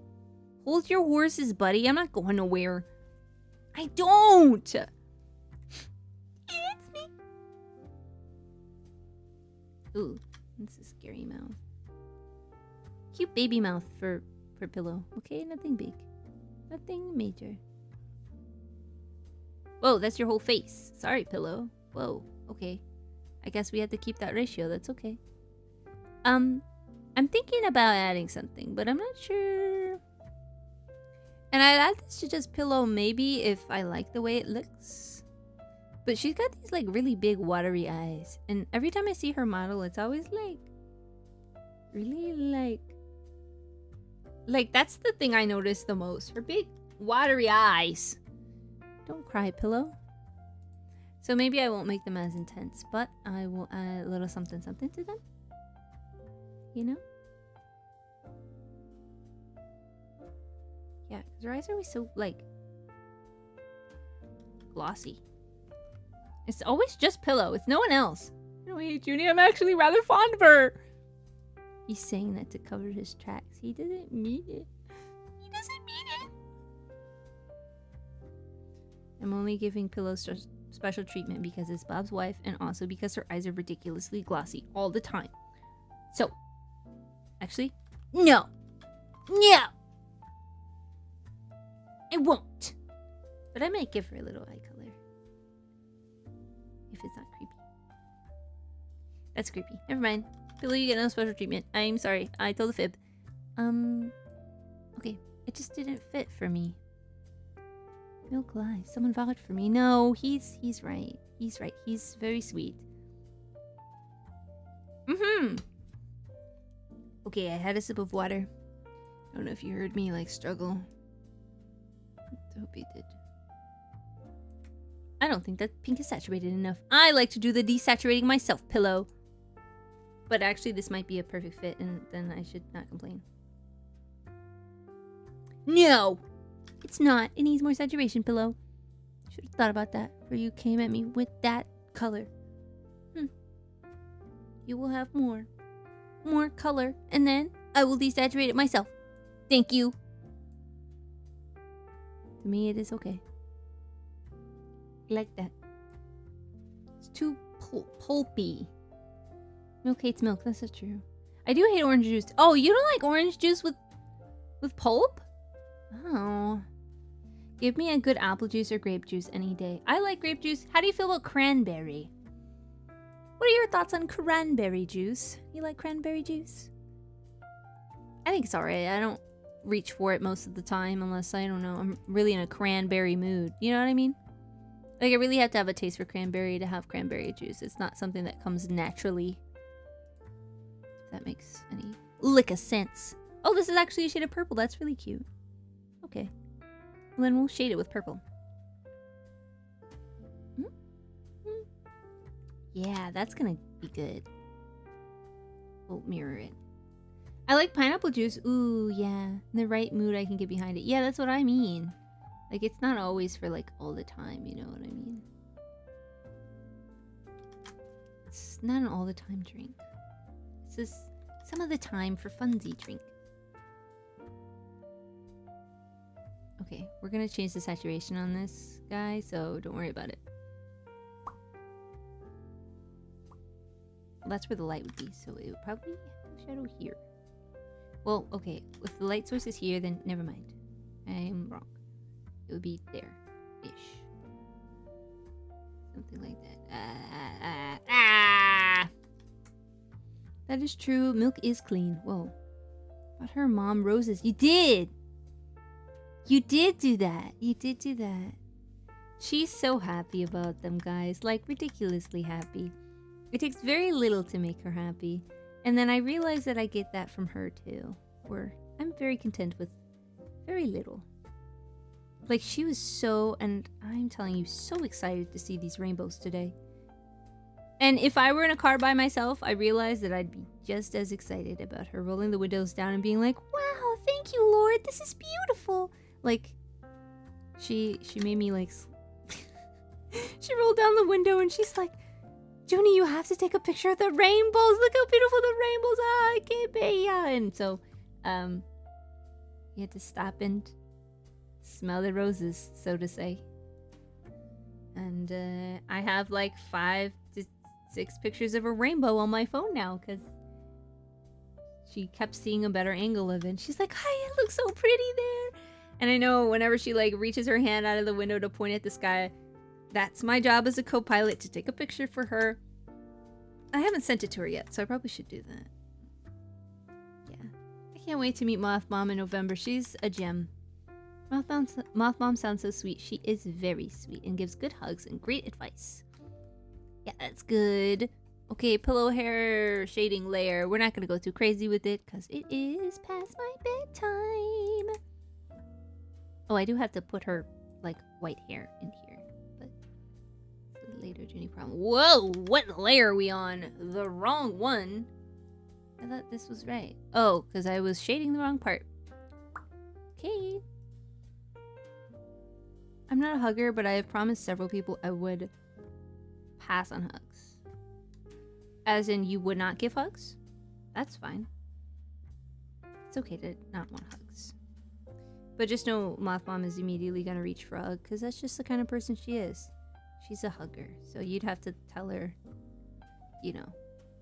Hold your horses, buddy. I'm not going nowhere. I don't. It's me. Ooh, that's a scary mouth. Cute baby mouth for Pillow. Okay, nothing big. Nothing major. Whoa, that's your whole face. Sorry, Pillow. Whoa, okay. I guess we have to keep that ratio. That's okay. I'm thinking about adding something, but I'm not sure. And I'd add this to just Pillow maybe if I like the way it looks. But she's got these like really big watery eyes. And every time I see her model, it's always like... really like that's the thing I notice the most. Her big watery eyes. Don't cry, Pillow. So maybe I won't make them as intense, but I will add a little something something to them. You know? Yeah, because her eyes are always so, like, glossy. It's always just Pillow. It's no one else. No, wait, Junie, I'm actually rather fond of her. He's saying that to cover his tracks. He doesn't mean it. He doesn't mean it. I'm only giving Pillow special treatment because it's Bob's wife and also because her eyes are ridiculously glossy all the time. So, actually, no. No! I won't. But I might give her a little eye color. If it's not creepy. That's creepy. Never mind. Pillow, you get no special treatment. I'm sorry. I told a fib. Okay. It just didn't fit for me. Milk lies. Someone vouched for me. No, he's right. He's right. He's very sweet. Okay, I had a sip of water. I don't know if you heard me, like, struggle. I hope you did. I don't think that pink is saturated enough. I like to do the desaturating myself, Pillow. But actually, this might be a perfect fit, and then I should not complain. No! It's not. It needs more saturation, Pillow. Should have thought about that before you came at me with that color. You will have more color, and then I will desaturate it myself. Thank you. To me, it is okay. I like that. It's too pulpy. Milk hates milk. That's so true. I do hate orange juice. Oh, you don't like orange juice with pulp? Oh. Give me a good apple juice or grape juice any day. I like grape juice. How do you feel about cranberry? What are your thoughts on cranberry juice? You like cranberry juice? I think it's alright. I don't reach for it most of the time unless, I don't know, I'm really in a cranberry mood. You know what I mean? Like, I really have to have a taste for cranberry to have cranberry juice. It's not something that comes naturally. If that makes any lick of sense. Oh, this is actually a shade of purple. That's really cute. Okay. Well, then we'll shade it with purple. Yeah, that's gonna be good. We'll mirror it. I like pineapple juice. Ooh, yeah. In the right mood, I can get behind it. Yeah, that's what I mean. Like, it's not always for, like, all the time. You know what I mean? It's not an all the time drink. It's just some of the time for funsy drink. Okay, we're gonna change the saturation on this guy, so don't worry about it. Well, that's where the light would be, so it would probably have a shadow here. Well, okay, if the light source is here, then never mind. I'm wrong. It would be there-ish. Something like that. That is true. Milk is clean. Whoa. About her mom, Roses. You did! You did do that. You did do that. She's so happy about them, guys. Like, ridiculously happy. It takes very little to make her happy. And then I realize that I get that from her, too. Where I'm very content with very little. Like, she was so, and I'm telling you, so excited to see these rainbows today. And if I were in a car by myself, I realized that I'd be just as excited about her rolling the windows down and being like, wow, thank you, Lord, this is beautiful. Like, she made me, like, she rolled down the window and she's like, Junie, you have to take a picture of the rainbows. Look how beautiful the rainbows are. Que bella. And so, you had to stop and smell the roses, so to say. And I have like 5 to 6 pictures of a rainbow on my phone now because she kept seeing a better angle of it. And she's like, hi, it looks so pretty there. And I know whenever she like reaches her hand out of the window to point at the sky, that's my job as a co-pilot, to take a picture for her. I haven't sent it to her yet, so I probably should do that. Yeah. I can't wait to meet Moth Mom in November. She's a gem. Moth Mom sounds so sweet. She is very sweet and gives good hugs and great advice. Yeah, that's good. Okay, pillow hair shading layer. We're not going to go too crazy with it because it is past my bedtime. Oh, I do have to put her, like, white hair in here. But later, Juni problem. Whoa, what layer are we on? The wrong one. I thought this was right. Oh, because I was shading the wrong part. Okay. I'm not a hugger, but I have promised several people I would pass on hugs. As in, you would not give hugs? That's fine. It's okay to not want hugs. But just know Moth Mom is immediately going to reach for a hug, because that's just the kind of person she is. She's a hugger. So you'd have to tell her, you know,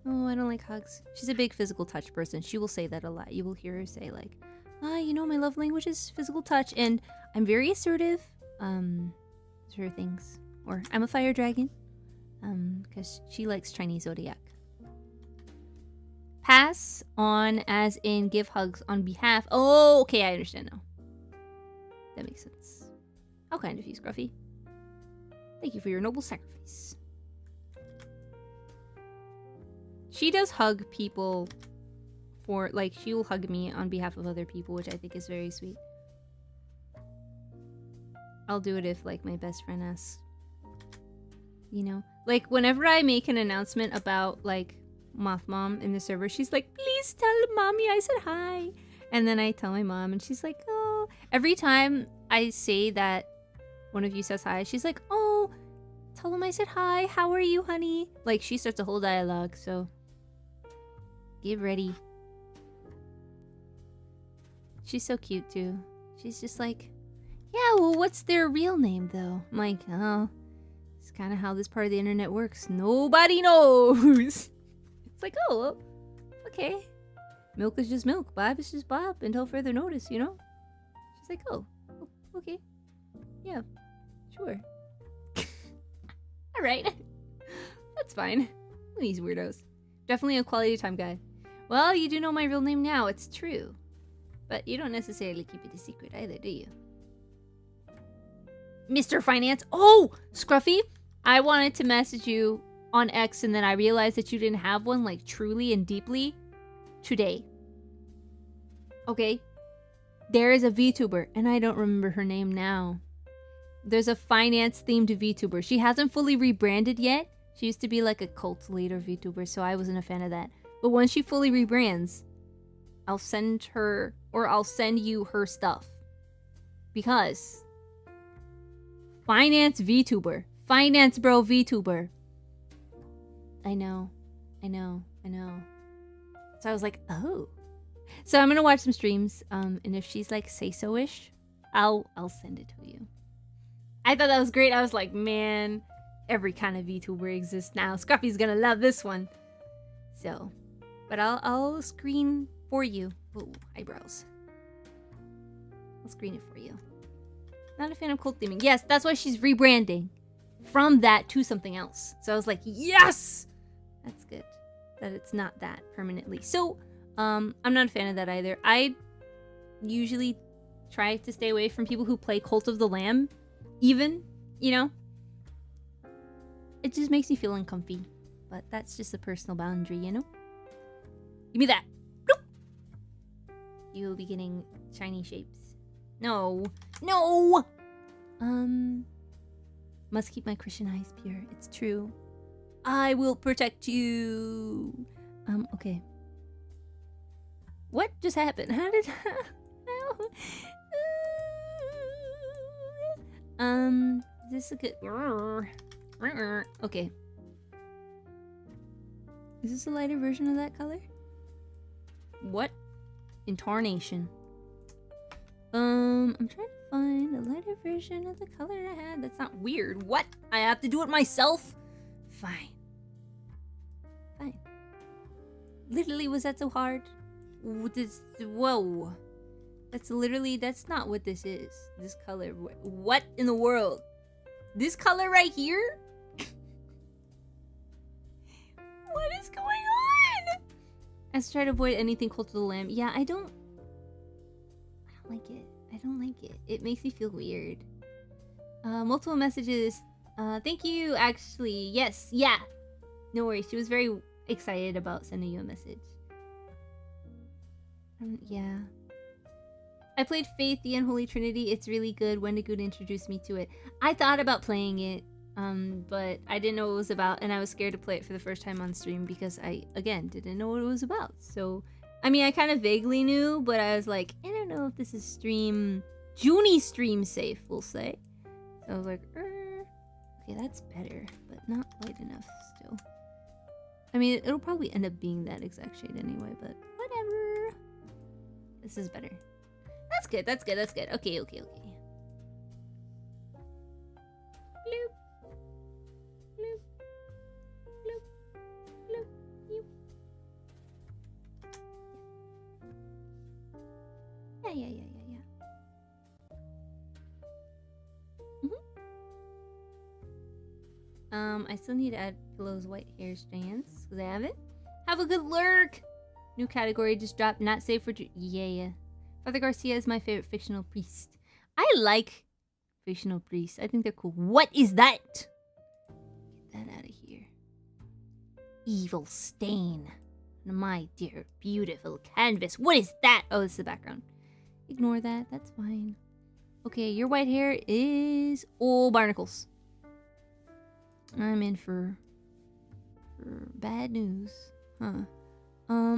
oh, I don't like hugs. She's a big physical touch person. She will say that a lot. You will hear her say, like, you know, my love language is physical touch, and I'm very assertive. Sort of things. Or I'm a fire dragon. Because she likes Chinese zodiac. Pass on as in give hugs on behalf. Oh, okay, I understand now. That makes sense. How kind of you, Scruffy. Thank you for your noble sacrifice. She does hug people for, like, she will hug me on behalf of other people, which I think is very sweet. I'll do it if, like, my best friend asks. You know? Like, whenever I make an announcement about, like, Moth Mom in the server, she's like, please tell mommy I said hi. And then I tell my mom, and she's like, oh. Every time I say that one of you says hi, she's like, oh, tell them I said hi. How are you, honey? Like, she starts a whole dialogue, so get ready. She's so cute, too. She's just like, yeah, well, what's their real name, though? I'm like, oh, it's kind of how this part of the internet works. Nobody knows. It's like, oh, well, okay. Milk is just milk. Bob is just Bob until further notice, you know? She's like, oh, okay. Yeah, sure. Alright. That's fine. These weirdos. Definitely a quality time guy. Well, you do know my real name now. It's true. But you don't necessarily keep it a secret either, do you? Mr. Finance. Oh, Scruffy. I wanted to message you on X and then I realized that you didn't have one, like, truly and deeply today. Okay? There is a VTuber, and I don't remember her name now. There's a finance-themed VTuber. She hasn't fully rebranded yet. She used to be like a cult leader VTuber, so I wasn't a fan of that. But once she fully rebrands, I'll send her, or I'll send you her stuff. Because finance VTuber. Finance bro VTuber. I know. So I was like, oh. So I'm gonna watch some streams, and if she's like say-so-ish, I'll send it to you. I thought that was great. I was like, man, every kind of VTuber exists now. Scruffy's gonna love this one. So, but I'll screen for you. Ooh, eyebrows. I'll screen it for you. Not a fan of cult theming. Yes, that's why she's rebranding from that to something else. So I was like, yes! That's good. That it's not that permanently. So, I'm not a fan of that either. I usually try to stay away from people who play Cult of the Lamb, even, you know? It just makes me feel uncomfy. But that's just a personal boundary, you know? Give me that. You will be getting shiny shapes. No. No! Must keep my Christian eyes pure. It's true. I will protect you. Okay. What just happened? How did... Is this a good... Okay. Is this a lighter version of that color? What? Intarnation. I'm trying to find a lighter version of the color I had. That's not weird. What? I have to do it myself? Fine. Fine. Literally, was that so hard? Whoa. That's literally, that's not what this is. This color. What in the world? This color right here? What is going on? Let's try to avoid anything Cult of the Lamb. Yeah, I don't like it. I don't like it. It makes me feel weird. Multiple messages. Thank you, actually. Yes, yeah. No worries. She was very excited about sending you a message. Yeah. I played Faith, the Unholy Trinity. It's really good. Wendigood introduced me to it. I thought about playing it, but I didn't know what it was about, and I was scared to play it for the first time on stream because I, again, didn't know what it was about. So, I mean, I kind of vaguely knew, but I was like, I don't know if this is Junie stream safe, we'll say. So I was like, okay, that's better, but not light enough still. I mean, it'll probably end up being that exact shade anyway, but whatever. This is better. That's good, that's good, that's good. Okay. Bloop. Bloop. Bloop. Bloop. Bloop. Yeah. I still need to add Pillow's white hair strands, because I haven't. Have a good lurk! New category just dropped, not safe for... Yeah. Father Garcia is my favorite fictional priest. I like fictional priests. I think they're cool. What is that? Get that out of here. Evil stain on my dear, beautiful canvas. What is that? Oh, it's the background. Ignore that. That's fine. Okay, your white hair is... Oh, barnacles. I'm in for bad news. Huh.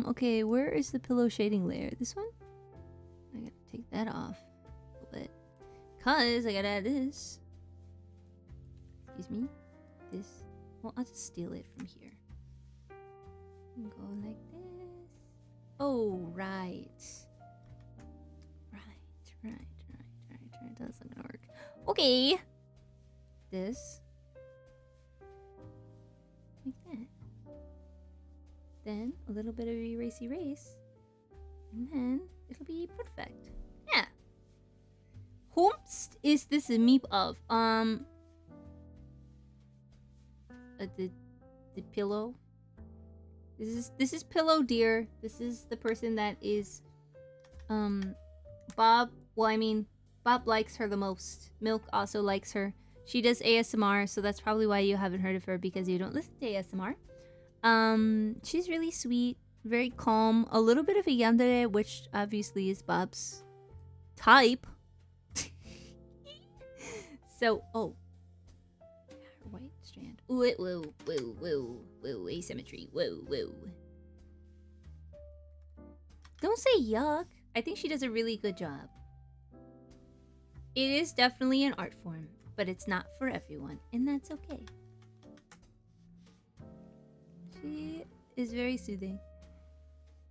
Okay, where is the pillow shading layer? This one? I gotta take that off a little bit. Cause I gotta add this. Excuse me. This. Well, I'll just steal it from here. And go like this. Oh, right. Right. That's not gonna work. Okay. This. Like that. Then a little bit of erase. And then it'll be perfect. Yeah. Whomst is this a meep of? The pillow. This is Pillow Dear. This is the person that is Bob. Well, I mean, Bob likes her the most. Milk also likes her. She does ASMR, so that's probably why you haven't heard of her, because you don't listen to ASMR. She's really sweet, very calm, a little bit of a yandere, which obviously is Bob's type. So, oh. Her white strand. Whoa, asymmetry, whoa. Don't say yuck. I think she does a really good job. It is definitely an art form, but it's not for everyone, and that's okay. She is very soothing.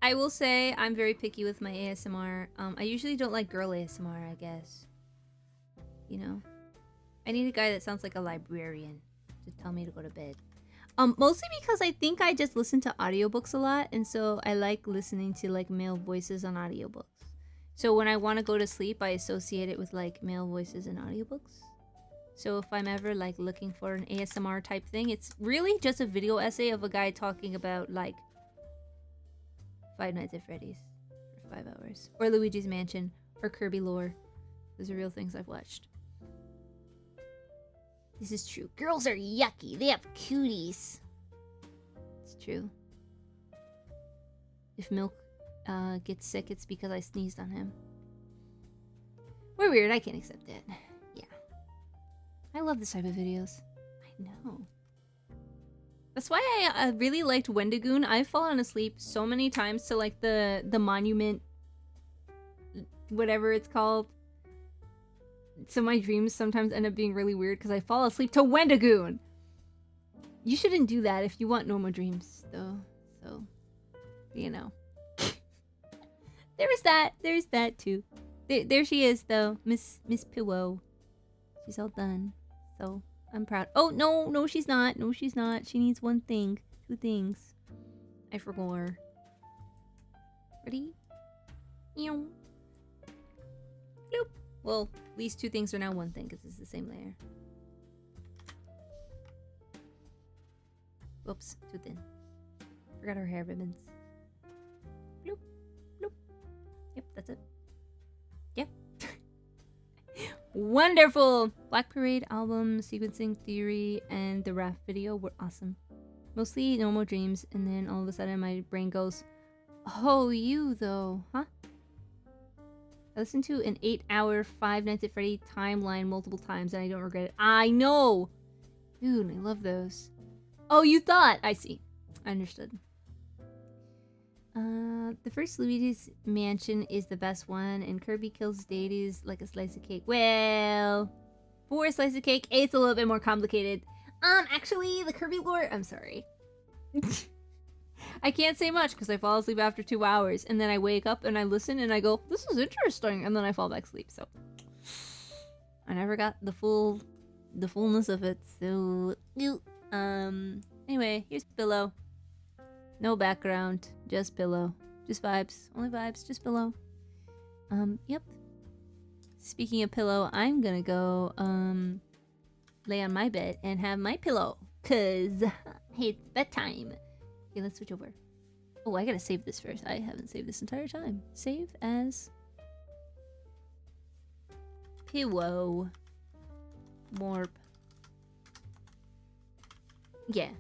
I will say I'm very picky with my ASMR. I usually don't like girl ASMR, I guess. You know? I need a guy that sounds like a librarian to tell me to go to bed. Mostly because I think I just listen to audiobooks a lot, and so I like listening to like male voices on audiobooks. So when I want to go to sleep, I associate it with like male voices in audiobooks. So if I'm ever like looking for an ASMR type thing, it's really just a video essay of a guy talking about like Five Nights at Freddy's for 5 hours, or Luigi's Mansion, or Kirby lore, Those are real things I've watched. This is true. Girls are yucky. They have cooties. It's true. If Milk gets sick, it's because I sneezed on him. We're weird. I can't accept it. Yeah. I love this type of videos. I know. That's why I really liked Wendigoon. I've fallen asleep so many times to like the monument, whatever it's called. So my dreams sometimes end up being really weird because I fall asleep to Wendigoon. You shouldn't do that if you want normal dreams, though. So, you know. There's that. There's that too. There she is, though, Miss Purwood. She's all done. So I'm proud. Oh no, she's not. No, she's not. She needs one thing, 2 things. I forgot her. Ready? Ew. Nope. Well, at least 2 things are now 1 thing because it's the same layer. Whoops, too thin. Forgot her hair ribbons. Bloop, bloop. Yep, that's it. Yep. Wonderful! Black Parade album, sequencing theory, and the raft video were awesome. Mostly normal dreams, and then all of a sudden my brain goes, oh, you though, huh? I listened to an 8-hour Five Nights at Freddy timeline multiple times and I don't regret it. I know! Dude, I love those. Oh, you thought! I see. I understood. The first Luigi's Mansion is the best one, and Kirby kills deities like a slice of cake. Well, for a slice of cake, it's a little bit more complicated. Actually, the Kirby lore... I'm sorry. I can't say much because I fall asleep after 2 hours, and then I wake up and I listen and I go, this is interesting, and then I fall back asleep, so... I never got the fullness of it, so... Anyway, here's Pillow. No background, just pillow. Just vibes. Only vibes, just pillow. Yep. Speaking of pillow, I'm gonna go, lay on my bed and have my pillow. Cause, hey, it's bedtime. Okay, let's switch over. Oh, I gotta save this first. I haven't saved this entire time. Save as... Pillow. Morp. Yeah.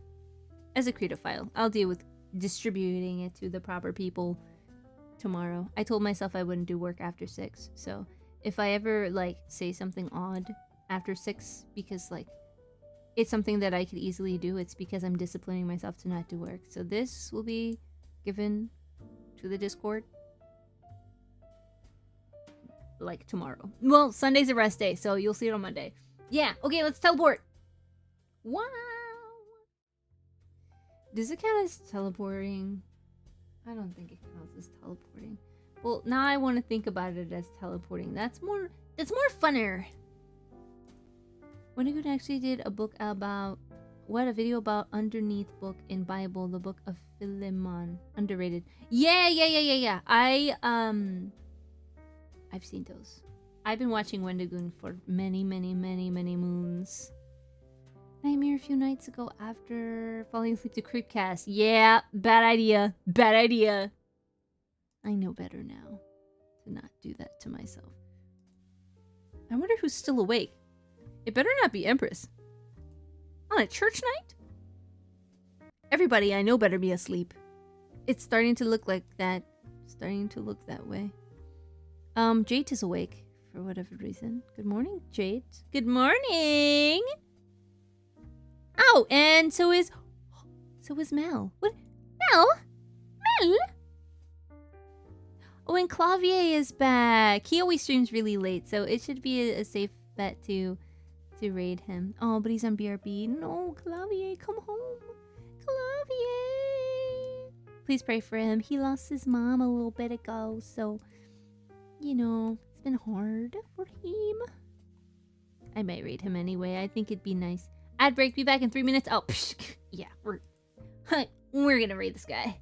As a creative file. I'll deal with distributing it to the proper people tomorrow. I told myself I wouldn't do work after 6, so if I ever like say something odd after 6 because like it's something that I could easily do, it's because I'm disciplining myself to not do work. So this will be given to the Discord like tomorrow. Well, Sunday's a rest day, so you'll see it on Monday. Yeah, okay, let's teleport. Wow. Does it count as teleporting? I don't think it counts as teleporting. Well, now I want to think about it as teleporting. That's more funner. Wendigoon actually did a book about a video about underneath book in Bible, the book of Philemon. Underrated. Yeah. I've seen those. I've been watching Wendigoon for many moons. Nightmare a few nights ago after falling asleep to Creepcast. Yeah, bad idea. Bad idea. I know better now to not do that to myself. I wonder who's still awake. It better not be Empress. On a church night? Everybody I know better be asleep. It's starting to look like that. Starting to look that way. Jade is awake for whatever reason. Good morning, Jade. Good morning! Oh, and so is Mel. What? Mel? Oh, and Clavier is back. He always streams really late, so it should be a safe bet to raid him. Oh, but he's on BRB. No, Clavier, come home. Clavier. Please pray for him. He lost his mom a little bit ago, so, you know, it's been hard for him. I might raid him anyway. I think it'd be nice. Ad break, be back in 3 minutes. Oh, psh, yeah, we're gonna raid this guy.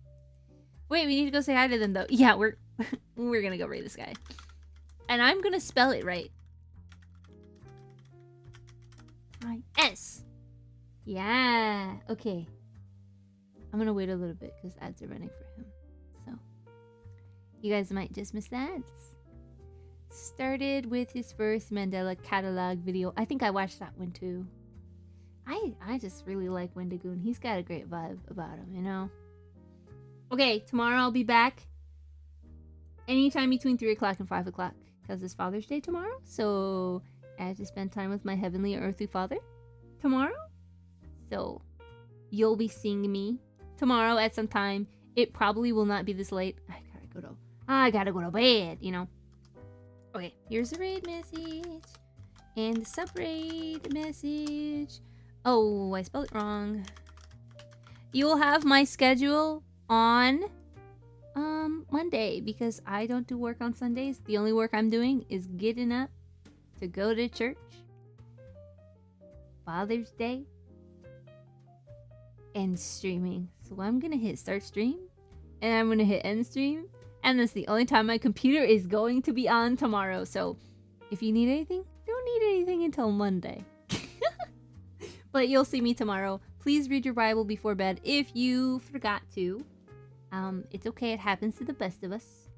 Wait, we need to go say hi to them though. Yeah, we're gonna go raid this guy. And I'm gonna spell it right. I-S. Yeah, okay. I'm gonna wait a little bit because ads are running for him. So, you guys might just miss the ads. started with his first Mandela catalog video. I think I watched that one too. I just really like Wendigoon. He's got a great vibe about him, you know? Okay, tomorrow I'll be back anytime between 3 o'clock and 5 o'clock because it's Father's Day tomorrow. So I have to spend time with my heavenly earthly father tomorrow. So you'll be seeing me tomorrow at some time. It probably will not be this late. I gotta go to bed, you know? Okay, here's a raid message. And the sub-raid message. Oh, I spelled it wrong. You will have my schedule on Monday because I don't do work on Sundays. The only work I'm doing is getting up to go to church. Father's Day. And streaming. So I'm gonna hit start stream. And I'm gonna hit end stream. And that's the only time my computer is going to be on tomorrow. So if you need anything, don't need anything until Monday. But you'll see me tomorrow. Please read your Bible before bed if you forgot to. It's okay. It happens to the best of us.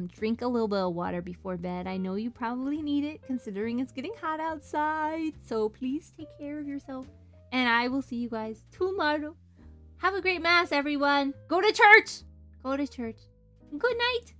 Drink a little bit of water before bed. I know you probably need it considering it's getting hot outside. So please take care of yourself. And I will see you guys tomorrow. Have a great mass, everyone. Go to church. Go to church. Good night.